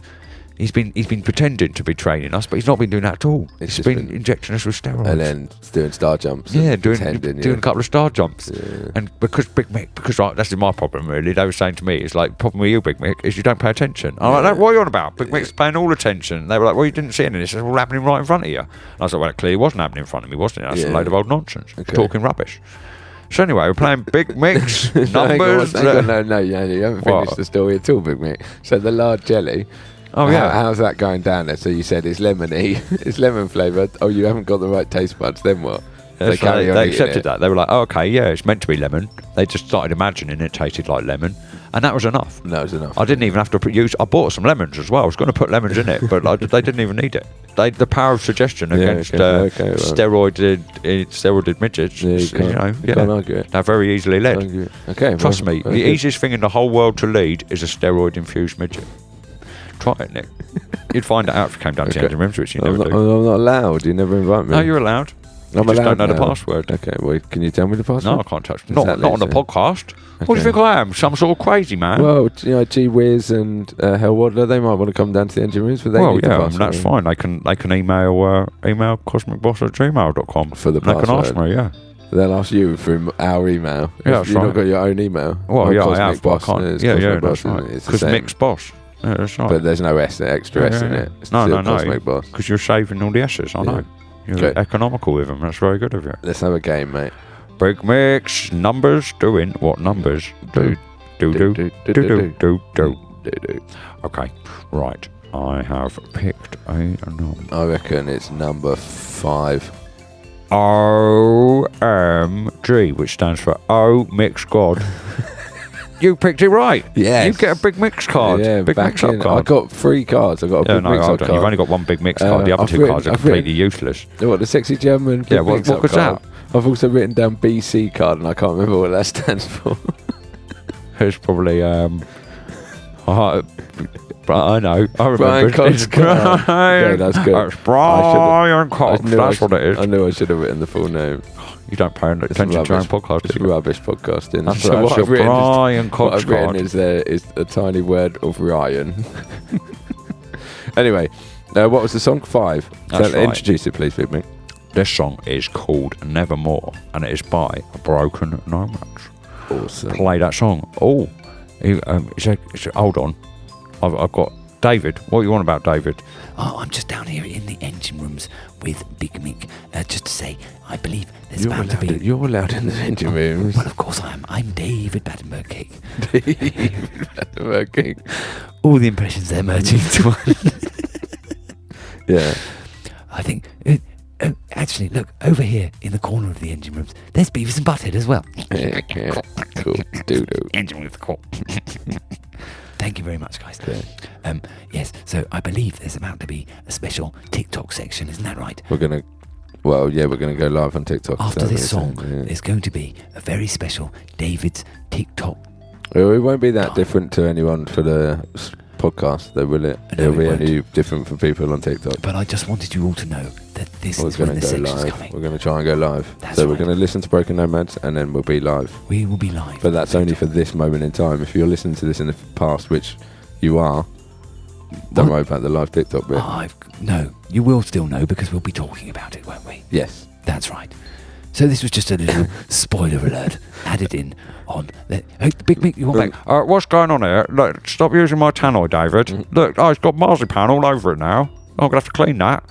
He's been pretending to be training us, but he's not been doing that at all. It's He's just been been- injecting us with steroids." And then doing star jumps. yeah, and doing pretending, a couple of star jumps. Yeah. And because Big Mick, that's my problem really. They were saying to me, it's like, problem with you, Big Mick, is you don't pay attention. I'm like, what are you on about? Big Mick's paying all attention. They were like, well, you didn't see any of this. It's all happening right in front of you. And I was like, well, it clearly wasn't happening in front of me, wasn't it? That's a Yeah. load of old nonsense. Okay. Talking rubbish. So anyway, we're playing Big Mick's Hang on, numbers. hang on, no, you haven't What? finished the story at all, Big Mick. So the lard jelly, Oh, yeah. How's that going down there? So you said it's lemony, it's lemon flavoured. Oh, you haven't got the right taste buds. Then what? They carry on eating accepted it. that. They were like, oh, okay, yeah, it's meant to be lemon. They just started imagining it tasted like lemon, and that was enough. That was enough. I didn't even have to I bought some lemons as well. I was going to put lemons in it, but they didn't even need it. The power of suggestion against steroided midgets. Can't argue it. They're very easily led. Okay, Trust me, the easiest thing in the whole world to lead is a steroid-infused midget. Try it, Nick. You'd find it out if you came down to the engine rooms, which you never do. I'm not allowed. You never invite me. No, you're allowed. I'm just allowed don't know the now. password. Okay, well, can you tell me the password? No, I can't touch. Not on the podcast. What do you think I am? Some sort of crazy man? Well, G Wiz and Hell Waddler, they might want to come down to the engine rooms, but they need the password. That's fine. They can email cosmicbos@gmail.com for the password. They can ask me, They'll ask you through our email. Yeah, You've not got your own email. Well, I have, but I Boss, can't. That's right. Cosmic Bos. Yeah, that's right. But there's no extra S in it. It's No. Cosmic Boss. Because you're saving all the S's, I know. You're economical with them. That's very good of you. Let's have a game, mate. Big Mix numbers doing what numbers do. Do. Okay, right. I have picked a number. I reckon it's number 5. OMG, which stands for O Mix God. You picked it right. Yes. You get a Big Mix card. Yeah, Big Mix up card. I got 3 cards. I got a Big Mix up card. You've only got one Big Mix card. The other 2 cards are completely useless. What, the sexy German Big Mix what up was card? that? I've also written down BC card, and I can't remember what that stands for. It's probably but I know. I remember. Brian Cox card. Yeah, that's good. It's Brian Cox. That's what it is. I knew I should have written the full name. You don't pay attention to your own podcast. It's rubbish podcasting. That's So what I've written. Brian Cox What I've written card. is a tiny word of Ryan. Anyway, what was the song? 5. That's right. Introduce it, please, Big Mick. This song is called Nevermore, and it is by Broken Nomads. Awesome. Play that song. Oh, hold on. I've got David. What are you on about, David? Oh, I'm just down here in the engine rooms with Big Mick. Just to say, I believe there's You're about to be... You're allowed in the engine rooms. Well, of course I am. I'm David Battenberg. David Battenberg. All the impressions they're merging into one. Yeah. I think... actually, look, over here in the corner of the engine rooms, there's Beavis and Butthead as well. Yeah. Cool. Do. Engine room's cool. Thank you very much, guys. Yes, so I believe there's about to be a special TikTok section, isn't that right? We're going to go live on TikTok. After this song, there's going to be a very special David's TikTok. Well, it won't be that different to anyone for the podcast, though, will it? No, It'll be won't. only different for people on TikTok. But I just wanted you all to know that this We're is when going the to go section's live. coming. We're going to try and go live. That's so we're right. going to listen to Broken Nomads, and then we'll be live. We will be live. But that's only for this moment in time. If you're listening to this in the past, which you are, don't worry about the live TikTok bit. No, you will still know because we'll be talking about it, won't we? Yes. That's right. So this was just a little spoiler alert added in on... Hey, Big Mick, you want back? What's going on here? Look, stop using my tannoy, David. Look, it's got marzipan all over it now. I'm going to have to clean that.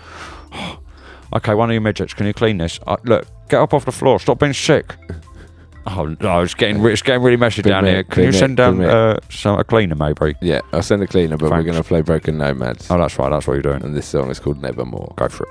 Okay, one of you midgets, can you clean this? Look, get up off the floor. Stop being sick. Oh, no, it's getting really messy down here. Can you send down a cleaner, maybe? Yeah, I'll send a cleaner, but we're going to play Broken Nomads. Oh, that's right. That's what you're doing. And this song is called Nevermore. Go for it.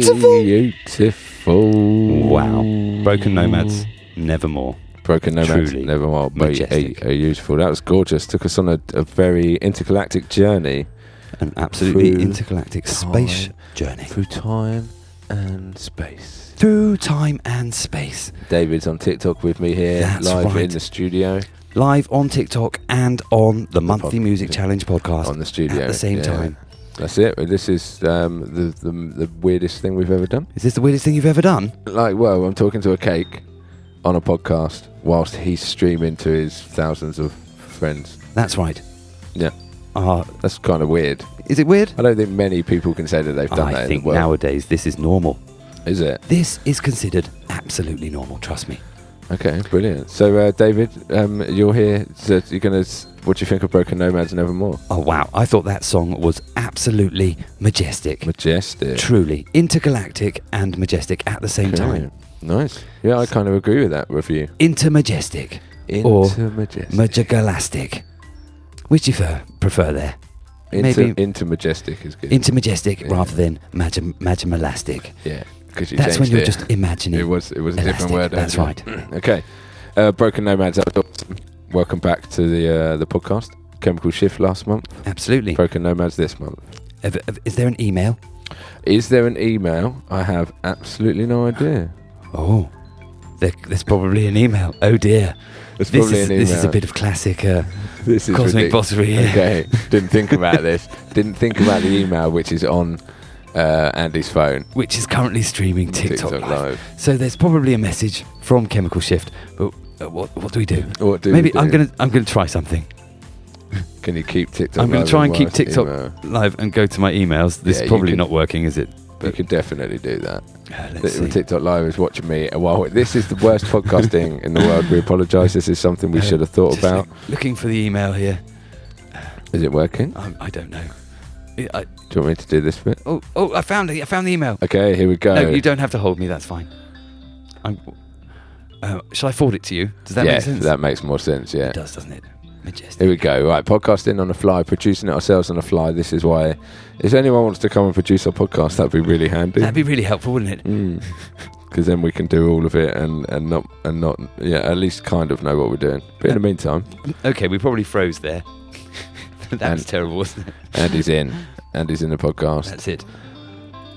Beautiful. Beautiful. Wow. Broken Nomads, nevermore. Broken Nomads, Truly nevermore. majestic. Useful. That was gorgeous. Took us on a very intergalactic journey. An absolutely Through intergalactic space journey. Through time and space. Through time and space. David's on TikTok with me here, That's live right. in the studio. Live on TikTok and on the Monthly Music Challenge podcast. On the studio. At the same yeah. time. That's it. This is the weirdest thing we've ever done. Is this the weirdest thing you've ever done? Like, well, I'm talking to a cake on a podcast whilst he's streaming to his thousands of friends. That's right. Yeah. That's kind of weird. Is it weird? I don't think many people can say that they've done that I in think the world. nowadays this is normal. Is it? This is considered absolutely normal, trust me. Okay, brilliant. So, David, you're here. So you're gonna. What do you think of Broken Nomads Nevermore? Oh, wow. I thought that song was absolutely majestic. Majestic. Truly. Intergalactic and majestic at the same time. Nice. Yeah, I kind of agree with that review. Intermajestic. Or Intermajestic. Majestic. Which do you prefer there? Intermajestic is good. Intermajestic rather than majestic. Yeah. Because you That's when changed you're it. just imagining. It was a different elastic. word. That's right. Okay. Broken Nomads. That was awesome. Welcome back to the podcast. Chemical Shift last month. Absolutely. Broken Nomads this month. Is there an email? Is there an email? I have absolutely no idea. Oh, there's probably an email. Oh dear. There's probably an email. This is a bit of classic This is Cosmic Bossery here. Okay. Didn't think about this. Didn't think about the email, which is on Andy's phone. Which is currently streaming TikTok live. So there's probably a message from Chemical Shift. But what do we do? What do Maybe we do? I'm gonna try something. Can you keep TikTok? I'm going live to try and keep whilst TikTok email? live and go to my emails. This Yeah, is you probably can- not working, is it? You can definitely do that. Let's see. TikTok Live is watching me. Well, this is the worst podcasting in the world. We apologise. This is something we should have thought Just about. Looking for the email here. Is it working? I don't know. Do you want me to do this bit? Oh! I found it. I found the email. Okay, here we go. No, you don't have to hold me. That's fine. Shall I forward it to you? Does that make sense? That makes more sense. Yeah, It does, doesn't it? Majestic. Here we go. Right, podcasting on the fly, producing it ourselves on the fly. This is why, if anyone wants to come and produce our podcast, that'd be really handy. That'd be really helpful, wouldn't it? Because then we can do all of it and not at least kind of know what we're doing. But in the meantime, Okay, we probably froze there. That was And- terrible, wasn't it? Andy's in the podcast. That's it.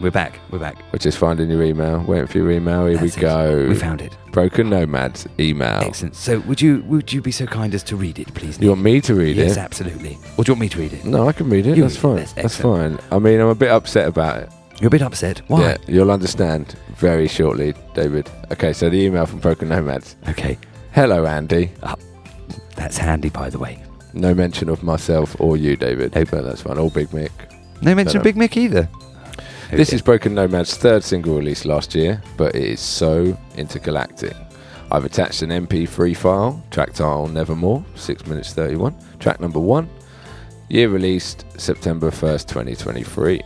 We're back. We're just finding your email. Waiting for your email. Here That's we it. go. We found it. Broken Nomads email. Excellent. So would you be so kind as to read it, please? You want me to read Yes, it? absolutely. Or do you want me to read it? No, I can read it. You That's read it. fine. That's That's excellent. fine. I mean, I'm a bit upset about it. You're a bit upset. Why? Yeah, you'll understand very shortly, David. Okay, so the email from Broken Nomads. Okay. Hello, Andy. That's handy, by the way. No mention of myself or you, David. Nope. But that's fine. All Big Mick. No mention Don't of Big Mick either. This is Broken Nomad's third single released last year, but it is so intergalactic. I've attached an MP3 file, track title Nevermore, 6 minutes 31, track number 1, year released September 1st, 2023.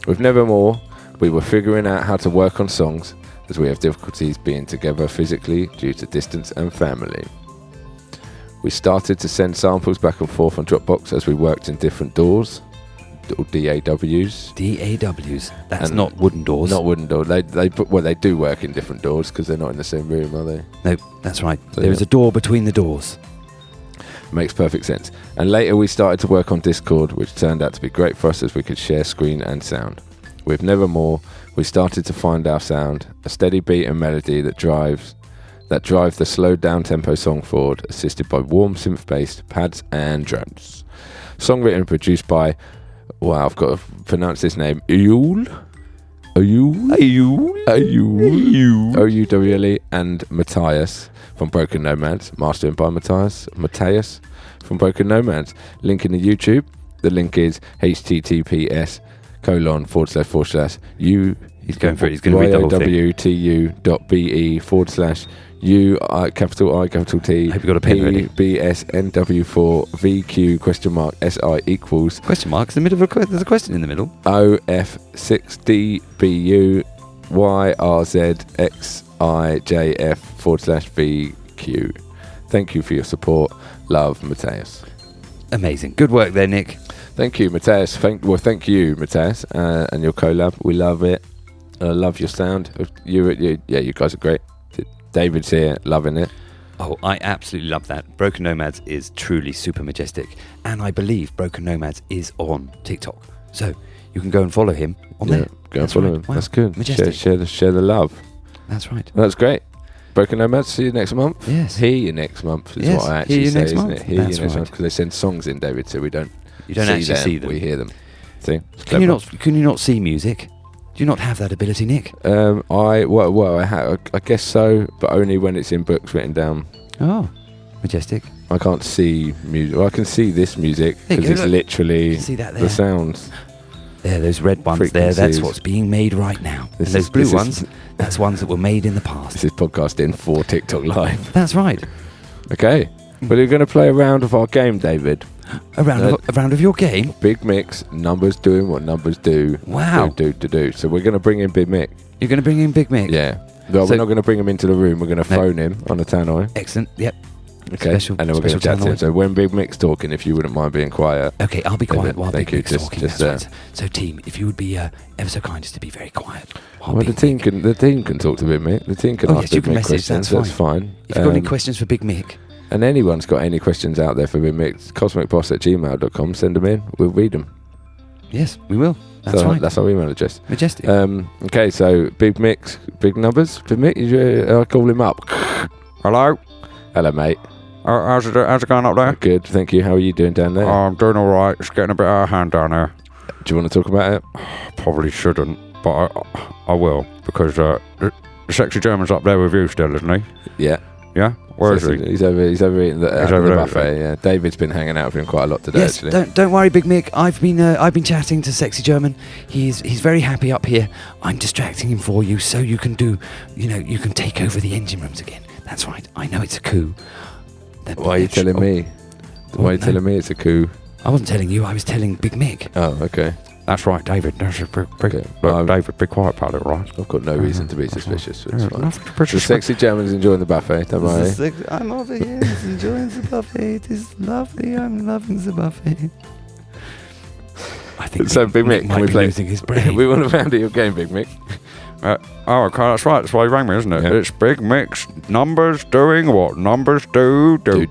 With Nevermore, we were figuring out how to work on songs as we have difficulties being together physically due to distance and family. We started to send samples back and forth on Dropbox as we worked in different doors, or DAWs. DAWs. That's And not wooden doors. Not wooden doors. They do work in different doors because they're not in the same room, are they? No, that's right. So, There is yeah. a door between the doors. Makes perfect sense. And later we started to work on Discord, which turned out to be great for us as we could share screen and sound. With Nevermore, we started to find our sound, a steady beat and melody that drive the slowed down tempo song forward, assisted by warm synth bass, pads and drums. Song written and produced by, wow, I've got to pronounce this name, Uyul, O-U-W-L-E, and Matthias from Broken Nomads, mastering by Matthias from Broken Nomads. Link in the YouTube. The link is https://u. He's going for it. He's going to read the whole thing. YOWTU.be/U capital I capital T Hope you got a pen ready. BSNW4VQ?SI equals Question marks in the middle of there's a question in the middle. OF6DBU YRZXIJF/VQ. Thank you for your support. Love, Matthias. Amazing. Good work there, Nick. Thank you, Matthias. Thank you, Matthias, and your collab. We love it. I love your sound. You guys are great. David's here, loving it. Oh, I absolutely love that. Broken Nomads is truly super majestic. And I believe Broken Nomads is on TikTok. So you can go and follow him on there. Go and follow him. Wow. That's good. Majestic. Share the love. That's right. That's great. Broken Nomads, see you next month. Yes. Hear you next month is Yes, what I hear actually you say, next isn't month. it? Hear you That's next right. month, because they send songs in, David, so we don't actually see them. We hear them. See? Can you not see music? Do you not have that ability, Nick? I guess so, but only when it's in books written down. Oh, majestic. I can't see music. Well, I can see this music There you because go, it's look. literally You can see that there. the sounds. There, those red ones there, that's Frequencies. what's being made right now. And This those is- blue this is- ones, that's ones that were made in the This past. is podcasting for TikTok Live. That's right. Okay. Well, you're going to play a round of our game, David. A round of your game? Big Mix, numbers doing what numbers do. Wow. Do. So we're going to bring in Big Mick. You're going to bring in Big Mick? Yeah. Well, So- we're not going to bring him into the room. We're going to phone him on a tannoy. Excellent, yep. Okay. Special- and then we're going to special chat to him. tannoy. So when Big Mick's talking, if you wouldn't mind being quiet. Okay, I'll be quiet David, while thank Big you. Mick's Just- talking. just, That's right. So, team, if you would be ever so kind as to be very quiet. while Well, the Big Mick- team can talk to Big Mick. The team can Oh, ask yes, you Big can Mick message, questions. that's fine. If you've got any questions for Big Mick, And anyone's got any questions out there for Big Mick, cosmicbos@gmail.com. Send them in. We'll read them. yes, we will. That's So right. That's our email address. Majestic. Okay, so Big Mick, big numbers. Big Mick, I'll call him up. Hello? Hello, mate. How's it going up there? Good, thank you. How are you doing down there? I'm doing all right. It's getting a bit out of hand down there. Do you want to talk about it? Probably shouldn't, but I will, because the sexy German's up there with you still, isn't he? Yeah. Yeah? Where is he? He's over eating the over there, buffet. Yeah, David's been hanging out with him quite a lot today. Yes, actually. don't worry, Big Mick. I've been chatting to Sexy German. He's very happy up here. I'm distracting him for you, so you can you can take over the engine rooms again. That's right. I know it's a coup. Why are you telling me? Why are you telling me it's a coup? I wasn't telling you. I was telling Big Mick. Oh, okay. That's right, David. That's a big. Okay. Look, David, be quiet about it, right? I've got no reason to be suspicious. It's fine. Nothing to The precious. sexy German's enjoying the buffet. Don't worry. I'm over here enjoying the buffet. It is lovely. I'm loving the buffet. I think So, Big Mick, might can we be play? losing his brain. We want to round out your game, Big Mick. Oh, okay, that's right. That's why you rang me, isn't it? Yeah. It's Big Mick's numbers doing what numbers do. Do.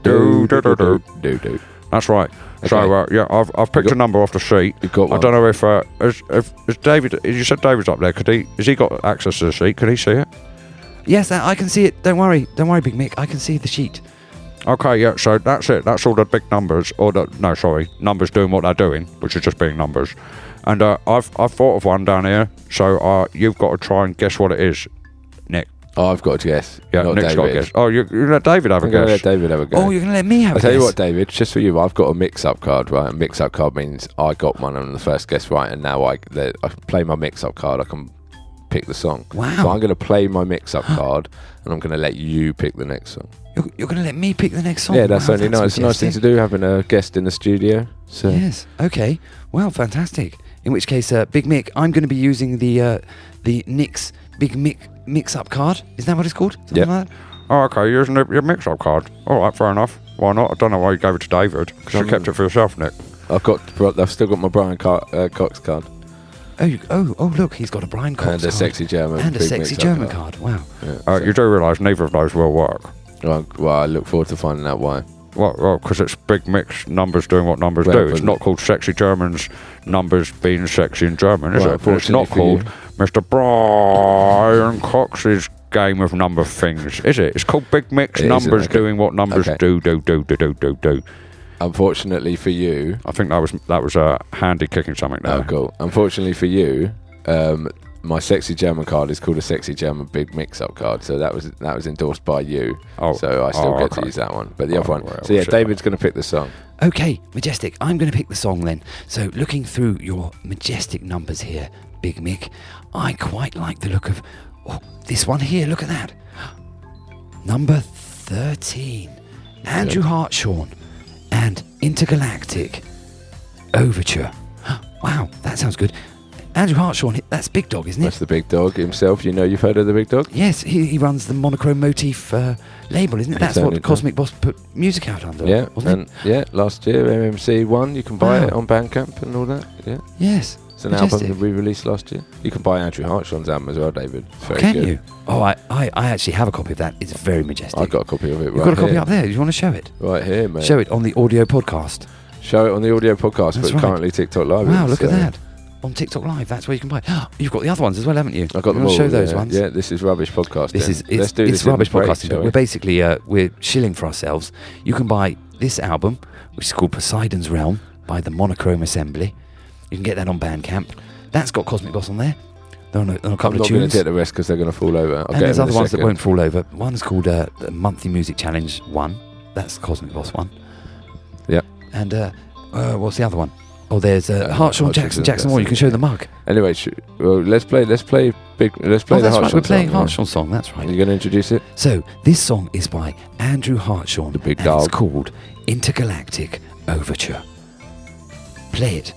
That's right. Okay. So yeah, I've picked a number off the sheet. You've got one. I don't know if David. You said David's up there. Has he got access to the sheet? Could he see it? Yes, I can see it. Don't worry, Big Mick. I can see the sheet. Okay, yeah. So that's it. That's all the big numbers, numbers doing what they're doing, which is just being numbers. And I've thought of one down here. So you've got to try and guess what it is, Nick. Oh, I've got to guess. Yeah, not Nick's David. got to guess. Oh, you let David have a I'm going to guess. let David have a go. Oh, you're gonna let me have I'll a tell you guess? what, David, just for you, I've got a mix-up card, right? A mix-up card means I got one on the first guess right, and now I play my mix-up card, I can pick the song. Wow. So I'm going to play my mix-up card, and I'm going to let you pick the next song. You're going to let me pick the next song? Yeah, that's Wow, only nice. It's a nice thing majestic. to do, having a guest in the studio. So Yes. Okay. Well, fantastic. In which case, Big Mick, I'm going to be using the Nick's Big Mick mix-up card. Is that what it's called? Something Yep. like that? Oh, okay. You're using your mix-up card. All right, fair enough. Why not? I don't know why you gave it to David. You should have kept it for yourself, Nick. I've still got my Brian Cox card. Oh, look, he's got a Brian Cox And a card. sexy German. And a big sexy mix-up German card. Wow. Yeah, You do realise neither of those will work. well, I look forward to finding out why. Well, because it's Big Mix numbers doing what numbers Well, do. It's but- not called Sexy German's numbers being sexy in German, is Well, it? It's not unfortunately called Mr. Brian Cox's game of number things, is it? It's called Big Mix It isn't, numbers okay. doing what numbers Okay. do. Unfortunately for you, I think that was handy kicking something there. oh, cool. Unfortunately for you, my sexy German card is called a sexy German big mix-up card. So that was endorsed by you. Oh. So I still Oh, get to okay. use that one. But the other one. well, So yeah, shit. David's going to pick the song. Okay, Majestic, I'm going to pick the song then. So looking through your majestic numbers here, Big Mick, I quite like the look of this one here. Look at that. Number 13. Andrew Hartshorn and Intergalactic Overture. Wow, that sounds good. Andrew Hartshorn, that's Big Dog, isn't it? That's the big dog himself. You know, you've heard of the big dog? Yes, he runs the monochrome motif label, isn't it? That's certainly what Cosmic Bos put music out under, Yeah, wasn't and yeah, last year MMC 1, you can buy Wow. it on Bandcamp and all that. Yeah. it? Yes. It's an album that we released last year. You can buy Andrew Hartshorn's album as well, David. It's very Can good. you? Oh, I actually have a copy of that. It's very majestic. I've got a copy of it. You've right got a copy here. up there. Do you want to show it? Right here, mate. Show it on the audio podcast. Show it on the audio podcast, That's but right. currently TikTok Live. Wow, look at that. On TikTok Live, that's where you can buy it. You've got the other ones as well, haven't you? I've got them You all. wanna show those yeah. ones? Yeah, this is rubbish podcasting. Let's do it's this in rubbish the break, podcasting, shall but we? we're basically we're shilling for ourselves. You can buy this album, which is called Poseidon's Realm by the Monochrome Assembly. You can get that on Bandcamp. That's got Cosmic Bos on there. They're on a couple I'm of not going tunes. to get the rest because they're going to fall over. I'll And get there's them in other a ones that second. won't fall over. One's called the Monthly Music Challenge 1. That's the Cosmic Bos one. Yeah. And what's the other one? Oh, there's Hartshorn Jackson that's Moore. You it, can show yeah. the mug. Anyway, let's play Oh, the that's Hartshorn right. We're playing song. Hartshorn song. That's right. Are you going to introduce it? So this song is by Andrew Hartshorn. The big and dog. It's called Intergalactic Overture. Play it.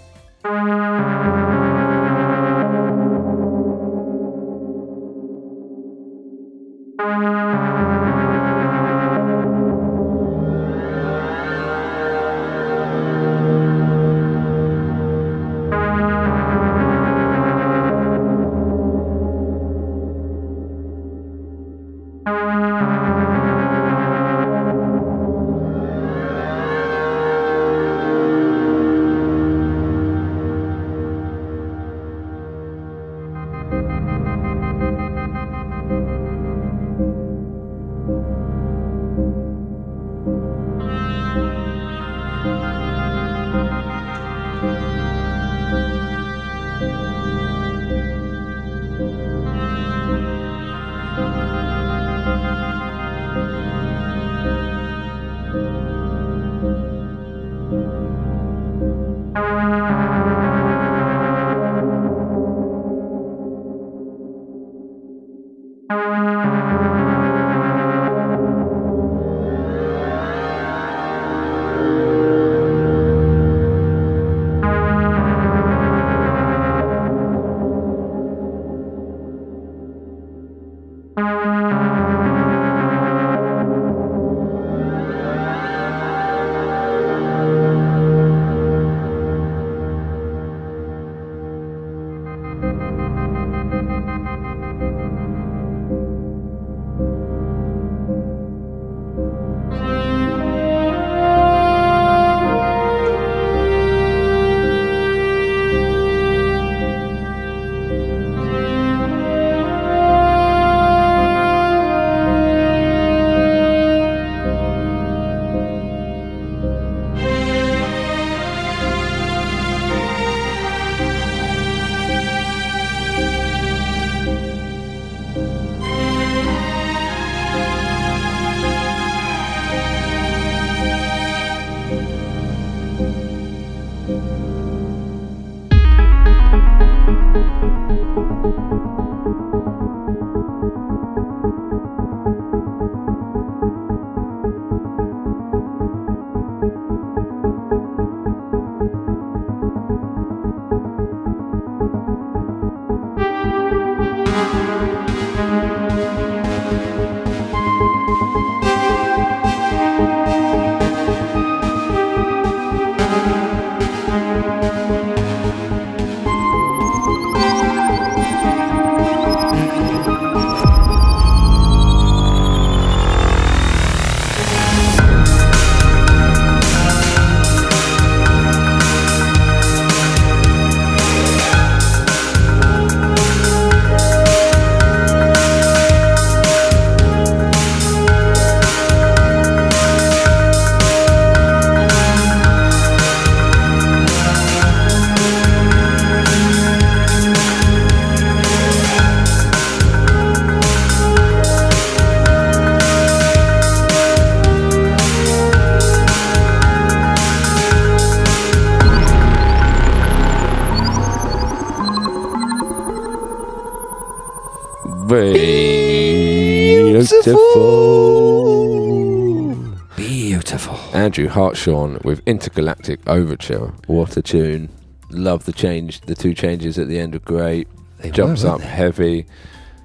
Beautiful. Andrew Hartshorn with Intergalactic Overture. What a tune. Love the change. The two changes at the end are great. They Jumps were, up weren't they? heavy.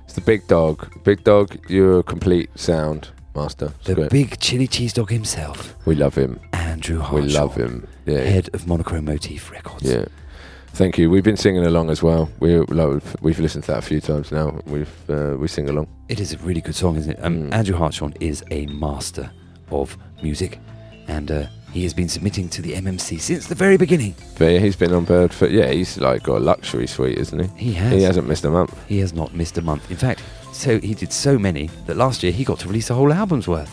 It's the big dog. Big dog, you're a complete sound master. It's The great. big chili cheese dog himself, We love him. Andrew We Hartshorn. love him. Yeah. Head of Monochrome Motif Records. Yeah. Thank you. We've been singing along as well. We've listened to that a few times now. We sing along. It is a really good song, isn't it? Andrew Hartshorn is a master of music, and he has been submitting to the MMC since the very beginning. But yeah, he's been on board for he's like got a luxury suite, isn't he? He has. He hasn't missed a month. He has not missed a month. In fact, so he did so many that last year he got to release a whole album's worth.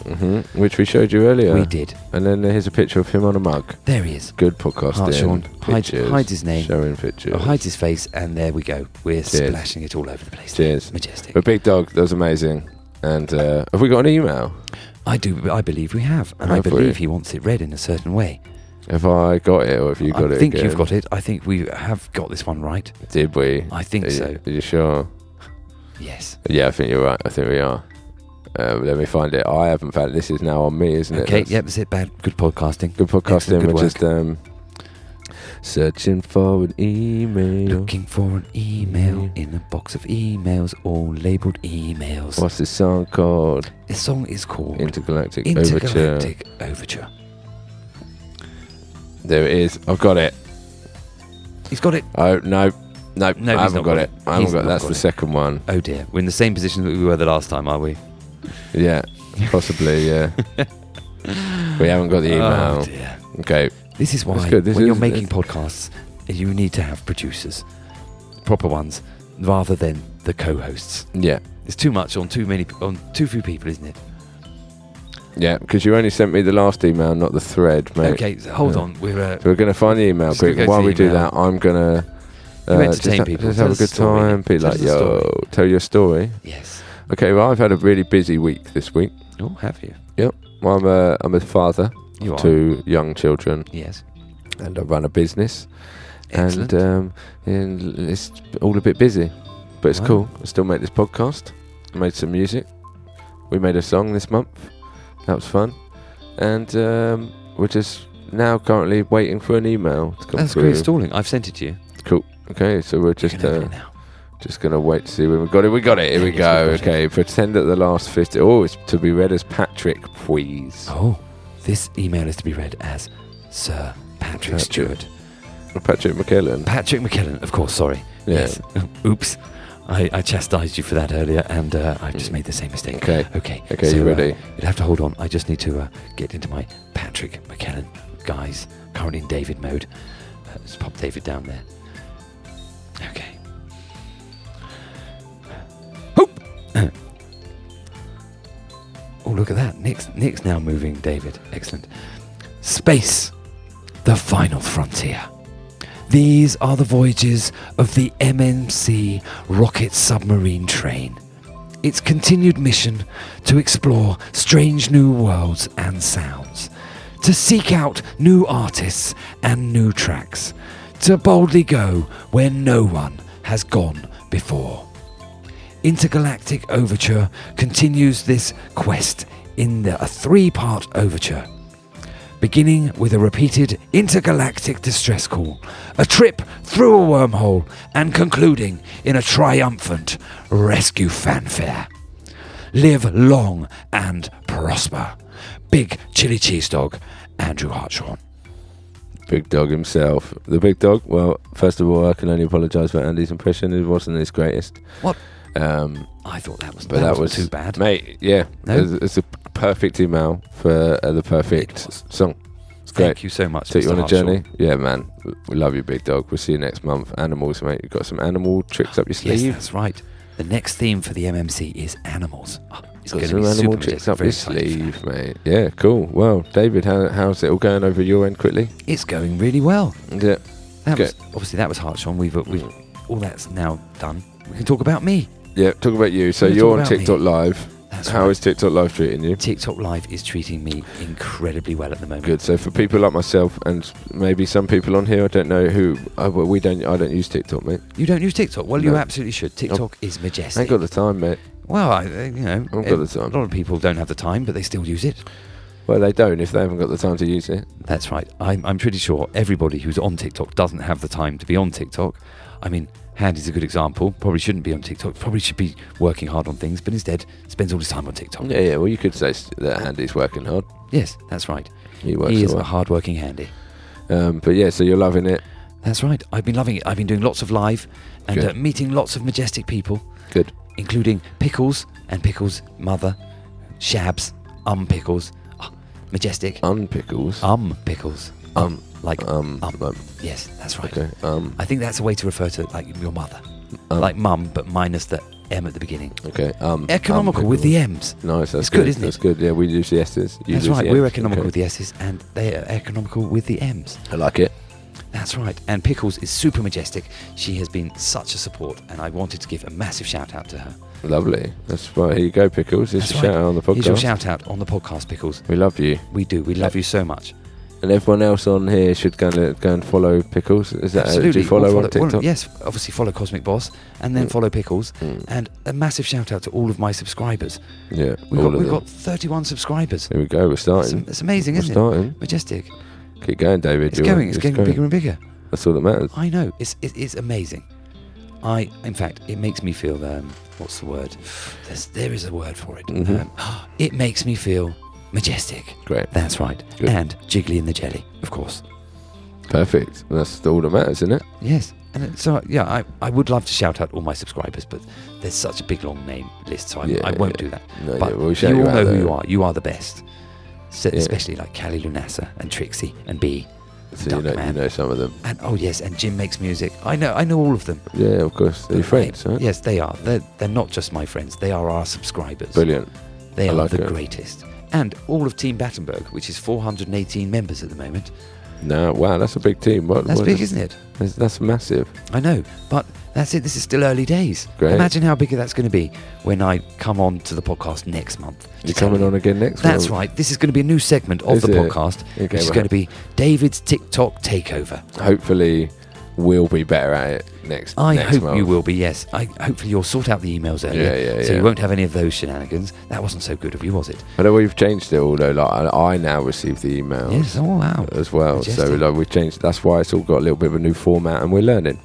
Which we showed you earlier. We did. And then here's a picture of him on a mug. There he is. Good podcasting. Hartshorn Pictures, hides his name. Showing pictures. Hides his face, and there we go. We're splashing it all over the place. Cheers. Majestic. But Big Dog, that was amazing. And have we got an email? I believe we have. And I believe he wants it read in a certain way. Have I got it, or have you got it? I think again? you've got it. I think we have got this one right. Did we? I think so. Are you sure? Yes. Yeah, I think you're right. I think we are. Let me find it. I haven't found it. This is now on me, isn't it? Okay, yep, that's it. Good podcasting. Good podcasting. Good We're work. just searching for an email. Looking for an email in a box of emails, all labelled emails. What's this song called? This song is called Intergalactic Overture. There it is. I've got it. He's got it. Oh, no, I haven't got it. I haven't He's got it. not That's got the it. second one. Oh dear. We're in the same position that we were the last time, are we? Yeah, possibly, yeah. We haven't got the email. Oh dear. Okay. This is why when you're making podcasts, you need to have producers, proper ones, rather than the co-hosts. Yeah. It's too much on too few people, isn't it? Yeah, because you only sent me the last email, not the thread, mate. Okay, so hold on. So we're going to find the email quick. While we do that, I'm going to entertain people. Just have a good time. Be like, tell your story. Yes. Okay, well, I've had a really busy week this week. Oh, have you? Yep. Well, I'm a father You of are. 2 young children. Yes. And I run a business. Excellent. And it's all a bit busy. But it's Wow. cool. I still make this podcast. I made some music. We made a song this month. That was fun. And we're just now currently waiting for an email to come That's through. great stalling. I've sent it to you. Cool. Okay, so we're just You can open it now. just going to wait to see when we got it. We got it. Here we Yes, go. we've got Okay, pretend that the last 50... Oh, it's to be read as Patrick, please. Oh, this email is to be read as Sir Patrick Stewart. Patrick McKellen. Patrick McKellen, of course, sorry. Yeah. Yes. Oops. I chastised you for that earlier, and I've just made the same mistake. Okay, so, you ready? You'll have to hold on. I just need to get into my Patrick McKellen guys. Currently in David mode. Let's pop David down there. Okay. Hoop! Oh, look at that. Nick's now moving David. Excellent. Space. The final frontier. These are the voyages of the MMC rocket submarine train. Its continued mission to explore strange new worlds and sounds, to seek out new artists and new tracks, to boldly go where no one has gone before. Intergalactic Overture continues this quest in a 3-part overture, beginning with a repeated intergalactic distress call, a trip through a wormhole, and concluding in a triumphant rescue fanfare. Live long and prosper. Big Chili Cheese Dog, Andrew Hartshorn. Big Dog himself. The Big Dog, well, first of all, I can only apologise for Andy's impression. It wasn't his greatest. What? I thought that was, but that was too bad. Mate, yeah. No? It's a perfect email for the perfect song. It's great. Thank you so much, Take you Mr. on a journey. Hartshorn. Yeah, man. We love you, Big Dog. We'll see you next month. Animals, mate. You've got some animal tricks up your sleeve. Yes, that's right. The next theme for the MMC is animals. Oh, it's Got going to some be animal super tricks majestic. up Very your excited for that. sleeve, mate. Yeah, cool. Well, David, how's it all going over your end quickly? It's going really well. Yeah. That was, obviously, that was Hartshorn. We've all that's now done. We can talk about me. Yeah, talk about you. So We're gonna you're talk on about TikTok me. Live. That's How right. is TikTok Live treating you? TikTok Live is treating me incredibly well at the moment. Good. So for people like myself and maybe some people on here, I don't know who. I don't use TikTok, mate. You don't use TikTok? Well, you No. absolutely should. TikTok is I majestic. ain't got the time, mate. Well, I haven't got the time. A lot of people don't have the time, but they still use it. Well, they don't if they haven't got the time to use it. That's right. I'm pretty sure everybody who's on TikTok doesn't have the time to be on TikTok. I mean, Handy's a good example. Probably shouldn't be on TikTok. Probably should be working hard on things, but instead spends all his time on TikTok. Yeah. Well, you could say that Handy's working hard. Yes, that's right. He works He is hard. a hard-working Handy. But yeah, so you're loving it. That's right. I've been loving it. I've been doing lots of live and Good. meeting lots of majestic people, Good. including Pickles and Pickles' mother, Shabs, Pickles, Majestic, Unpickles. Pickles, Yes, that's right. Okay. I think that's a way to refer to like your mother, like mum, but minus the M at the beginning. Okay. Economical with the M's. Nice. That's It's good, isn't it? That's good. Yeah, we use the S's. You That's use right. the We're M's. economical Okay. with the S's, and they are economical with the M's. I like it. That's right. And Pickles is super majestic. She has been such a support, and I wanted to give a massive shout out to her. Lovely. That's right. Here you go, Pickles. Here's That's a shout right. out on the podcast. Here's your shout out on the podcast, Pickles. We love you. We do. We love you so much. And everyone else on here should go and follow Pickles. Is that Absolutely. do you follow We'll on TikTok? well, yes, obviously follow Cosmic Bos and then follow Pickles. And a massive shout out to all of my subscribers. Yeah. We've got 31 subscribers. Here we go. We're starting. It's amazing, We're isn't starting. it? Majestic. Keep going, David. It's getting bigger and bigger. That's all that matters. I know. It's amazing. In fact, it makes me feel. What's the word? There is a word for it. Mhm. It makes me feel majestic. Great. That's right. Good. And jiggly in the jelly, of course. Perfect. That's all that matters, isn't it? Yes. And so, yeah, I would love to shout out all my subscribers, but there's such a big long name list, so I won't do that. No, but yeah, we'll shout you you all out know who there. you are. You are the best. So, Yeah. Especially like Callie Lunasa and Trixie and Bee. So you know some of them. And oh yes, and Jim makes music. I know all of them. Yeah, of course. They're your friends, right? Yes, they are. They're not just my friends. They are our subscribers. Brilliant. They I are like the it. greatest. And all of Team Battenberg, which is 418 members at the moment. No, wow, that's a big team. That's big, isn't it? That's massive. I know, but that's it. This is still early days. Great. Imagine how big that's going to be when I come on to the podcast next month. You're coming on again next That's month? right. This is going to be a new segment of Is the it? podcast, Okay, which is well, going to be David's TikTok takeover. Hopefully, we'll be better at it next I next hope month. you will be, yes. Hopefully you'll sort out the emails earlier, so yeah. you won't have any of those shenanigans. That wasn't so good of you, was it? I know we've changed it all though. Like I now receive the emails. Yes, oh wow. As well. So Majestic. like we've changed. That's why it's all got a little bit of a new format, and we're learning.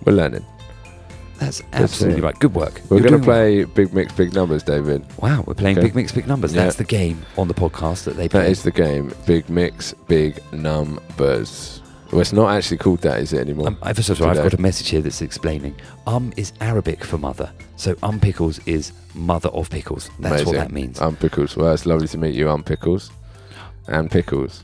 That's absolutely right. Good work. We're You're going to doing play Big Mix, Big Numbers, David. Wow, we're playing Okay. Big Mix, Big Numbers. Yeah. That's the game on the podcast that they play. That is the game. Big Mix, Big Numbers. Well, it's not actually called that, is it anymore? I've got a message here that's explaining. Is Arabic for mother. So Pickles is mother of pickles. That's what that means. Pickles. Well, it's lovely to meet you, Pickles. And Pickles.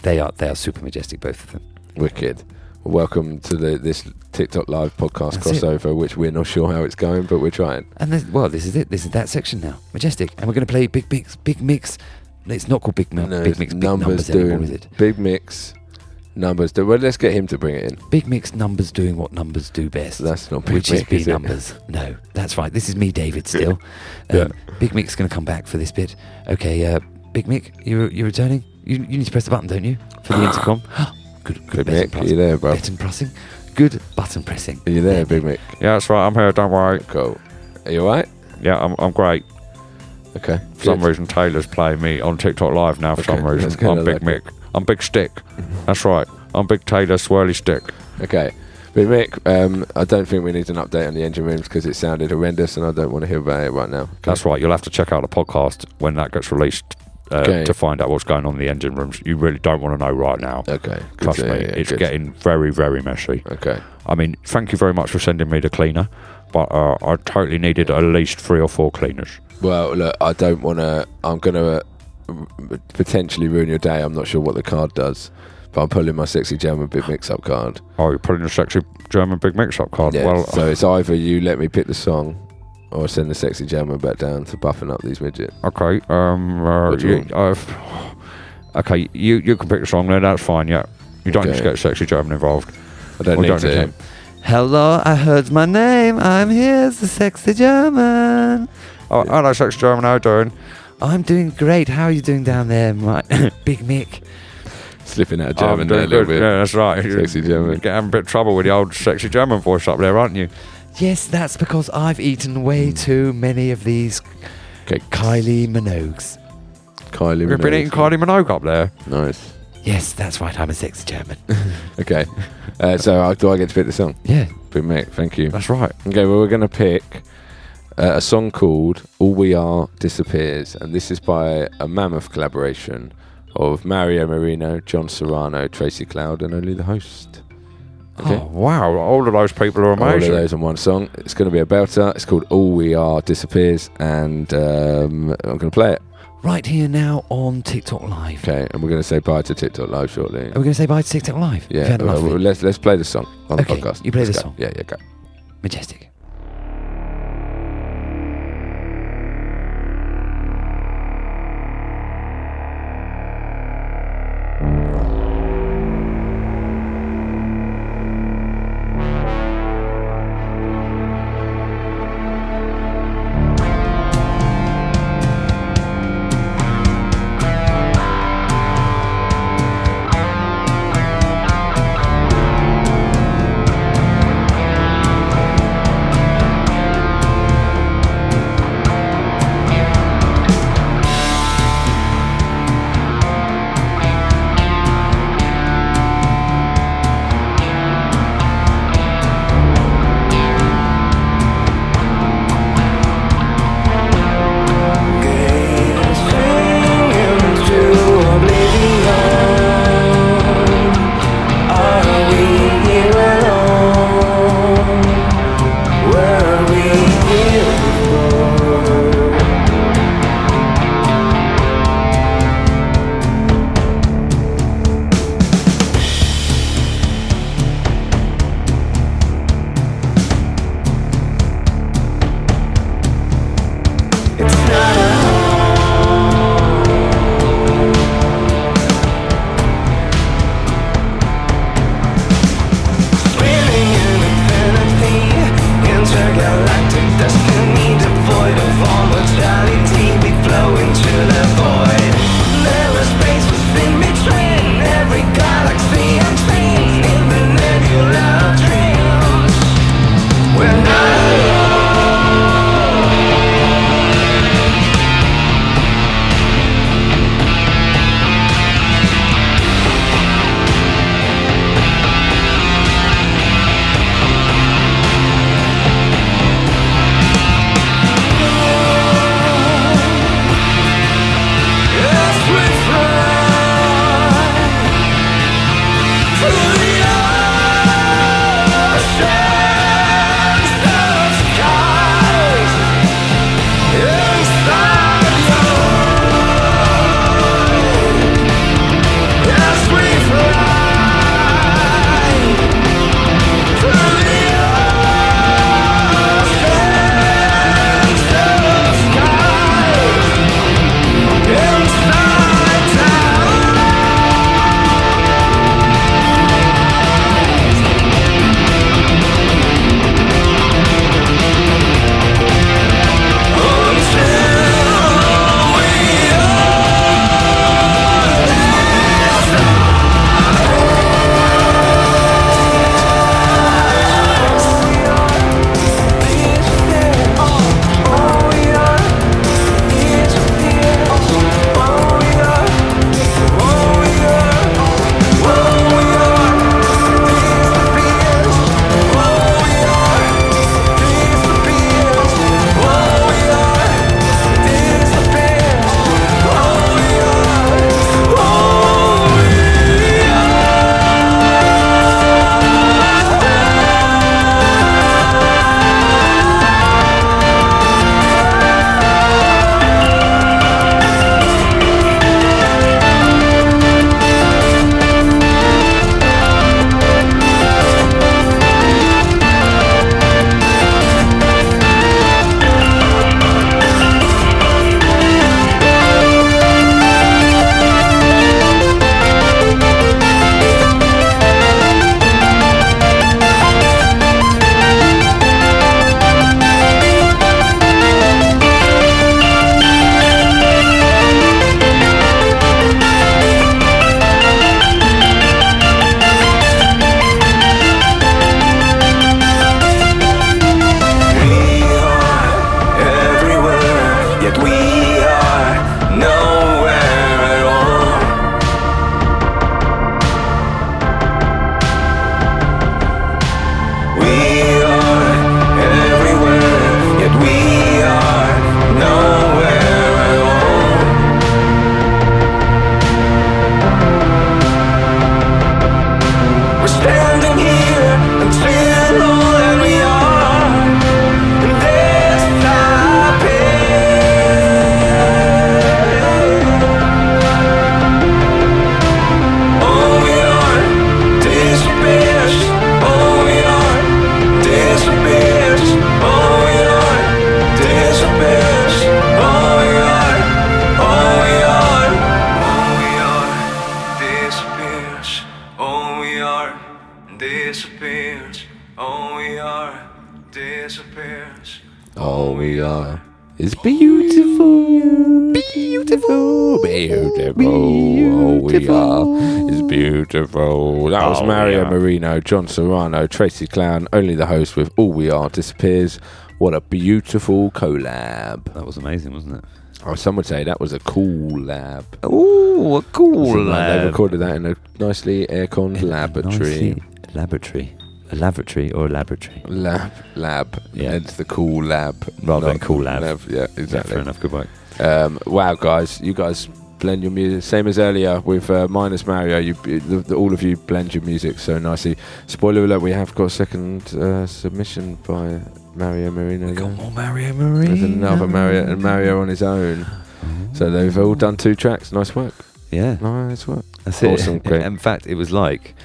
They are super majestic, both of them. Wicked. Welcome to this TikTok live podcast That's it. crossover, which we're not sure how it's going, but we're trying. And this is it. This is that section now. Majestic. And we're going to play Big Mix. It's not called Big Mix, Big Numbers anymore, is it? Big Mix, Numbers. Well, let's get him to bring it in. Big Mix, Numbers doing what numbers do best. That's not Big Which Mix, is B is it? numbers. No, that's right. This is me, David, still. Yeah. Big Mic's going to come back for this bit. Okay, Big Mick, you're returning? You need to press the button, don't you? For the intercom. Good Big button Mick, are you there, bro? Button pressing. Good button pressing. Are you there, Big Mick? Yeah, that's right. I'm here. Don't worry. Cool. Are you alright? Yeah, I'm great. Okay. For some reason, Taylor's playing me on TikTok Live now. For some that's reason, kinda I'm Big like Mick. I'm Big Stick. That's right. I'm Big Taylor Swirly Stick. Okay. Big Mick, I don't think we need an update on the engine rooms because it sounded horrendous and I don't want to hear about it right now. Okay. That's right. You'll have to check out the podcast when that gets released to find out what's going on in the engine rooms. You really don't want to know right now. Okay. Trust me, it's getting very, very messy. Okay. I mean, thank you very much for sending me the cleaner, but I totally needed at least 3 or 4 cleaners. Well, look, I don't want to... I'm going to potentially ruin your day. I'm not sure what the card does, but I'm pulling my sexy German Big Mix-Up card. Oh, you're pulling the sexy German Big Mix-Up card? Yeah, Well, so it's either you let me pick the song or send the sexy German back down to buffing up these midgets. okay. What do you want? Okay, you can pick the song then, that's fine, yeah. You don't need to get sexy German involved. I don't We need to. Hello, I heard my name. I'm here, the sexy German. Oh, hello, sexy German, how you doing? I'm doing great. How are you doing down there, my Big Mick? Slipping out of I'm German there a doing little good. bit. Yeah, that's right. Sexy German. You're having a bit of trouble with the old sexy German voice up there, aren't you? Yes, that's because I've eaten way too many of these Kylie Minogues. Kylie You've been eating Kylie Minogue up there? Nice. Yes, that's right. I'm a sexy German. Okay. So do I get to pick the song? Yeah. Big Mick, thank you. That's right. Okay, well, we're going to pick a song called All We Are Disappears, and this is by a mammoth collaboration of Mario Marino, John Serrano, Tracy Cloud, and only the host. Okay. Oh, wow. All of those people are All of amazing. those in one song. It's going to be a belter. It's called All We Are Disappears, and I'm going to play it. Right here now on TikTok Live. Okay, and we're going to say bye to TikTok Live shortly. Are we going to say bye to TikTok Live? Yeah, You've had enough of it? let's play the song on the Okay, podcast. you play Let's the go. song. Yeah, go. Majestic. Thank is beautiful. Beautiful. Oh, we are is beautiful. That was Mario Marino, John Serrano, Tracy Clown, Only the Host with All We Are Disappears. What a beautiful collab. That was amazing, wasn't it? Oh, some would say that was a cool lab. Oh, a cool lab. They recorded that in a nicely air-conned laboratory. Laboratory. A lavatory or a laboratory? Lab. Yeah. It's the cool lab. Rather than cool lab. Yeah, exactly. Yeah, fair enough. Good work. Wow, guys. You guys blend your music. Same as earlier with minus Mario. All of you blend your music so nicely. Spoiler alert, we have got a second submission by Mario Marino. We got more Mario Marino. There's another Mario on his own. So they've all done 2 tracks. Nice work. Yeah. Nice work. That's awesome. it. Great. In fact, it was like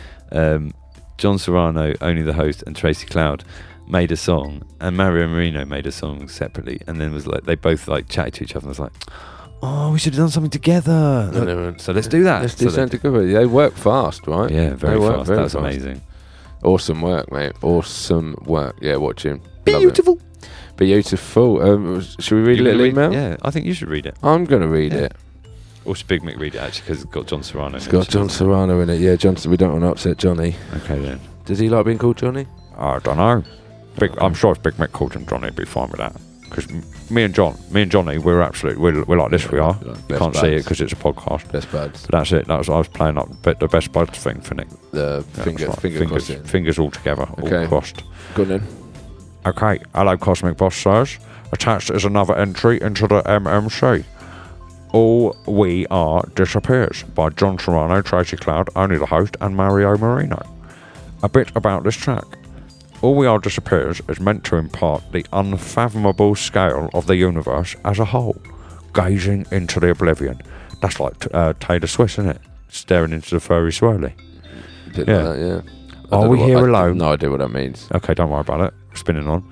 John Serrano, Only the Host, and Tracy Cloud made a song, and Mario Marino made a song separately, and then was like they both like chatted to each other and was like, oh, we should have done something together. So let's do that. Let's do something together. They work fast, right? Yeah, very fast. That was fast. amazing. Awesome work, mate. Awesome work. Yeah, watching. Beautiful. Beautiful. Should we read a little email? Yeah, I think you should read it. I'm going to read it. Or should Big Mick read it, actually, because it's got John Serrano. It's got John Serrano in it. Yeah, Johnson. We don't want to upset Johnny. Okay, then. Does he like being called Johnny? I don't know. I'm sure if Big Mick called him Johnny, he'd be fine with that. Because me and Johnny, we're like this. We are. Can't see it because it's a podcast. Best buds. But that's it. I was playing up the best buds thing for Nick. The fingers all together, all crossed. Good then. Okay. Hello, Cosmic Bos says. Attached is another entry into the MMC. All We Are Disappears by John Serrano, Tracy Cloud, Only the Host, and Mario Marino. A bit about this track. All We Are Disappears is meant to impart the unfathomable scale of the universe as a whole, gazing into the oblivion. That's like Taylor Swift, isn't it? Staring into the furry swirly. Bit like that, yeah. Are we here alone? I have no idea what that means. Okay, don't worry about it. Spinning on.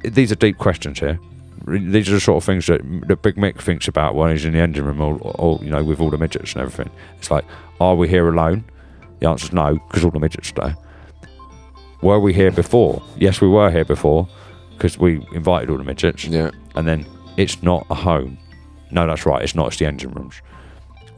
These are deep questions here. These are the sort of things that Big Mick thinks about when he's in the engine room, or with all the midgets and everything. It's like, are we here alone? The answer's no, because all the midgets are there. Were we here before? Yes, we were here before, because we invited all the midgets. Yeah. And then it's not a home. No, that's right. It's not. It's the engine rooms.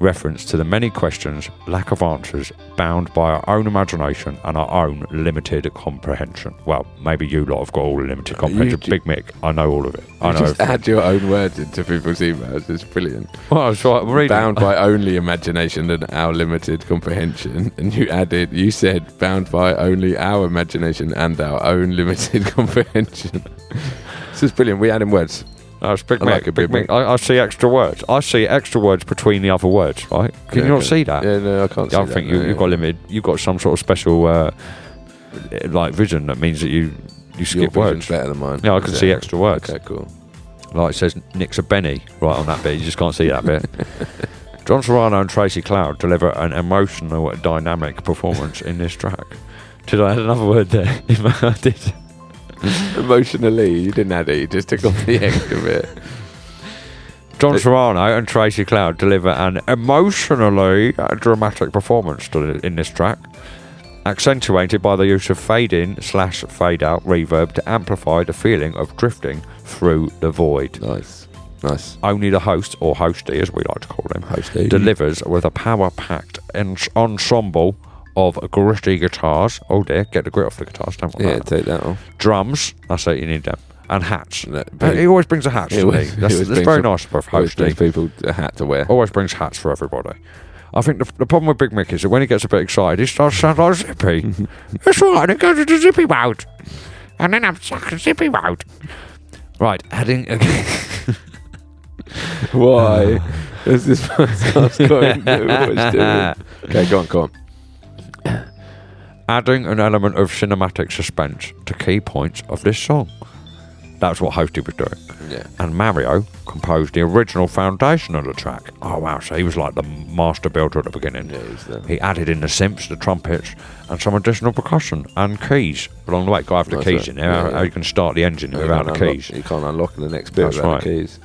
Reference to the many questions, lack of answers, bound by our own imagination and our own limited comprehension. Well, maybe you lot have got all the limited comprehension. Big Mick, I know all of it. I know just add your own words into people's emails. It's brilliant. Well, I was reading. Bound by only imagination and our limited comprehension. And you said bound by only our imagination and our own limited comprehension. This is brilliant. We add in words. Big Mick. I see extra words. I see extra words between the other words, right? Can you not see that? Yeah, no, I can't see that. I think you've got limited. You've got some sort of special vision that means that you skip Your words. better than mine. Yeah, I can see extra words. Okay, cool. Like it says Nick's a Benny right on that bit. You just can't see that bit. John Serrano and Tracy Cloud deliver an emotional, dynamic performance in this track. Did I add another word there? I did. Emotionally, you didn't add it, you just took off the end of it. John Serrano and Tracy Cloud deliver an emotionally dramatic performance in this track, accentuated by the use of fade-in/fade out reverb to amplify the feeling of drifting through the void. Nice. Only the Host, or Hosty as we like to call him, delivers with a power-packed ensemble of gritty guitars. Oh dear, get the grit off the guitars, don't want that. Take that off. Drums, that's it, you need them. And hats. No, he always brings a hat, doesn't he? That's very nice of Hosty. Always brings people a hat to wear. Always brings hats for everybody. I think the problem with Big Mick is that when he gets a bit excited, he starts to sound like Zippy. That's right, and it goes into Zippy mode. And then I'm stuck in Zippy mode. Right, adding... Why is this podcast going? What it's doing? Okay, go on. Adding an element of cinematic suspense to key points of this song. That's what Hosty was doing. Yeah. And Mario composed the original foundation of the track. Oh wow, so he was like the master builder at the beginning. Yeah, he added in the synths, the trumpets, and some additional percussion and keys along the way. Got to have the keys in there. How you can start the engine without the keys. You can't unlock in the next bit without the keys.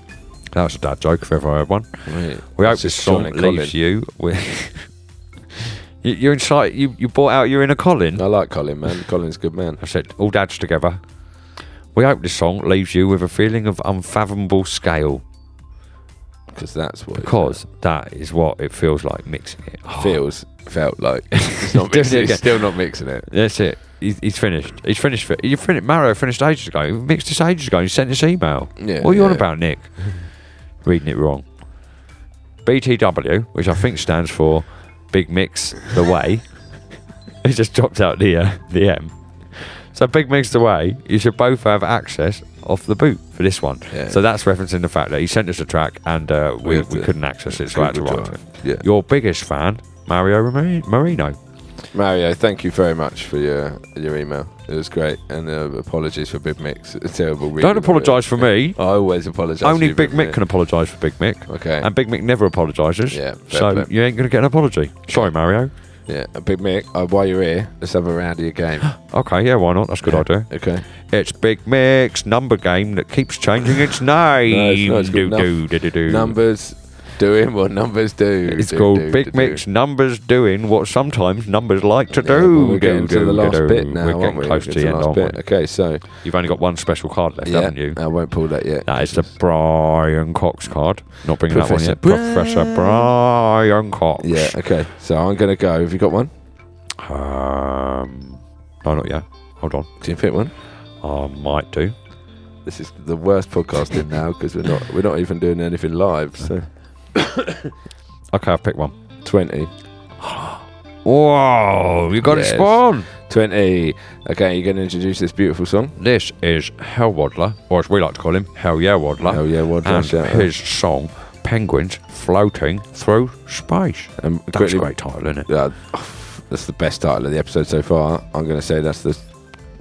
That was a dad joke if ever I heard one. Right. We hope this song leaves you with... You're inside. You brought out your inner Colin. I like Colin, man. Colin's a good man. I said all dads together. We hope this song leaves you with a feeling of unfathomable scale. Because that's what. Because that is what it feels like mixing it. Felt like. It's not mixing it. He's still not mixing it. That's it. He's finished. He's finished. Mario finished ages ago. He mixed this ages ago. He sent this email. Yeah, what are you on about, Nick? Reading it wrong. BTW, which I think stands for Big Mix the Way. It just dropped out the M. So Big Mix the Way, you should both have access off the boot for this one. Yeah. So that's referencing the fact that he sent us a track and we couldn't access it, so I had to write it. Yeah. Your biggest fan, Mario Marino. Mario, thank you very much for your email. It was great, and apologies for Big Mick's terrible reading. Don't apologise for me. I always apologise. Only Big Mick can apologise for Big Mick. Okay. And Big Mick never apologises. Yeah. So play. you ain't going to get an apology. Sorry, Mario. Yeah, Big Mick, while you're here, let's have a round of your game. Okay, yeah, why not? That's a good idea. Okay. It's Big Mick's number game that keeps changing its name. No, it's called Numbers doing what numbers do. It's called Big Mick's Numbers doing what sometimes numbers like to do. Well, we're getting to the last bit now, We're getting close to the end, aren't we? Okay, so you've only got one special card left, haven't you? I won't pull that yet. That is the Brian Cox card. Not bringing Professor that one yet. Professor Brian Cox. Yeah, okay. So I'm going to go. Have you got one? No, not yet. Hold on. Can you pick one? I might do. This is the worst podcasting now because we're not even doing anything live. So okay, I've picked one. 20. Whoa, you got it spot on. 20. Okay, you're going to introduce this beautiful song. This is Hell Waddler, or as we like to call him, Hell Yeah Waddler. Hell Yeah Waddler. And his song, Penguins Floating Through Space. That's a great title, isn't it? Yeah, that's the best title of the episode so far. I'm going to say that's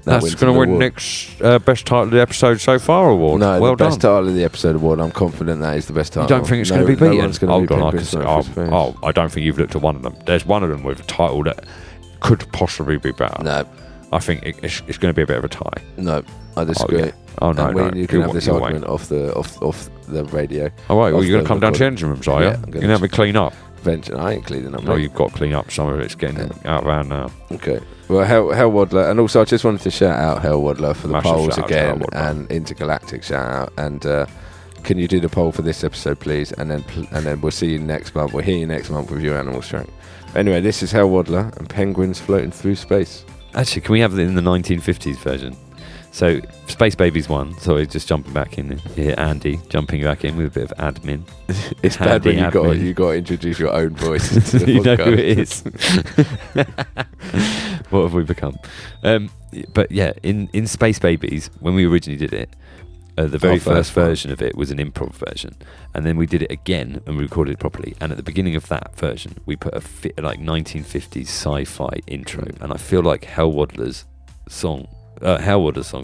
going to win Nick's best title of the episode so far award. No, well the best done. title of the episode award. I'm confident that is the best title. You don't think it's going to be beaten? No one's going to I don't think you've looked at one of them. There's one of them with a title that could possibly be better. No. I think it's going to be a bit of a tie. No, I disagree. Oh no, you can have this argument off the radio. Oh right, well you're going to come down to the engine rooms, are you? Yeah, you're going to have me clean up. I ain't cleaning up. No, you've got to clean up. Some of it's getting out of hand now. Okay. Well, Hell Waddler, and also I just wanted to shout out Hell Waddler for the Massive polls shout out again, and Intergalactic shout out. And can you do the poll for this episode, please? And then we'll see you next month. We'll hear you next month with your animal track. Anyway, this is Hell Waddler and Penguins Floating Through Space. Actually, can we have it in the 1950s version? So Space Babies won. So just jumping back in here, Andy jumping back in with a bit of admin. It's bad when you got to introduce your own voice into the you podcast. know who it is. What have we become? But yeah, in Space Babies, when we originally did it, the very first version of it was an improv version, and then we did it again and we recorded it properly. And at the beginning of that version, we put a 1950s sci-fi intro, and I feel like Hell Waddler's song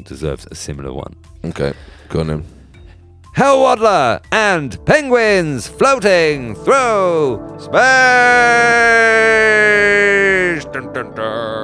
deserves a similar one. Okay, go on then. Hell Waddler and Penguins Floating Through Space. Dun, dun, dun.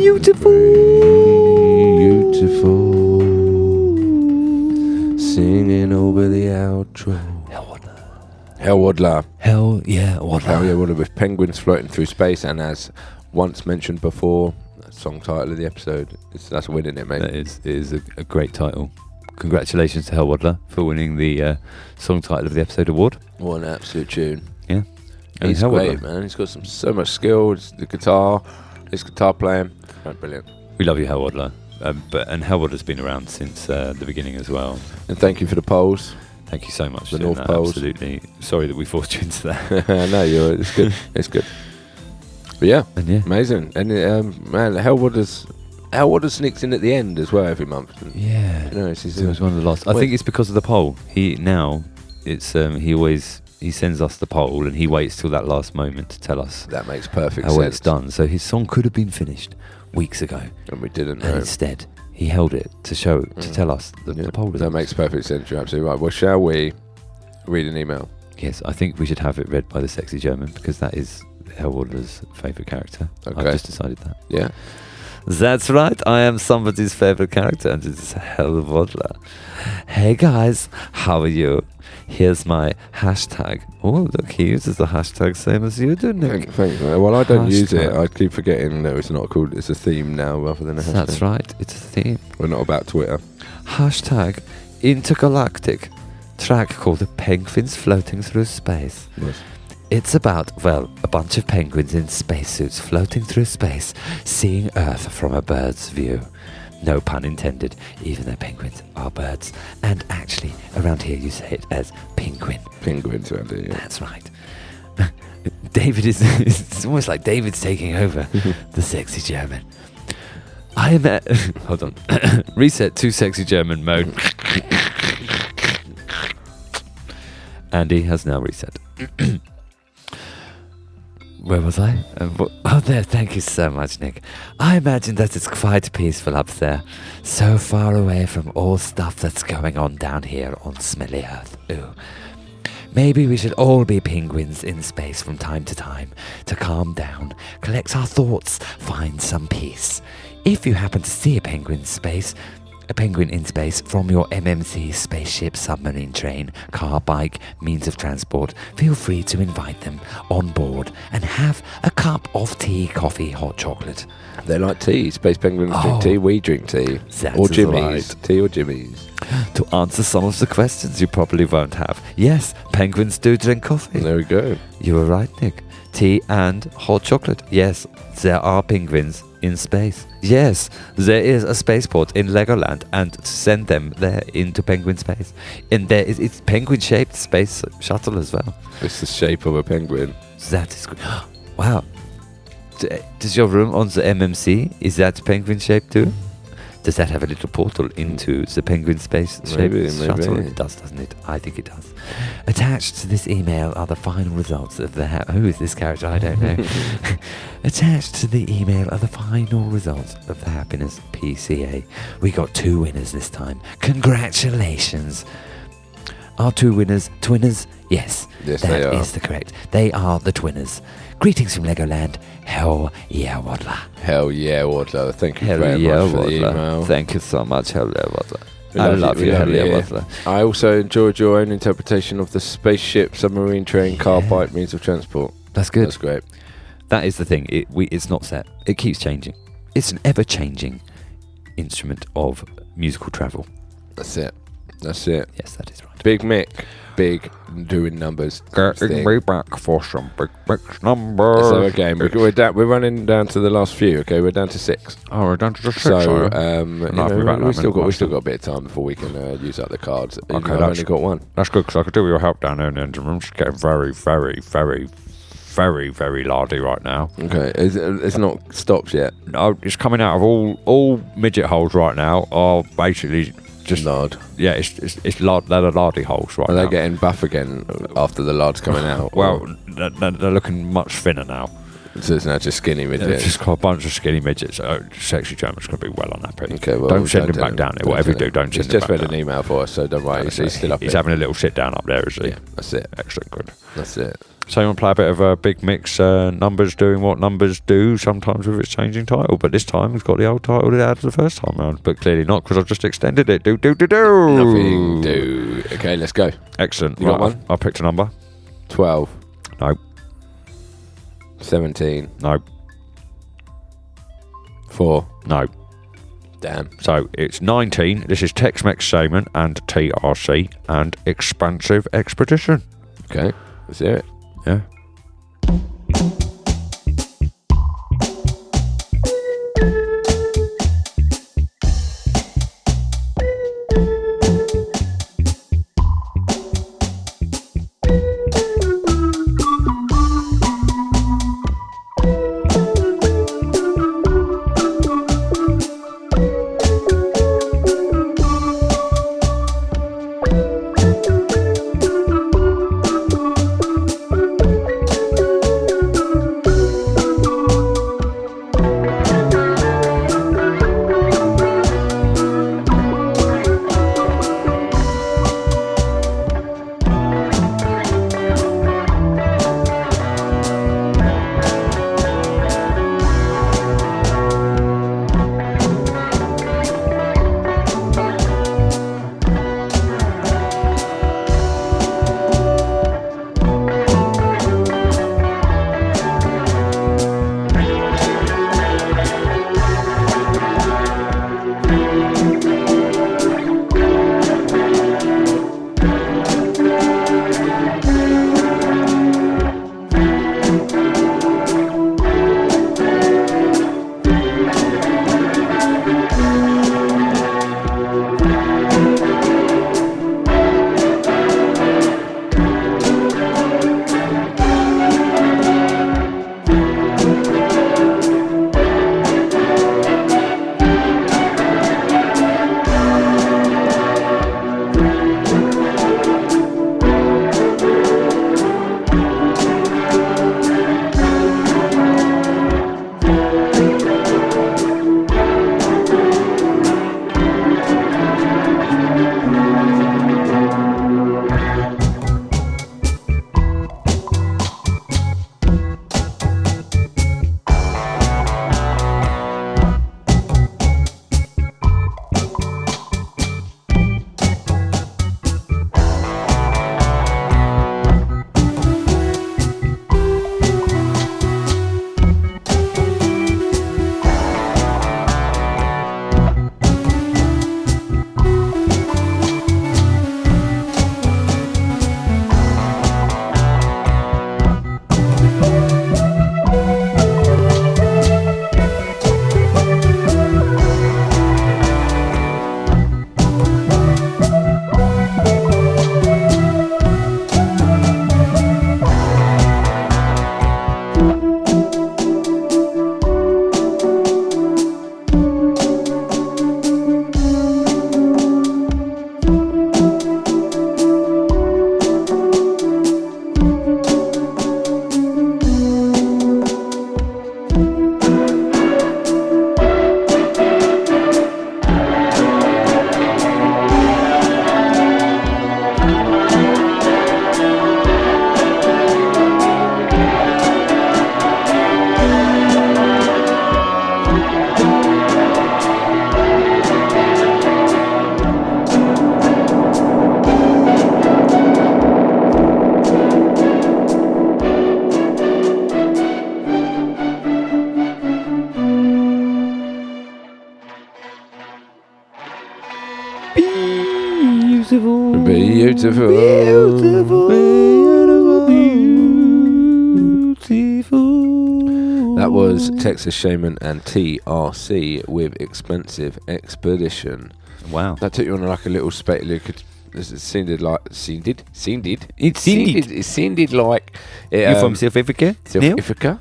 Beautiful. Singing over the outro. Hell Waddler. Hell yeah, Waddler. Hell yeah, Waddler with penguins floating through space, and as once mentioned before, song title of the episode, that's winning it, mate. That is a great title. Congratulations to Hell Waddler for winning the song title of the episode award. What an absolute tune. Yeah. He's Hell great, Waddler. man. He's got so much skill. The guitar, his guitar playing, brilliant. We love you, Hell Waddler. And Hell Waddler's been around since the beginning as well. And thank you for the polls. Thank you so much. The for doing North that. Poles. Absolutely. Sorry that we forced you into that. No, it's good. It's good. But yeah, amazing. And man, Hell Waddler sneaks in at the end as well every month. And, yeah, you know, it was one of the last. I think it's because of the poll. He sends us the poll and he waits till that last moment to tell us. That makes perfect how sense. It's done. So his song could have been finished weeks ago, and we didn't know. And instead, he held it to tell us the poll results. That makes perfect sense. You're absolutely right. Well, shall we read an email? Yes, I think we should have it read by the sexy German because that is Hell Waddler's favourite character. Okay. I've just decided that. Yeah. That's right, I am somebody's favourite character and it is Hell Waddler. Hey guys, how are you? Here's my hashtag. Oh, look, he uses the hashtag same as you do, Nick. Thanks, man. Well, I don't use it. I keep forgetting that it's not called. It's a theme now rather than a hashtag. That's right, it's a theme. We're not about Twitter. Hashtag Intergalactic. Track called Penguins Floating Through Space. Yes. It's about, well, a bunch of penguins in spacesuits floating through space, seeing Earth from a bird's view. No pun intended, even though penguins are birds. And actually, around here you say it as penguin. Penguins around here, yeah. That's right. David is, it's almost like David's taking over the sexy German. I am at, hold on, reset to sexy German mode. Andy has now reset. Where was I? Oh, there. Thank you so much, Nick. I imagine that it's quite peaceful up there. So far away from all stuff that's going on down here on smelly Earth. Ooh. Maybe we should all be penguins in space from time to time to calm down, collect our thoughts, find some peace. If you happen to see a penguin in space from your MMC spaceship, submarine, train, car, bike, means of transport, feel free to invite them on board and have a cup of tea, coffee, hot chocolate. They like tea. Space penguins drink tea. We drink tea. Or Jimmy's. Right. Tea or Jimmy's. To answer some of the questions you probably won't have. Yes, penguins do drink coffee. There we go. You were right, Nick. Tea and hot chocolate. Yes, there are penguins in space. Yes, there is a spaceport in Legoland, and to send them there into penguin space. And there is it's penguin-shaped space shuttle as well. It's the shape of a penguin. That is good. Wow. Does your room on the MMC, is that penguin-shaped too? Does that have a little portal into the penguin space shuttle? Maybe. It does, doesn't it? I think it does. Attached to this email are the final results of the... Who is this character? I don't know. Attached to the email are the final results of the Happiness PCA. We got 2 winners this time. Congratulations. Are 2 winners twinners? Yes, yes, that is the correct. They are the twinners. Greetings from Legoland. Hell yeah, Waddler. Hell yeah, Waddler. Thank you very much for the email. Thank you so much, Hell yeah, Waddler. I love you, Hell yeah, Waddler. I also enjoyed your own interpretation of the spaceship, submarine, train, car, bike, means of transport. That's good. That's great. That is the thing. It's not set. It keeps changing. It's an ever-changing instrument of musical travel. That's it. That's it. Yes, that is right. Big Mick. Big doing numbers. Getting me back for some big numbers. So again, we're running down to the last few. Okay, we're down to 6. Oh, we're down to just 6. So we still got a bit of time before we can use up the cards. Okay, I've only got 1. That's good because I could do with your help down there in the engine room. Just getting very, very, very, very, very lardy right now. Okay, it's not stopped yet. No, it's coming out of all midget holes right now. Are basically just lard. Yeah, it's lard. They're the lardy holes right now. Are they getting buff again after the lard's coming out? Well, they're looking much thinner now. So it's now just skinny midgets. It's just got a bunch of skinny midgets. Sexy German's going to be well unhappy. Okay, well, don't send him back down there. Whatever you do, don't send him back down. He's just read an email for us, so don't worry. He's still up there. He's having a little sit down up there, is he? Yeah, that's it. Excellent, good. That's it. So you want to play a bit of a big mix, numbers doing what numbers do, sometimes with its changing title. But this time it's got the old title it had the first time round. But clearly not, because I've just extended it. Do. Nothing do. Okay, let's go. Excellent. You got one? I picked a number. 12. No. 17. No. 4. No. Damn. So it's 19. This is Tex-Mex Shaman and TRC and Expansive Expedition. Okay, let's hear it. Yeah. Beautiful. Beautiful. That was Texas Shaman and TRC with Expensive Expedition. Wow. That took you on like a little it sounded like You're from South Africa? South Neil? Africa,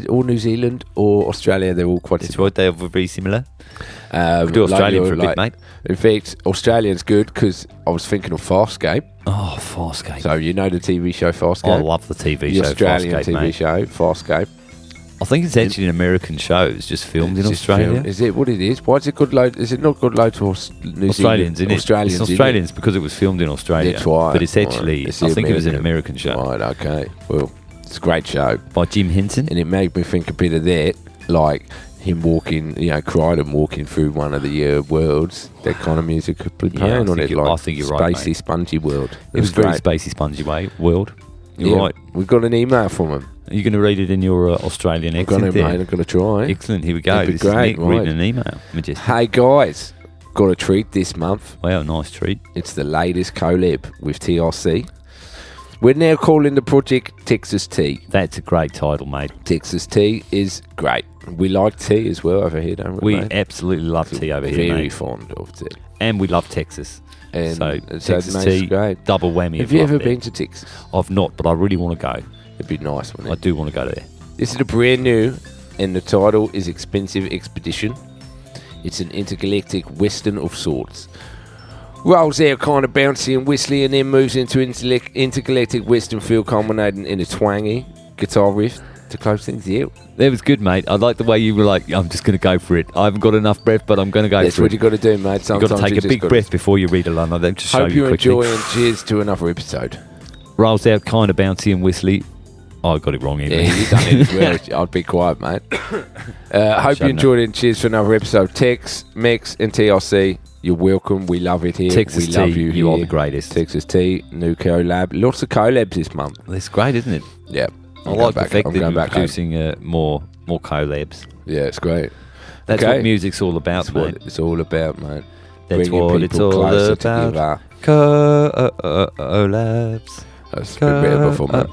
or New Zealand, or Australia. They're all quite That's similar. right, they're very similar. Do Australian for a bit, mate. In fact, Australian's good because I was thinking of Farscape. Oh, Farscape. So you know the TV show Farscape? I love the TV the show Australian Farscape, TV mate. show Farscape. I think it's actually an American show. It's just filmed in Australia. Is it what it is? Why is it good load? Is it not good load to New Australians, Zealand? innit? Australians, It's Australians because it was filmed in Australia. That's right. But it's actually, Right. It's I the think it was an American. American show. Right, okay. Well, It's a great show. By Jim Henson. And it made me think a bit of that, like him walking, Crichton walking through one of the worlds. That kind of music could be playing on it, like I think you're right, spacey, mate. spongy world. It was very great. spacey, spongy world. You're right. We've got an email from him. Are you going to read it in your Australian I've got accent? it, mate. I'm going to try. Excellent. Here we go. That'd be This is great, Nick reading right. an email. Majestic. Hey guys, got a treat this month. Wow, nice treat. It's the latest collab with TRC. We're now calling the project Texas Tea. That's a great title, mate. Texas Tea is great. We like tea as well over here, don't we? We mate? absolutely love tea over Very here, mate. fond of tea. And we love Texas. And so Texas mate's tea, great. double whammy. Have of you love ever there. been to Texas? I've not, but I really want to go. It'd be nice, wouldn't I it? do want to go there. This is a brand new, and the title is Expensive Expedition. It's an intergalactic western of sorts. Rolls out kind of bouncy and whistly, and then moves into intergalactic western feel, culminating in a twangy guitar riff to close things out. That was good, mate. I like the way you were like, I'm just going to go for it. I haven't got enough breath, but I'm going to go That's for what it. you got to do, mate. You've Sometimes got to take a just big gotta- breath before you read a line. I'll just show Hope you you quickly. enjoy, and cheers to another episode. Rolls out kind of bouncy and whistly. Oh, I got it wrong here. Yeah, you done it as well. I'd be quiet, mate. Hope you enjoyed it, and cheers for another episode. Tex, Mex, and TRC, you're welcome. We love it here. Texas we love tea, you you here. are the greatest. Texas Tea, new collab. Lots of collabs this month. That's great, isn't it? Yeah. I like the fact that I'm you're going back home. producing more collabs. Yeah, it's great. That's Okay. what music's all about, That's mate. what it's all about, mate. That's Bringing what it's people all closer about. together. Collabs. That's a bit before, mate.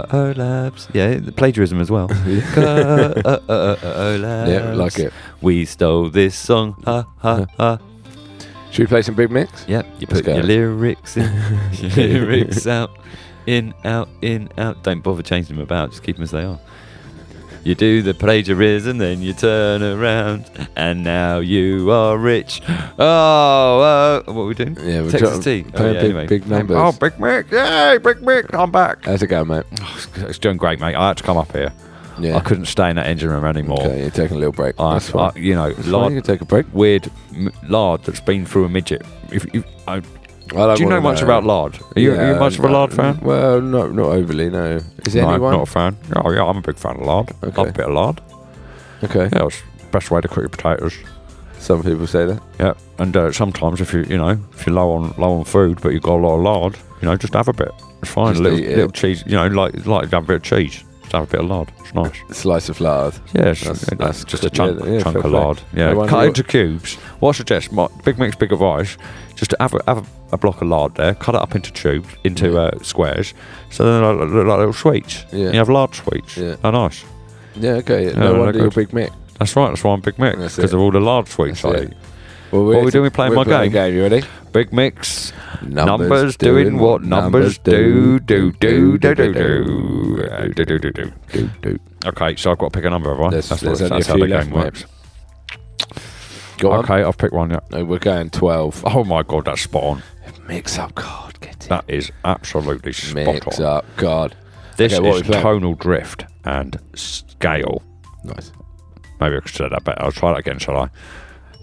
Collabs. Yeah, the plagiarism as well. Collabs. Yeah, like it. We stole this song. Ha ha ha. Should we play some Big Mix? Yep, you Let's put go. your lyrics in, your lyrics out, in, out, in, out. Don't bother changing them about, just keep them as they are. You do the plagiarism, then you turn around, and now you are rich. Oh, what are we doing? Yeah, we're Texas tea. Playing big numbers. Oh, Big Mick. Yay, Big Mick. I'm back. How's it going, mate? It's doing great, mate. I had to come up here. Yeah. I couldn't stay in that engine room anymore. Okay, you're taking a little break. That's fine. You know, That's fine, you can take a break. weird lard that's been through a midget. Do you know wanna much about lard? Are you much of a lard fan? Well, not overly, no. Is No, anyone? not a fan. Oh, yeah, I'm a big fan of lard. Okay. Love a bit of lard. Okay. Yeah, it's the best way to cook your potatoes. Some people say that. Yeah, and sometimes if you're low on food, but you've got a lot of lard, just have a bit. It's fine. Just A little, eat it. little cheese, like to have a bit of cheese. Just have a bit of lard. It's nice. Slice of lard. Yeah, That's just a chunk, yeah, chunk fair of play. lard. Yeah, No wonder cut you're- into cubes. What I suggest, my Big Mix big advice, just to have a block of lard there, cut it up into tubes, into squares, so then look like little sweets. Yeah. You have lard sweets. Yeah. Oh, nice. Yeah, okay. Yeah, No they're wonder you're good. Big Mac. That's right. That's why I'm Big Mix, That's because it. of all the lard sweets That's I it. eat. Well, What are we doing? We're playing my playing game. You ready? Big Mix. Numbers doing what numbers do. Okay, so I've got to pick a number, have I? There's That's only a how few the left, game works. Go on. Okay, I've picked one, yeah. No, we're going 12. Oh my god, that's spot on. Mix up, God. Get it. That is absolutely spot Mix on. up, God. This Okay, what is are we playing? tonal drift and scale. Nice. Maybe I could say that better. I'll try that again, shall I?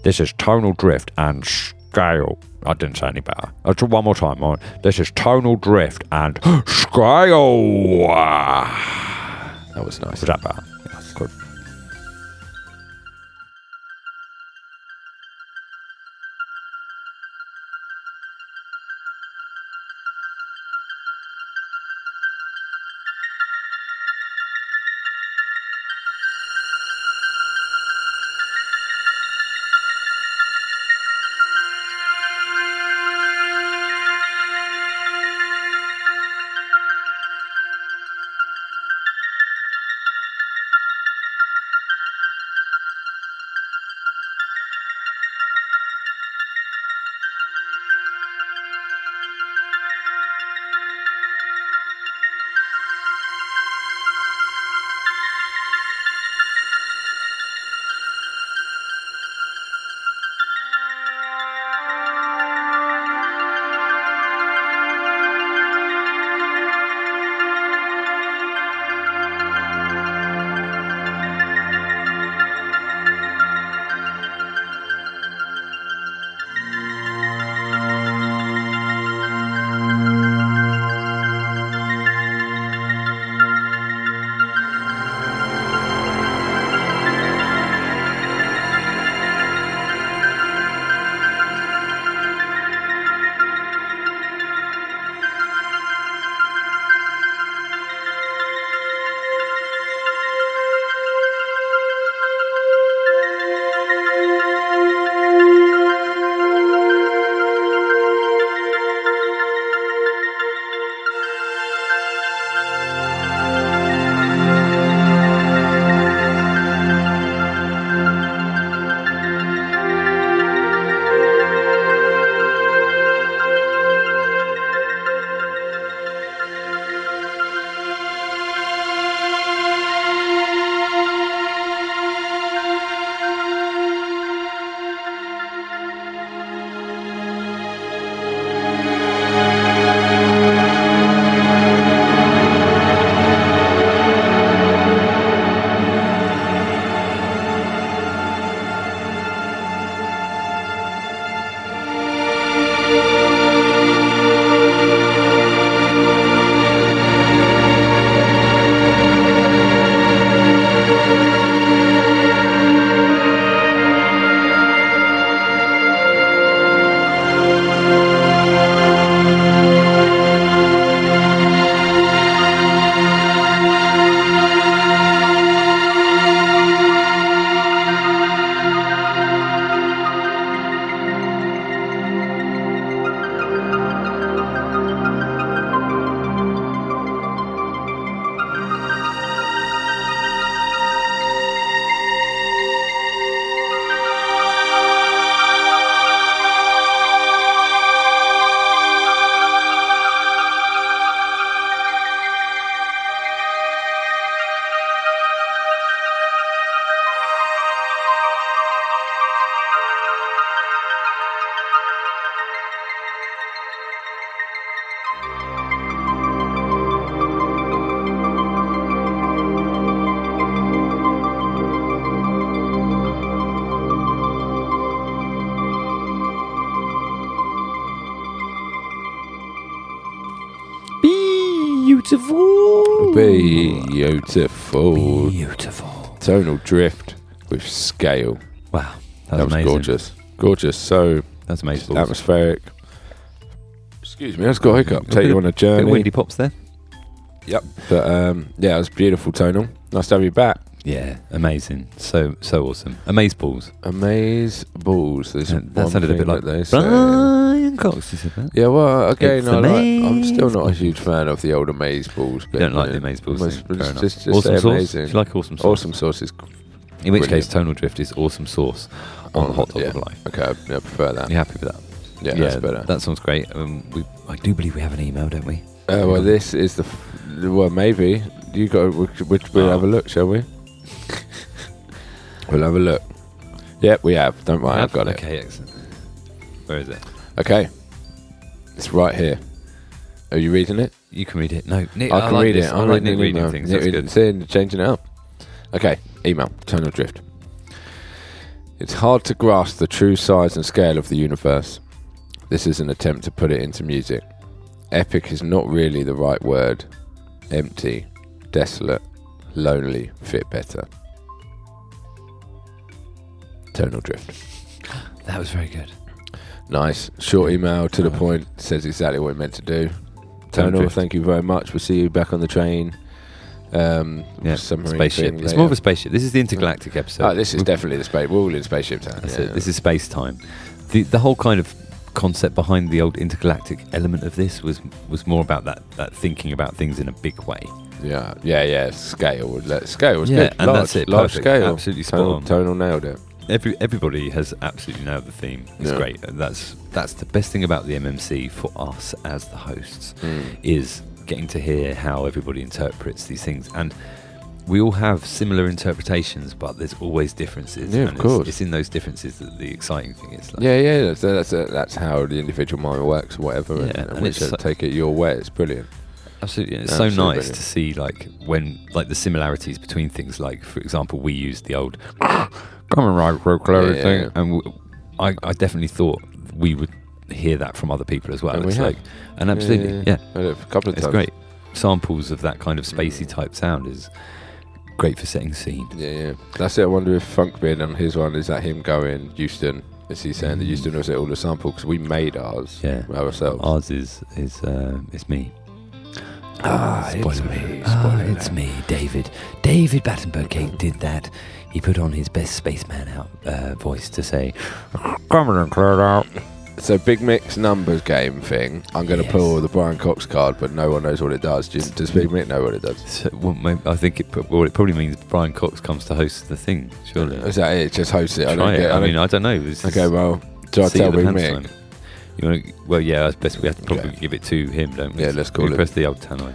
This is tonal drift and scale. I didn't say any better. I'll try one more time. All right. This is tonal drift and scale. That was nice. Was that better? Yes. Good. Beautiful. Beautiful. Beautiful. Tonal drift with scale. Wow. That was amazing. gorgeous. Gorgeous. So That's amazing. atmospheric. Excuse me, I just got a hiccup. Take you on a Bit journey. windy pops there. Yep. But yeah, it was beautiful tonal. Nice to have you back. Yeah, amazing. So awesome. Amaze balls. Amaze balls. There's That sounded a bit like they say. Brian Cox. You said that? Yeah, well, again, It's I'm still not a amazing. huge fan of the old Amaze balls. You don't like the Amaze balls thing, fair enough. Just Awesome say sauce? amazing. Do you like awesome sauce? Awesome sauce is In which brilliant. case, tonal drift is awesome sauce on the hot dog yeah. of life. Okay, I prefer that. You happy with that? Yeah, that's better. That sounds great. I do believe we have an email, don't we? Well, this is the. Well, maybe. You got. We'll have a look, shall we? We'll have a look. Yep, we have. Don't worry, I've got it. Okay, excellent. Where is it? Okay. It's right here. Are you reading it? You can read it. No, Nick, I can like read this. it. I like Nick reading things. That's good. Changing it up. Okay, email. Tonal drift. It's hard to grasp the true size and scale of the universe. This is an attempt to put it into music. Epic is not really the right word. Empty, desolate, lonely fit better. Tonal drift. That was very good. Nice. Short email to the point. Says exactly what it meant to do. Tonal, drift. thank you very much. We'll see you back on the train. Yeah, Submarine spaceship. thing It's later. more of a spaceship. This is the intergalactic episode. Oh, this is definitely the space. We're all in spaceship town. That's Yeah. it. This is space time. The whole kind of concept behind the old intergalactic element of this was more about that thinking about things in a big way. Yeah. Scale. Scale was Yeah, good. and large, that's it. Large Perfect. scale. Absolutely spot on. Tonal nailed it. Everybody has absolutely nailed the theme. It's Yeah. great. And that's the best thing about the MMC for us as the hosts is getting to hear how everybody interprets these things. And we all have similar interpretations, but there's always differences. Yeah, and of course. It's in those differences that the exciting thing is. Like, Yeah. That's how the individual mind works, or whatever. Yeah, and and which it's so- take it your way. It's brilliant. Absolutely. And it's Absolutely so nice brilliant. to see when the similarities between things. Like, for example, we used the old "coming right through clear" thing, yeah. and I definitely thought we would hear that from other people as well. And It's we like, have. and absolutely, yeah. I did it a couple of It's times. great. Samples of that kind of spacey type sound is great for setting scene. Yeah. That's it. I wonder if Funkbeard on his one, is that him going Houston? Is he saying that Houston, or is it all the sample? Because we made ours ourselves. Ours is me. It's me, David. David Battenberg did that. He put on his best spaceman out voice to say, Coming and cleared out. So big mix numbers game thing. I'm going to pull the Brian Cox card, but no one knows what it does. Does Big Mick know what it does? So, I think it probably means Brian Cox comes to host the thing. Surely, Is that it? Just host it. I don't know. Okay, well, do I tell Big Mick? You want to, well, yeah. It's best we have to probably give it to him, don't we? Yeah, let's call We it. press the old tannoy.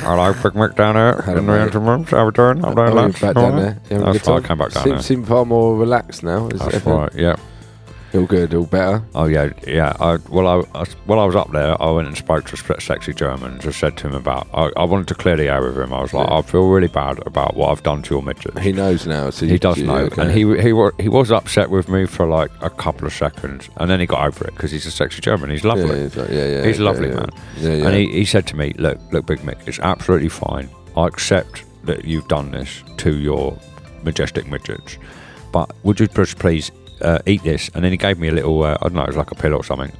Hello, Big Mick down here. Hello, In the mate. interrooms. How we doing? I'm doing Oh, lunch. you're back down there. You having a That's good time? right, I came back down there. Seem far more relaxed now. Is That's everything right, yeah. all good, all better? Oh, yeah. While I was up there, I went and spoke to Sexy German and just said to him about, I wanted to clear the air with him. I was like, I feel really bad about what I've done to your midget. He knows now. So He does know, okay. and he was upset with me for like a couple of seconds, and then he got over it because he's a sexy German. He's lovely. he's like, He's a lovely man. Yeah. And he said to me, look, Big Mick, it's absolutely fine. I accept that you've done this to your majestic midgets, but would you just please eat this? And then he gave me a little, I don't know, it was like a pill or something.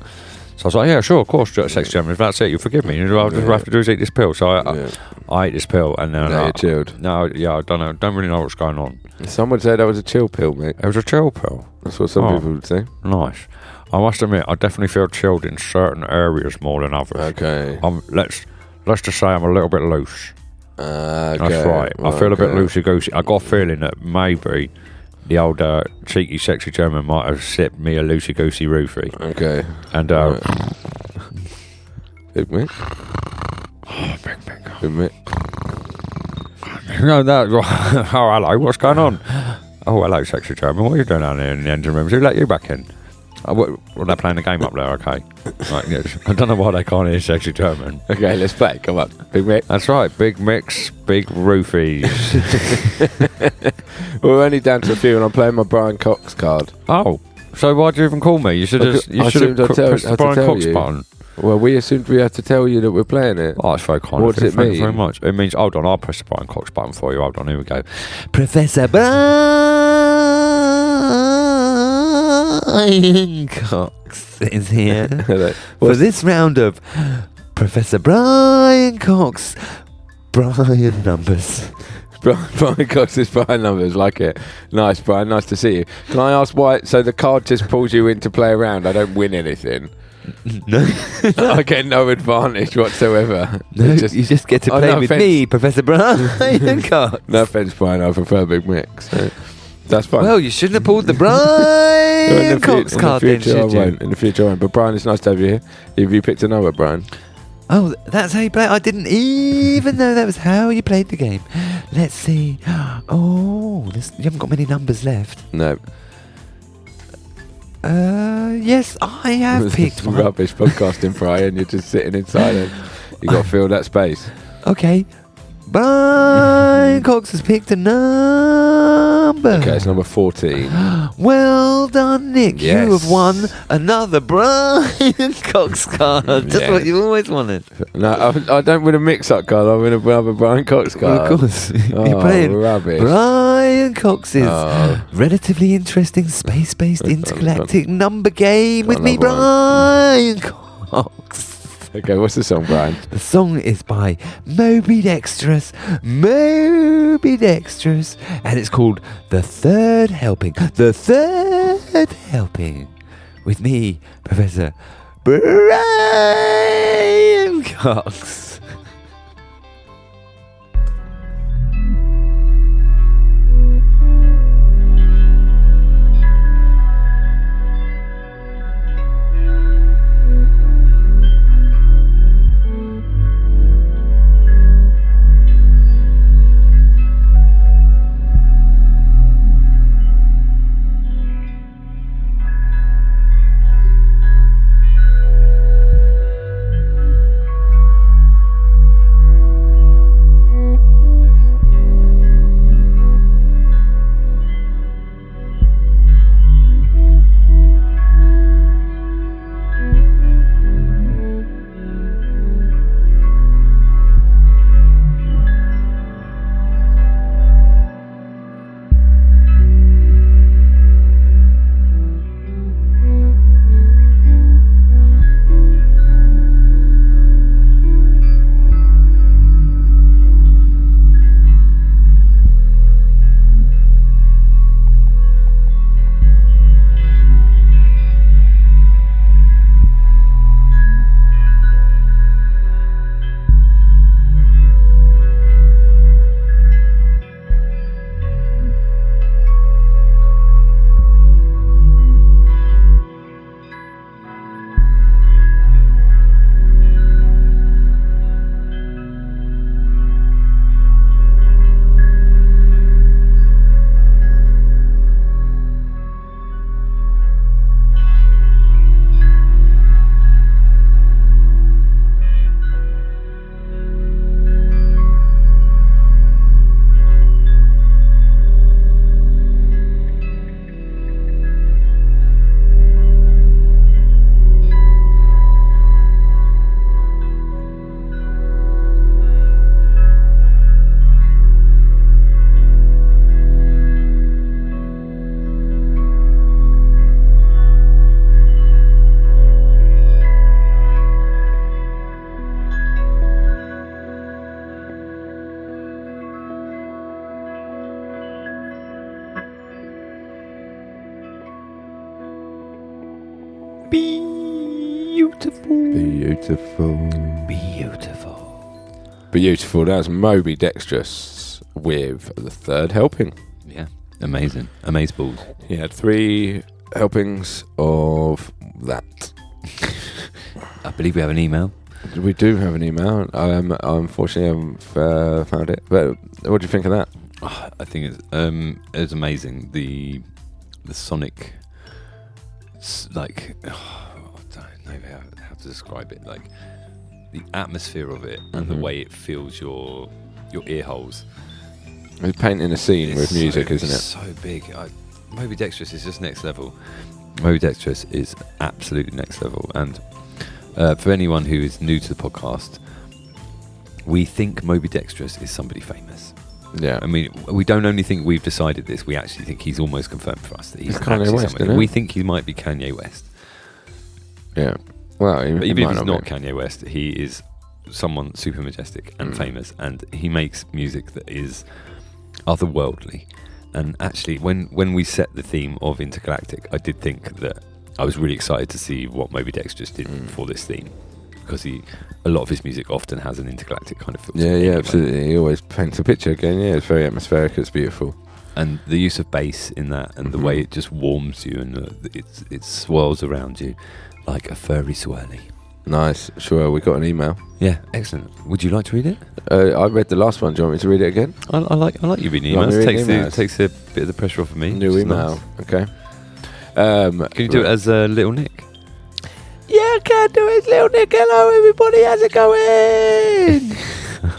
So I was like, yeah, sure, of course, sex German. If that's it, you forgive me. All I just have to do is eat this pill. So I ate this pill, and then you chilled. No, yeah, I don't know. Don't really know what's going on. Some would say that was a chill pill, mate. It was a chill pill. That's what some people would say. Nice. I must admit, I definitely feel chilled in certain areas more than others. Okay. Let's just say I'm a little bit loose. Okay. That's right. I feel a bit loosey-goosey. I got a feeling that maybe the old cheeky, sexy German might have sipped me a loosey-goosey roofie. Okay. And Big Mick. Big Mick. no, oh, hello. What's going on? Oh, hello, sexy German. What are you doing down here in the engine rooms? Who let you back in? Well, they're playing the game up there, okay. Right, yes. I don't know why they can't hear sexy German. Okay, let's play. Come on. Big Mick. That's right, big mix, big roofies. We're only down to a few, and I'm playing my Brian Cox card. Oh, so why'd you even call me? You should have assumed I'd pressed the tell Brian Cox you. button. Well, we assumed we had to tell you that we're playing it. Oh, it's very kind. What does it Thank you mean? very much. It means, hold on, I'll press the Brian Cox button for you. Hold on, here we go. Professor Brian Cox is here for this round of Professor Brian Cox Brian numbers. Brian Cox's Brian numbers, like it. Nice, Brian. Nice to see you. Can I ask why? So the card just pulls you in to play around. I don't win anything. No, I get no advantage whatsoever. no, you just get to play with me, Professor Brian Cox. No offense, Brian. I prefer Big Mix. So that's fine. Well, you shouldn't have pulled the Brian Cox card then, should you? In the future, I won't. But Brian, it's nice to have you here. Have you picked a number, Brian? Oh, that's how you play. I didn't even know that was how you played the game. Let's see. Oh, you haven't got many numbers left. No. Yes, I have picked one. Rubbish podcasting, Brian. You're just sitting in silence. You got to fill that space. Okay. Brian Cox has picked a number. Okay, it's number 14. Well done, Nick. Yes. You have won another Brian Cox card. Just Yeah. what you always wanted. No, I don't win a mix-up card. I win another Brian Cox card. Well, of course. Oh, You're playing rubbish. Brian Cox's Oh. relatively interesting space-based intergalactic number game with me, another Brian Cox. Okay, what's the song, Brian? The song is by Moby Dexterous, and it's called The Third Helping. The Third Helping. With me, Professor Brian Cox. Beautiful. That's Moby Dexterous with The Third Helping. Yeah, amazing. Amazeballs. He had 3 helpings of that. I believe we have an email. We do have an email. Unfortunately, I haven't found it. But what do you think of that? Oh, I think it's amazing. The sonic, like, I don't know how to describe it. Like the atmosphere of it and the way it fills your ear holes. It's painting a scene with music, isn't it? It's so big. Moby Dexterous is just next level. Moby Dexterous is absolutely next level, and For anyone who is new to the podcast, we think Moby Dextrous is somebody famous. Yeah. I mean, we don't only think we've decided this, we actually think he's almost confirmed for us that he's Kanye actually West, somebody. isn't it? We think he might be Kanye West. Yeah. Well, But even if he's not Kanye West, he is someone super majestic and famous, and he makes music that is otherworldly. And actually, when we set the theme of Intergalactic, I did think that I was really excited to see what Moby Dextrous did for this theme, because a lot of his music often has an intergalactic kind of feel. Yeah, absolutely. He always paints a picture again. Yeah, it's very atmospheric. It's beautiful. And the use of bass in that, and the way it just warms you, and it swirls around you like a furry swirly. Nice. Sure, we got an email. Yeah, excellent. Would you like to read it? I read the last one. Do you want me to read it again? I like you reading Like me emails. reading Takes a bit of the pressure off of me. New which is email. nice. Okay. Can you do it as Little Nick? Yeah, I can do it, Little Nick. Hello, everybody. How's it going?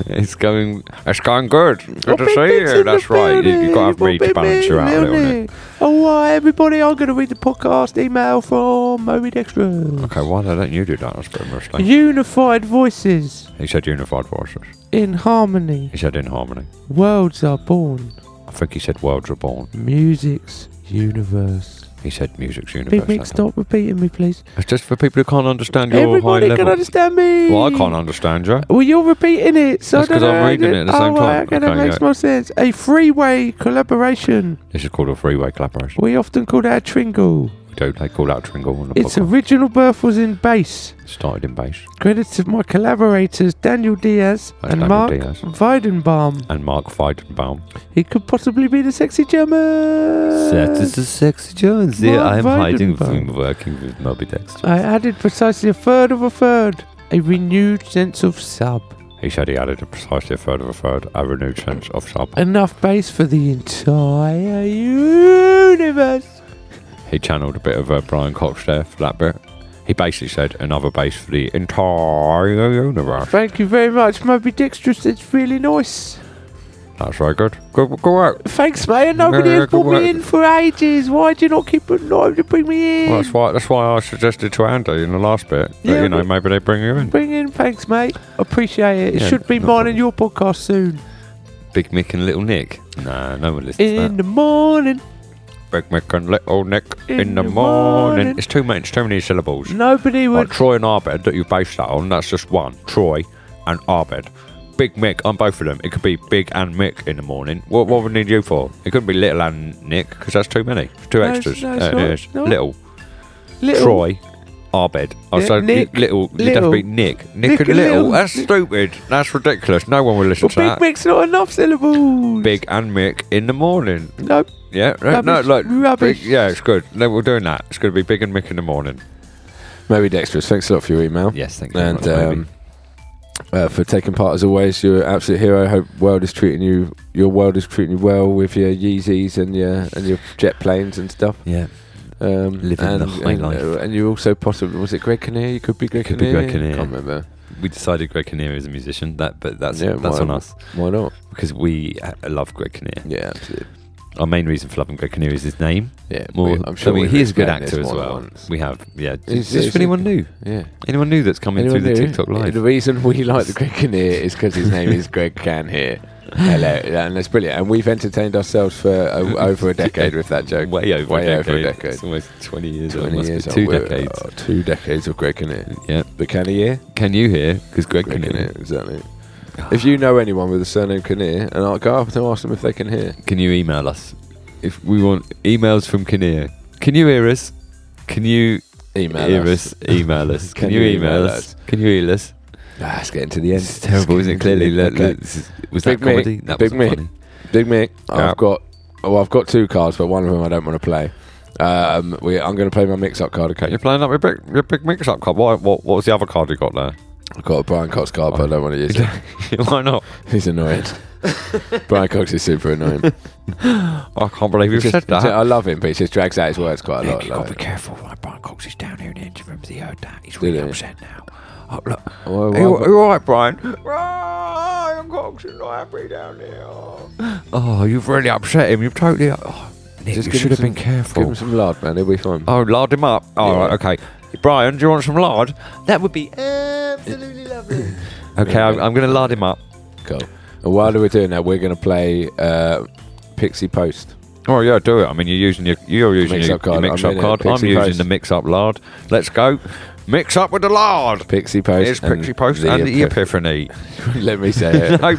It's going. It's going good. Good to see you. That's right. You got to have me to balance you out a little bit. All right, everybody. I'm going to read the podcast email from Moby Dextrous. Okay, why don't you do that? That's pretty much like. Unified voices He said unified voices. in harmony. He said in harmony. Worlds are born. I think he said worlds are born. Music's universe. He said music's universe. Big Mick, stop repeating me, please. It's just for people who can't understand your high Everybody level. can understand me. Well, I can't understand you. Well, you're repeating it, so That's I don't 'cause I'm know. reading it at the same time. Okay, that Okay, makes yeah. more sense. A freeway collaboration. This is called a freeway collaboration. We often call that a tringle. We do. They call that a tringle on the Its podcast. original birth was in bass. Started in bass. Credits to my collaborators Daniel Diaz That's and Daniel Mark Diaz. Weidenbaum. And Mark Weidenbaum. He could possibly be the sexy German. That is the sexy Jones. Mark I'm hiding Weidenbaum. from working with Moby Dextrous. I added precisely a third of a third. A renewed sense of sub. He said he added precisely a third of a third, a renewed sense of sub. Enough bass for the entire universe. He channeled a bit of Brian Cox there for that bit. He basically said another bass for the entire universe. Thank you very much, Moby Dextrous. It's really nice. That's very good. Good work. Thanks, mate. Nobody Yeah, has brought good work. me in for ages. Why do you not keep it alive to bring me in? Well, that's why I suggested to Andy in the last bit that, Yeah, but- maybe they bring you in. Bring in, thanks, mate. Appreciate it. It Yeah, should be no mine problem. and your podcast soon. Big Mick and Little Nick. Nah, no one listens to In that. the morning. Big Mick and Little Nick In the the morning. morning. It's too many syllables. Nobody would. Like Troy and Arbed that you based that on, that's just one. Troy and Arbed. Big Mick on both of them. It could be Big and Mick in the morning. What would we need you for? It couldn't be Little and Nick, because that's too many. It's two No, extras. no, it's not. It is. No. Little. Little. Troy. Arbed. Oh, Yeah, so Nick. Little. You'd have Little. to be Nick. Nick Nick and and Little. Little. That's stupid. That's ridiculous. No one will listen Well, to Big that. Mick's not enough syllables. Big and Mick in the morning. No. Yeah, no, Rubbish. like Rubbish. Big, yeah, it's good. No, we're doing that. It's going to be Big and Mick in the morning. Moby Dextrous, thanks a lot for your email. Yes, thank you very And much, Moby. for taking part as always. You're an absolute hero. I hope world is treating you. Your world is treating you well with your Yeezys and your jet planes and stuff. Yeah. Living the high life. And you also possibly, was it Greg Kinnear? You could be Greg Could be Kinnear. Greg Kinnear. Can't remember. We decided Greg Kinnear is a musician, but that's Yeah, that's why- on us. Why not? Because we love Greg Kinnear. Yeah, absolutely. Our main reason for loving Greg Kinnear is his name. Yeah, More, I'm sure I mean, we've he is a good explained actor this as more than well. once. We have, yeah. He's- Just for anyone new. Yeah. Anyone new that's coming through the TikTok live. The reason we like the Greg Kinnear is because his name is Greg Kinnear. Hello, and that's brilliant. And we've entertained ourselves for over a decade with that joke. Way over a decade. decade. It's almost 20 years 20 old. Must years be old. 2 We're, decades. 2 decades of Greg Kinnear. Yeah. The Kinnear? Can you hear? Because Greg Greg Kinnear. Kinnear, exactly. If you know anyone with the surname Kinnear, and I'll go up and ask them if they can hear. Can you email us? If we want emails from Kinnear. Can you hear us? Can you Email hear us. us? Email us. Can you email us? Can you email us? It's getting to the end. It's terrible, isn't it? Clearly. Okay. Was Big that comedy? Mick, That Big wasn't Mick. funny. Big Mick, Yeah. I've got 2 cards, but one of them I don't want to play. I'm going to play my mix-up card, okay? You're playing that with your big mix-up card. What was the other card you got there? I've got a Brian Cox card, but I don't want to use it. Why not? He's annoying. Brian Cox is super annoying. I can't believe you've said that. I love him, but he just drags out his words quite a lot. You've got to like- be careful. Like Brian Cox is down here in the engine room. He heard that. He's Did really he? upset now. Oh, look. Why- Are why- you all right, Brian? Brian Cox is not happy down here. Oh, you've really upset him. You've totally. Oh, Nick, Just you give should him have been some- careful. Give him some lard, man. He'll be fine. Oh, lard him up. Oh, Yeah. right, okay. Brian, do you want some lard? That would be absolutely lovely. Okay, I'm going to lard him up. Cool. And while we're doing that, we're going to play Pixie Post. Oh yeah, do it. I mean, you're using your Mix-up card. mix-up I'm card. I'm Pixie using Post. the mix-up lard. Let's go. Mix up with the lard. Pixie Post. Here's Pixie Post and the Epiphany. Let me say it. No.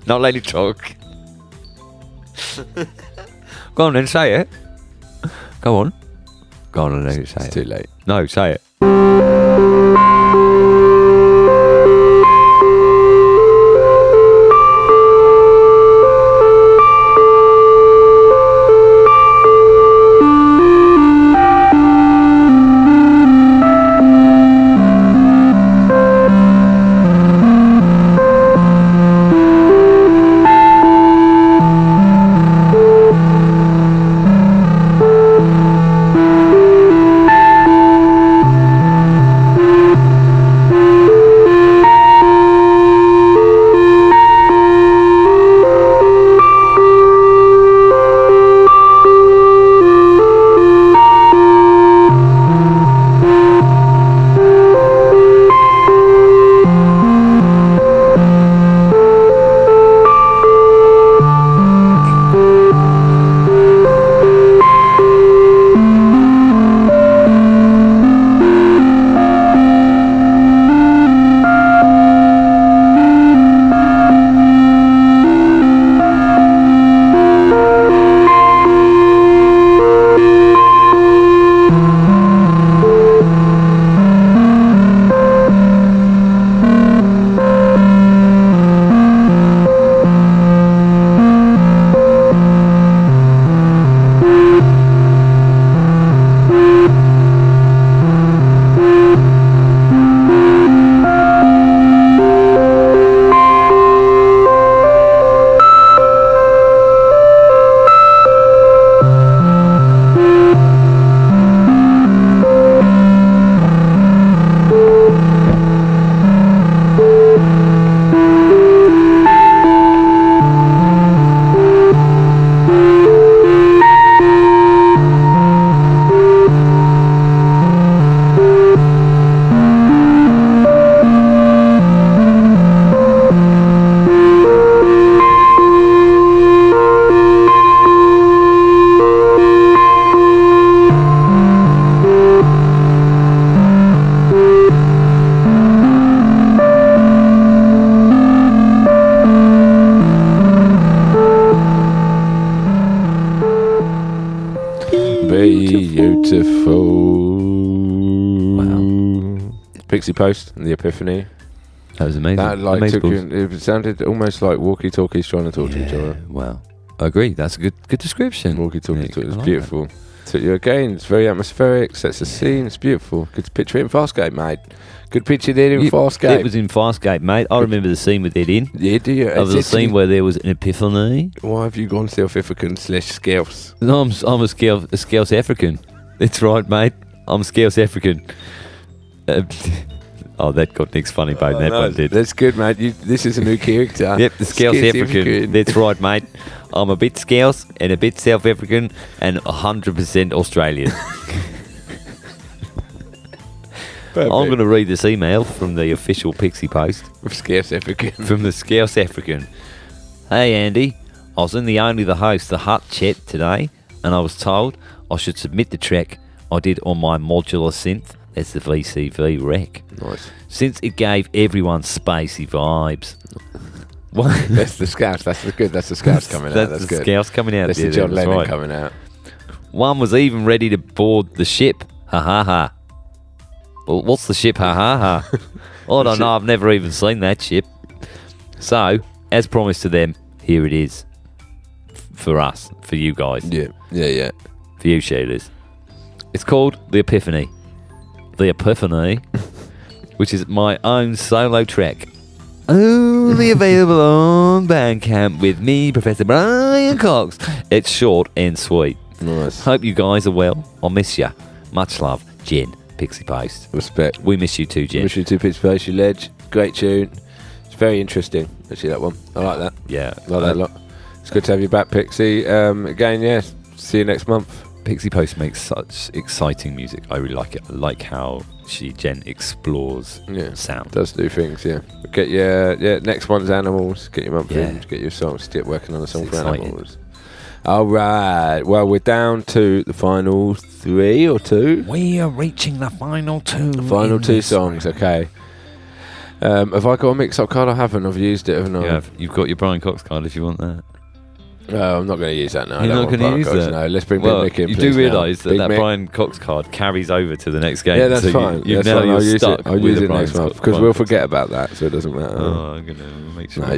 Not let it talk. Go on then, say it. Go on. Go on and let it say it. It's too late. No, say it. Beautiful. Wow. Pixie Post and the Epiphany. That was amazing. That like Amazing. took you, it sounded almost like walkie-talkies trying to talk to each other. Wow. I agree. That's a good description. Walkie-talkies. Yeah, It was I like beautiful. Took you again. It's very atmospheric. Sets the scene. It's beautiful. Good picture it in Farscape, mate. Good picture there in Farscape. It was in Farscape, mate. I remember the scene with Ed in. Yeah, do you? There was a scene where there was an epiphany. Why have you gone South African / Scouse? No, I'm a Scouse African. That's right, mate. I'm Scouse African. Oh, that got Nick's funny bone. That one did. That's good, mate. This is a new character. Yep, the Scouse African. That's right, mate. I'm a bit Scouse and a bit South African and 100% Australian. I'm going to read this email from the official Pixie Post. With Scouse African. From the Scouse African. Hey, Andy. I was in the Only the Host, the Hut chat today, and I was told I should submit the track I did on my modular synth. That's the VCV rec. Nice. Since it gave everyone spacey vibes. That's the Scouse. That's the good. That's the Scouse coming out. That's the good. Scouse coming out. That's Yeah, the John that's Lennon right. coming out. One was even ready to board the ship. Ha ha ha. Well, what's the ship? Ha ha ha. I don't know. I've never even seen that ship. So, as promised to them, here it is. For us. For you guys. Yeah. For you shooters. It's called The Epiphany. The Epiphany, which is my own solo track. Only available on Bandcamp with me, Professor Brian Cox. It's short and sweet. Nice. Hope you guys are well. I'll miss ya. Much love, Jen, Pixie Post. Respect. We miss you too, Jen. Wish you two Pixie Post, you ledge. Great tune. It's very interesting, actually, that one. I like that. Yeah. I like that a lot. It's good to have you back, Pixie. Again, yeah, see you next month. Pixie Post makes such exciting music. I really like it. I like how Jen explores sound. Does do things, yeah. Get your next one's Animals. Get your monthly, get your songs. Get working on a song for Animals. All right. Well, we're down to the final 3 or 2. We are reaching the final 2. The final 2 songs. Okay. Have I got a mix-up card? I haven't. I've used it, haven't I? Yeah, you've got your Brian Cox card if you want that. I'm not going to use that now. You're not going to use that? No, let's bring Big Mick in, you please. do realise that Big that Mick. Brian Cox card carries over to the next game. Yeah, that's so fine. You're stuck I'll with use the it Brian next month Cox because Brian we'll Cox forget about that, so it doesn't matter. Oh, I'm going to make sure. No,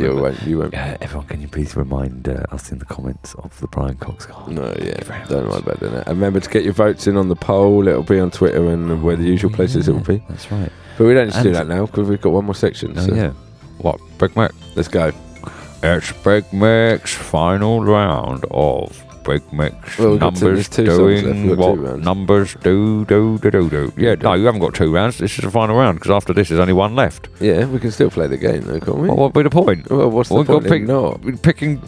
you won't. Everyone, can you please remind us in the comments of the Brian Cox card? No, don't worry about doing that. And remember to get your votes in on the poll. It'll be on Twitter and where the usual places it will be. That's right. But we don't need to do that now because we've got one more section. Oh, yeah. What? Big Mick? Let's go. It's Big Mick's final round of Big Mick's Well, we've got numbers two songs left. doing We've got what 2 rounds. numbers do. Yeah, no, you haven't got 2 rounds. This is the final round because after this, there's only 1 left. Yeah, we can still play the game though, can't we? Well, what would be the point? Well, what's the We've point got in not? picking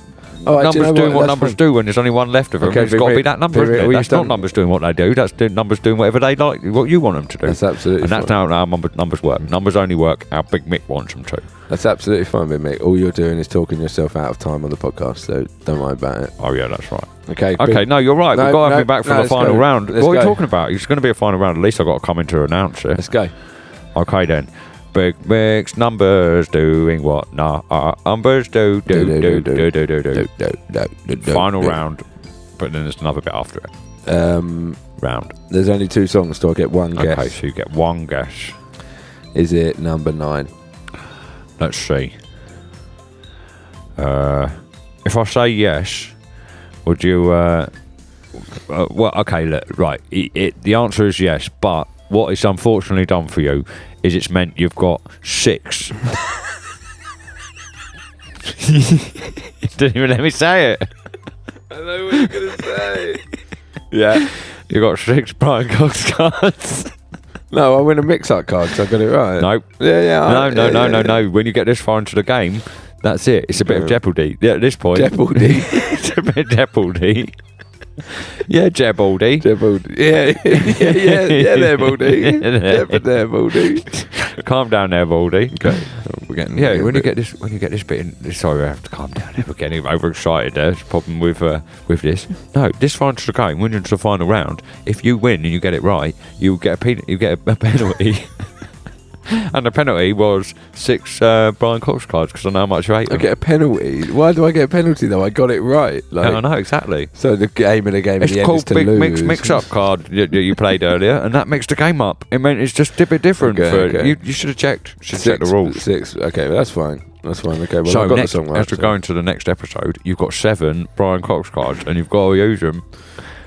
Oh, actually, numbers doing what That's numbers fine. do when there's only 1 left of them. Okay, It's got to be that number. Big Mick, Isn't it? well, That's you've not done- numbers doing what they do. That's numbers doing whatever they like, what you want them to do. That's absolutely And that's fine. how our numbers work. Numbers only work how Big Mick wants them to. That's absolutely fine, Big Mick. All you're doing is talking yourself out of time on the podcast, so don't worry about it. Oh, yeah, that's right. Okay. Okay, no, you're right. We've got to have me back for the let's final go. round. Let's What are you go. talking about? It's going to be a final round. At least I've got to come in to announce it. Let's go. Okay, then. Big Mick's numbers doing what? Numbers do. Final round. But then there's another bit after it. Round. There's only 2 songs, so I get 1 guess. Okay, so you get 1 guess. Is it number 9? Let's see. If I say yes, would you? Well, okay, look, right. The answer is yes, but what it's unfortunately done for you is it's meant you've got 6. You didn't even let me say it. I know what you're going to say. Yeah. You got 6 Brian Cox cards. No, I win a mix-up card, so I got it right. No. Yeah. No. When you get this far into the game, that's it. It's a bit of Jeopardy. Yeah, at this point. Jeopardy. It's a bit Jeopardy. Yeah, Jeopardy. Jeopardy. Yeah, there, Baldy. Baldy. Calm down there, Baldy. Okay. We're getting When you get this bit in, sorry, I have to calm down. We're getting overexcited there. There's a problem with this. No, this far into the game, when you're into the final round, if you win and you get it right, you get a penalty. And the penalty was 6 Brian Cox cards because I know how much you hate them. I get a penalty. Why do I get a penalty though? I got it right. Like, I know exactly. So the aim of the game It's in the end is called to Big lose. Mick's mix-up card that you played earlier, and that mixed the game up. It meant it's just a bit different. Okay. You should have checked. Check the rules. 6. Okay, well, that's fine. Okay, well, So I've got next, the song right. as we go into the next episode, you've got 7 Brian Cox cards, and you've got to use them.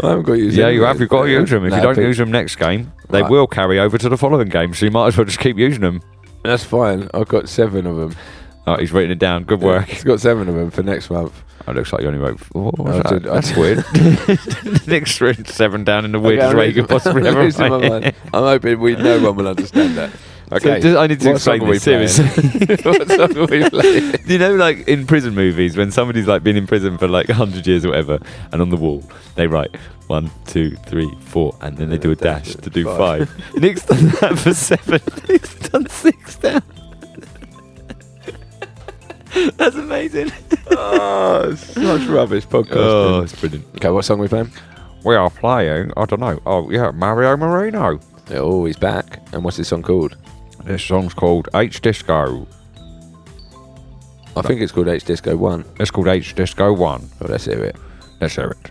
I haven't got to use them. Yeah, you have. You've got to use them. If you don't use them next game, they will carry over to the following game. So you might as well just keep using them. That's fine. I've got 7 of them. Oh, he's written it down. Good work. He's got 7 of them for next month. Oh, it looks like you only wrote. What was I that? did- That's weird. Nick's written 7 down in the weirdest Okay, way you could possibly ever write. I'm hoping no one will understand that. Okay, So I need to what explain song are we this playing? seriously. What song are we playing? You know, like in prison movies, when somebody's like been in prison for like 100 years or whatever, and on the wall they write 1, 2, 3, 4, and then they do a dash to do 5. Nick's done that for 7. Nick's done 6 down. That's amazing. Oh, such rubbish podcast. Oh, it's brilliant. Okay, what song are we playing? We are playing, I don't know. Oh, yeah, Mario Marino. Oh, he's back. And what's this song called? This song's called H Disco. I think it's called H Disco 1. It's called H Disco 1. Oh, let's hear it. Let's hear it.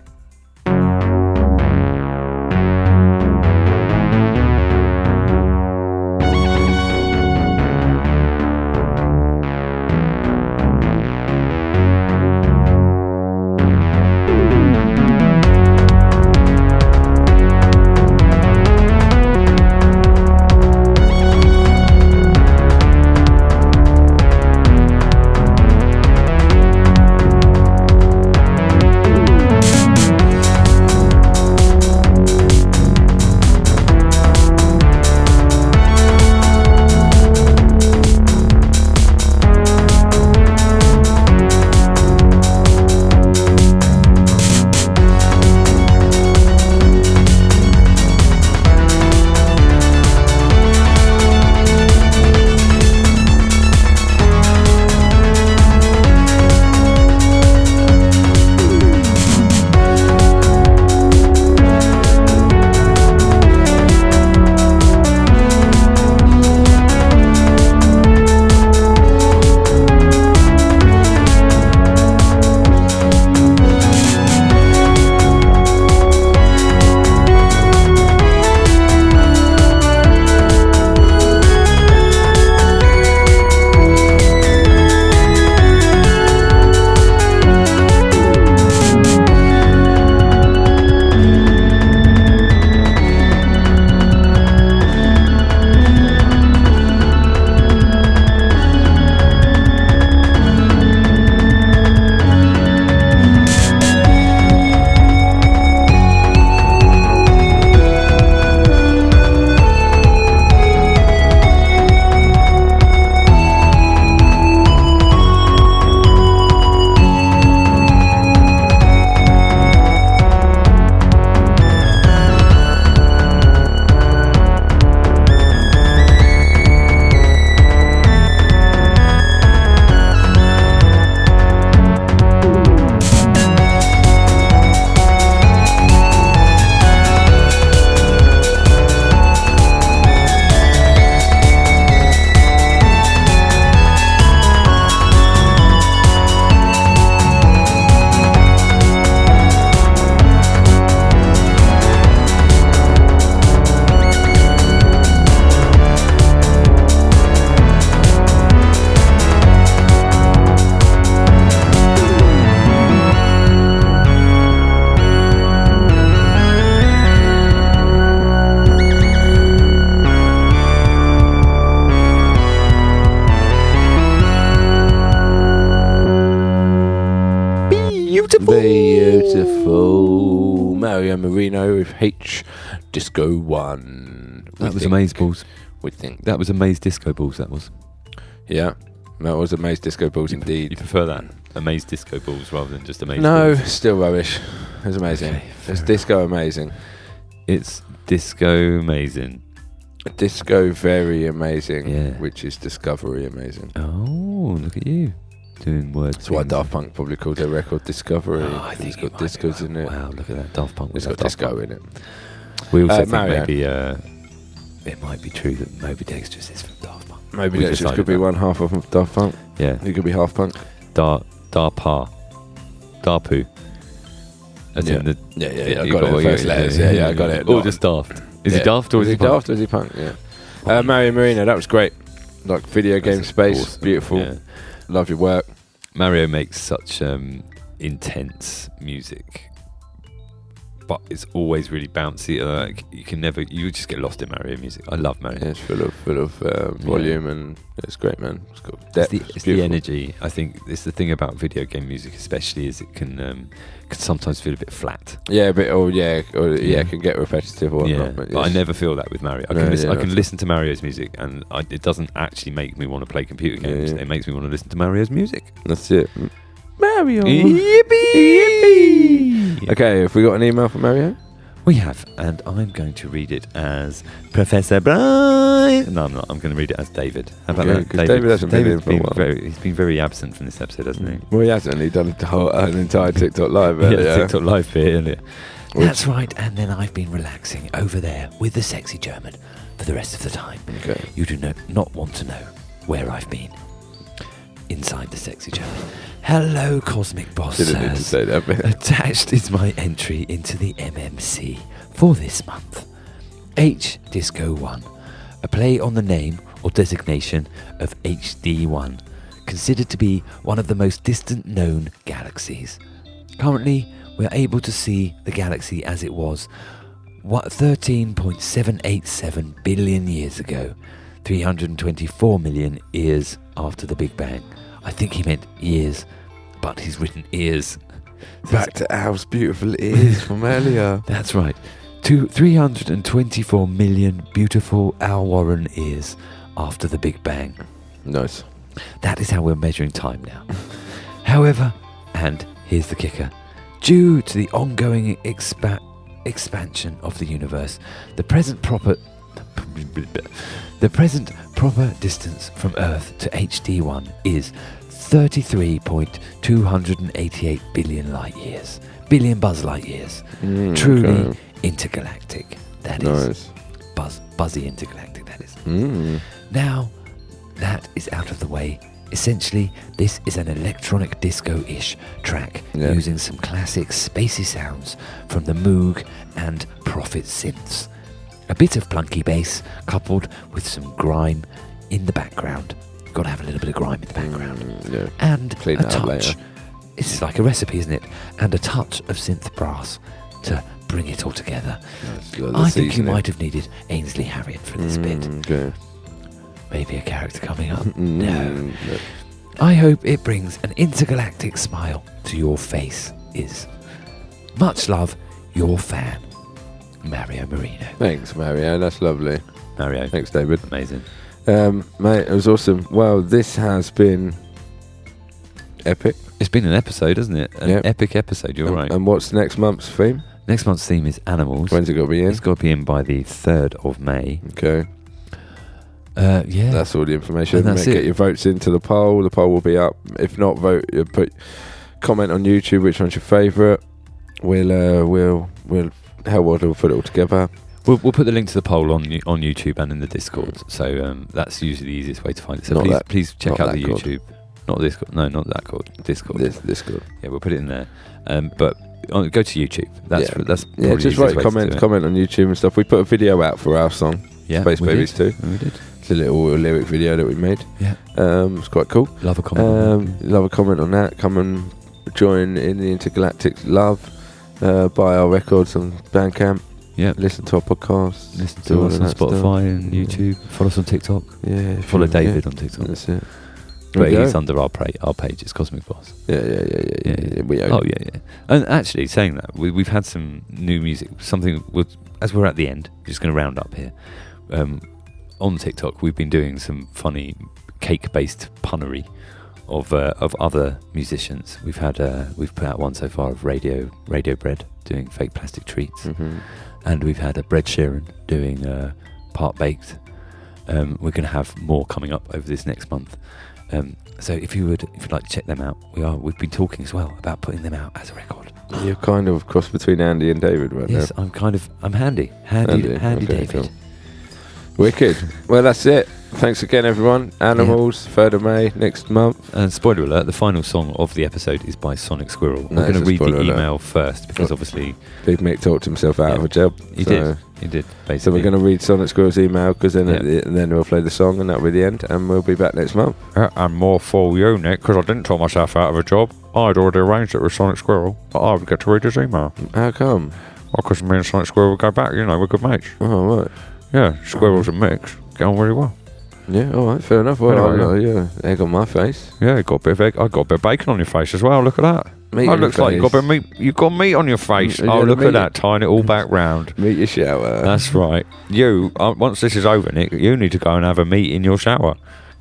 Mario Marino with H Disco 1. That was Amazeballs. We think. That was Amaze Disco Balls, that was. Yeah, that was Amaze Disco Balls indeed. You prefer that? Amaze Disco Balls rather than just Amaze No, Balls? still rubbish. It was amazing. Okay, It's disco amazing. It's disco amazing. Disco very amazing, Yeah. which is discovery amazing. Oh, look at you. Doing words. That's why Daft Punk probably called their record Discovery. Oh, I think it's got it might be discos in it. Wow, look at that. Daft Punk. It's with got Daft disco Punk. in it. We also think Mario. maybe it might be true that Moby Dexter's is from Daft Punk. Maybe We that just decided could be that. one half of Daft Punk. Yeah. He could be half punk. Darpa. Darpoo. As in the... Yeah, I you got it. what First you- letters. Yeah, I got it. Or just Daft. Is he Daft or is he punk? Daft or is he punk? Yeah. Mario Marino, that was great. Like video game space, awesome. beautiful. Yeah. Love your work. Mario makes such intense music, but it's always really bouncy. Like you just get lost in Mario music. I love Mario. Yeah, it's full of volume and it's great, man. It's got depth. It's the energy. I think it's the thing about video game music, especially, is it can sometimes feel a bit flat. Yeah, a bit. It can get repetitive or whatnot. But I never feel that with Mario. I can listen to Mario's music, and it doesn't actually make me want to play computer games. It makes me want to listen to Mario's music. That's it. Mario. Yippee! Okay, have we got an email from Mario? We have, and I'm going to read it as Professor Brian. No, I'm not. I'm going to read it as David. How about Okay, that? 'cause David hasn't been in for a while. He's been very absent from this episode, hasn't he? Well, he hasn't. He's done an entire TikTok live earlier. Yeah, TikTok live bit earlier. That's right, and then I've been relaxing over there with the sexy German for the rest of the time. Okay. You do not want to know where I've been. Inside the sexy German. Hello, Cosmic Bos. Didn't need to say that bit. Attached is my entry into the MMC for this month. H Disco 1, a play on the name or designation of HD1, considered to be one of the most distant known galaxies. Currently, we're able to see the galaxy as it was 13.787 billion years ago, 324 million years after the Big Bang. I think he meant years, but he's written ears. Back to Al's beautiful ears from earlier. That's right. 324 million beautiful Al Warren ears after the Big Bang. Nice. That is how we're measuring time now. However, and here's the kicker, due to the ongoing expansion of the universe, the present proper distance from Earth to HD1 is 33.288 billion light years. Billion buzz light years. Truly okay. intergalactic. That Nice. is. Buzzy intergalactic, that is. Now, that is out of the way. Essentially, this is an electronic disco-ish track using some classic spacey sounds from the Moog and Prophet synths. A bit of plunky bass coupled with some grime in the background. You've got to have a little bit of grime in the background. And Clean a that up touch. later. It's like a recipe, isn't it? And a touch of synth brass to bring it all together. I think you might have needed Ainsley Harriott for this bit. Okay. Maybe a character coming up. No. I hope it brings an intergalactic smile to your face. Is much love, your fan, Mario Marino. Thanks, Mario. That's lovely. Mario. Thanks, David. Amazing. Mate, it was awesome. Well, this has been epic. It's been an episode, hasn't it? An Yep. epic episode, you're right. And what's next month's theme? Next month's theme is animals. When's it got to be in? It's got to be in by the 3rd of May. Okay. Yeah. That's all the information. And that's Get it. your votes into the poll. The poll will be up. If not, comment on YouTube which one's your favourite. We'll put it all together. We'll put the link to the poll on YouTube and in the Discord. So that's usually the easiest way to find it. So please check not out the that YouTube. Not Discord. No, not that called. Discord. Discord. Yeah, we'll put it in there. But go to YouTube. That's probably just the write easiest way to do comment on YouTube and stuff. We put a video out for our song. Yeah, Space we Babies did. 2. We did. It's a little lyric video that we made. Yeah. It's quite cool. Love a comment. Love a comment on that. Come and join in the Intergalactic love. Buy our records on Bandcamp. Yeah. Listen to our podcast. Listen do to all us of on that Spotify stuff. and YouTube. Follow us on TikTok. Yeah. Follow David on TikTok. That's it. But Okay. he's under our page. It's Cosmic Bos. Yeah. We own it. Yeah. And actually, saying that, we've had some new music. Something as we're at the end, just going to round up here. On TikTok, we've been doing some funny cake-based punnery of other musicians. We've put out one so far of Radio Bread doing fake plastic treats, and we've had a Bread Sheeran doing part baked. We're going to have more coming up over this next month. So if you'd like to check them out, we've been talking as well about putting them out as a record. You're kind of cross between Andy and David right Yes, now. I'm handy Okay, David. cool. Wicked. Well, that's it. Thanks again, everyone. Animals, 3rd of May, next month. And spoiler alert, the final song of the episode is by Sonic Squirrel. No, I'm going to it's a read the spoiler alert. email first because obviously Big Mick talked himself out of a job. he did, basically. So we're going to read Sonic Squirrel's email because then and then we'll play the song and that'll be the end, and we'll be back next month. And more for you, Nick, because I didn't talk myself out of a job. I'd already arranged it with Sonic Squirrel, but I would get to read his email. How come? Well, because me and Sonic Squirrel would go back, we're good mates. Oh, right. Yeah, Squirrels and Mix get on really well. Yeah, all right, fair enough. Well, Anyway, egg on my face. Yeah, you got a bit of egg. I got a bit of bacon on your face as well. Look at that. Meat Oh, on your looks like you got a bit of meat. You got meat on your face. You Oh, got look meat. at that. Tying it all back round. Meet your shower. That's right. You, once this is over, Nick, you need to go and have a meat in your shower.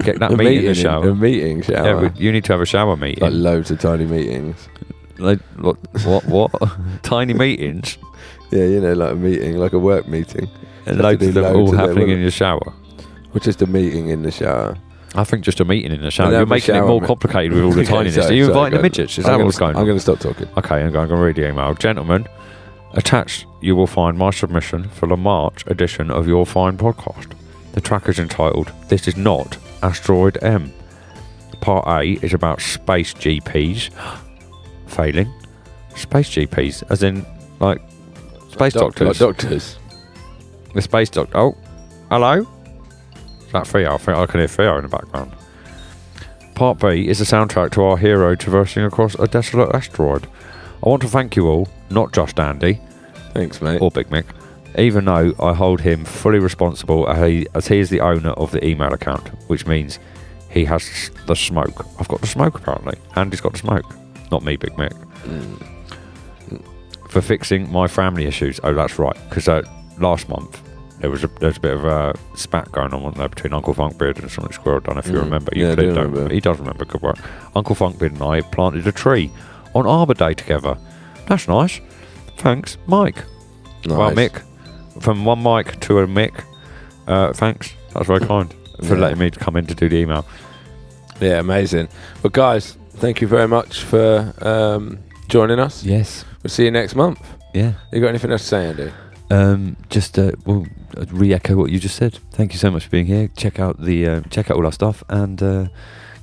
Get that meat in the shower. A meeting shower. Yeah, but you need to have a shower meeting. Like loads of tiny meetings. Like what? Tiny meetings? Yeah, like a meeting, like a work meeting. And You have to loads do of them all loads of happening them. in your shower. Or just a meeting in the shower. I think just a meeting in the shower. And You're have a making it shower more me- complicated with all the Okay, tininess. sorry, Are you sorry, inviting the guys. midgets? Is I'm that gonna what's going on? I'm going to stop talking. Okay, I'm going to read the email. Gentlemen, attached you will find my submission for the March edition of your fine podcast. The track is entitled This Is Not Asteroid M. Part A is about space GPs failing. Space GPs, as in, like, space doctors. Like doctors. The space doctor. Oh, hello? Is that Theo? I think I can hear Theo in the background. Part B is the soundtrack to our hero traversing across a desolate asteroid. I want to thank you all, not just Andy. Thanks, mate. Or Big Mick, even though I hold him fully responsible as he is the owner of the email account, which means he has the smoke. I've got the smoke, apparently. Andy's got the smoke. Not me, Big Mick. For fixing my family issues. Oh, that's right. Because last month, there was a bit of a spat going on, wasn't there, between Uncle Funkbeard and Sonic Squirrel. I don't know if you remember. You Yeah, I clearly do don't. remember. He does remember. Good work. Uncle Funkbeard and I planted a tree on Arbor Day together. That's nice. Thanks, Mike. Nice. Well, Mick. From one Mike to a Mick. Thanks. That's very kind for letting me come in to do the email. Yeah, amazing. Well, guys, thank you very much for joining us. Yes. We'll see you next month. Yeah. You got anything else to say, Andy? Just re-echo what you just said. Thank you so much for being here. Check out all our stuff and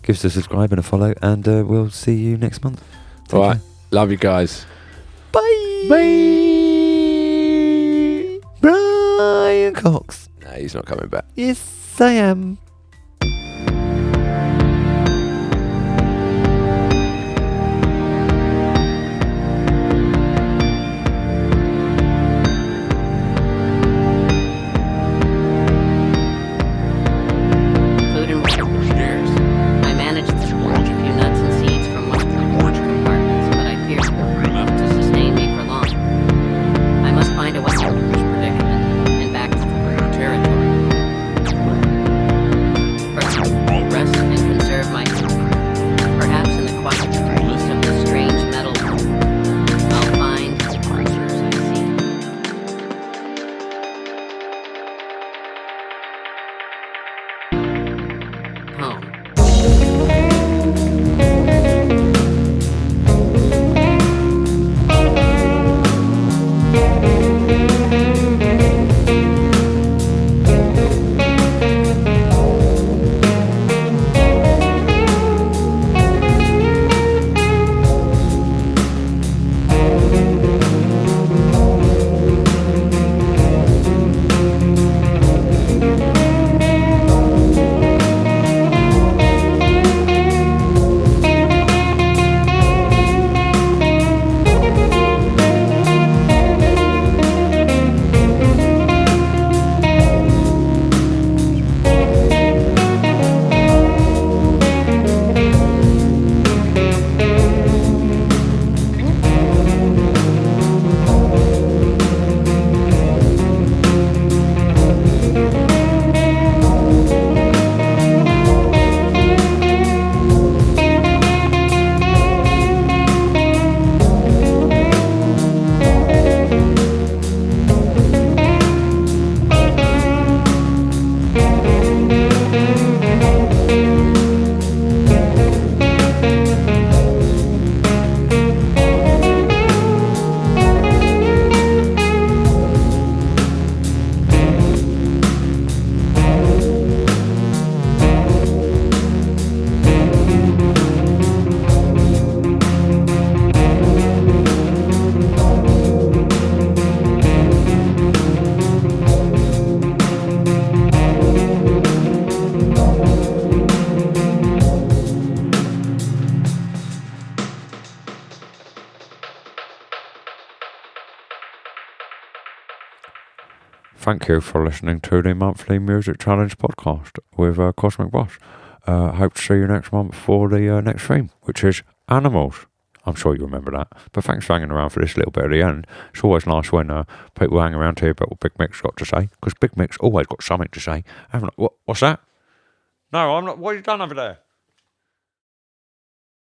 give us a subscribe and a follow, and we'll see you next month. All right. Love you guys. Bye. Brian Cox. Nah, he's not coming back. Yes, I am. Food and water. I managed to splurge a few nuts and seeds from one of the storage compartments, but I fear enough to sustain me for long. I must find a way out of this predicament and back to the territory. Thank you for listening to the monthly Music Challenge podcast with Cosmic Bos. Hope to see you next month for the next theme, which is animals. I'm sure you remember that. But thanks for hanging around for this little bit at the end. It's always nice when people hang around to hear about what Big Mick's got to say, because Big Mick's always got something to say. What's that? No, I'm not. What have you done over there?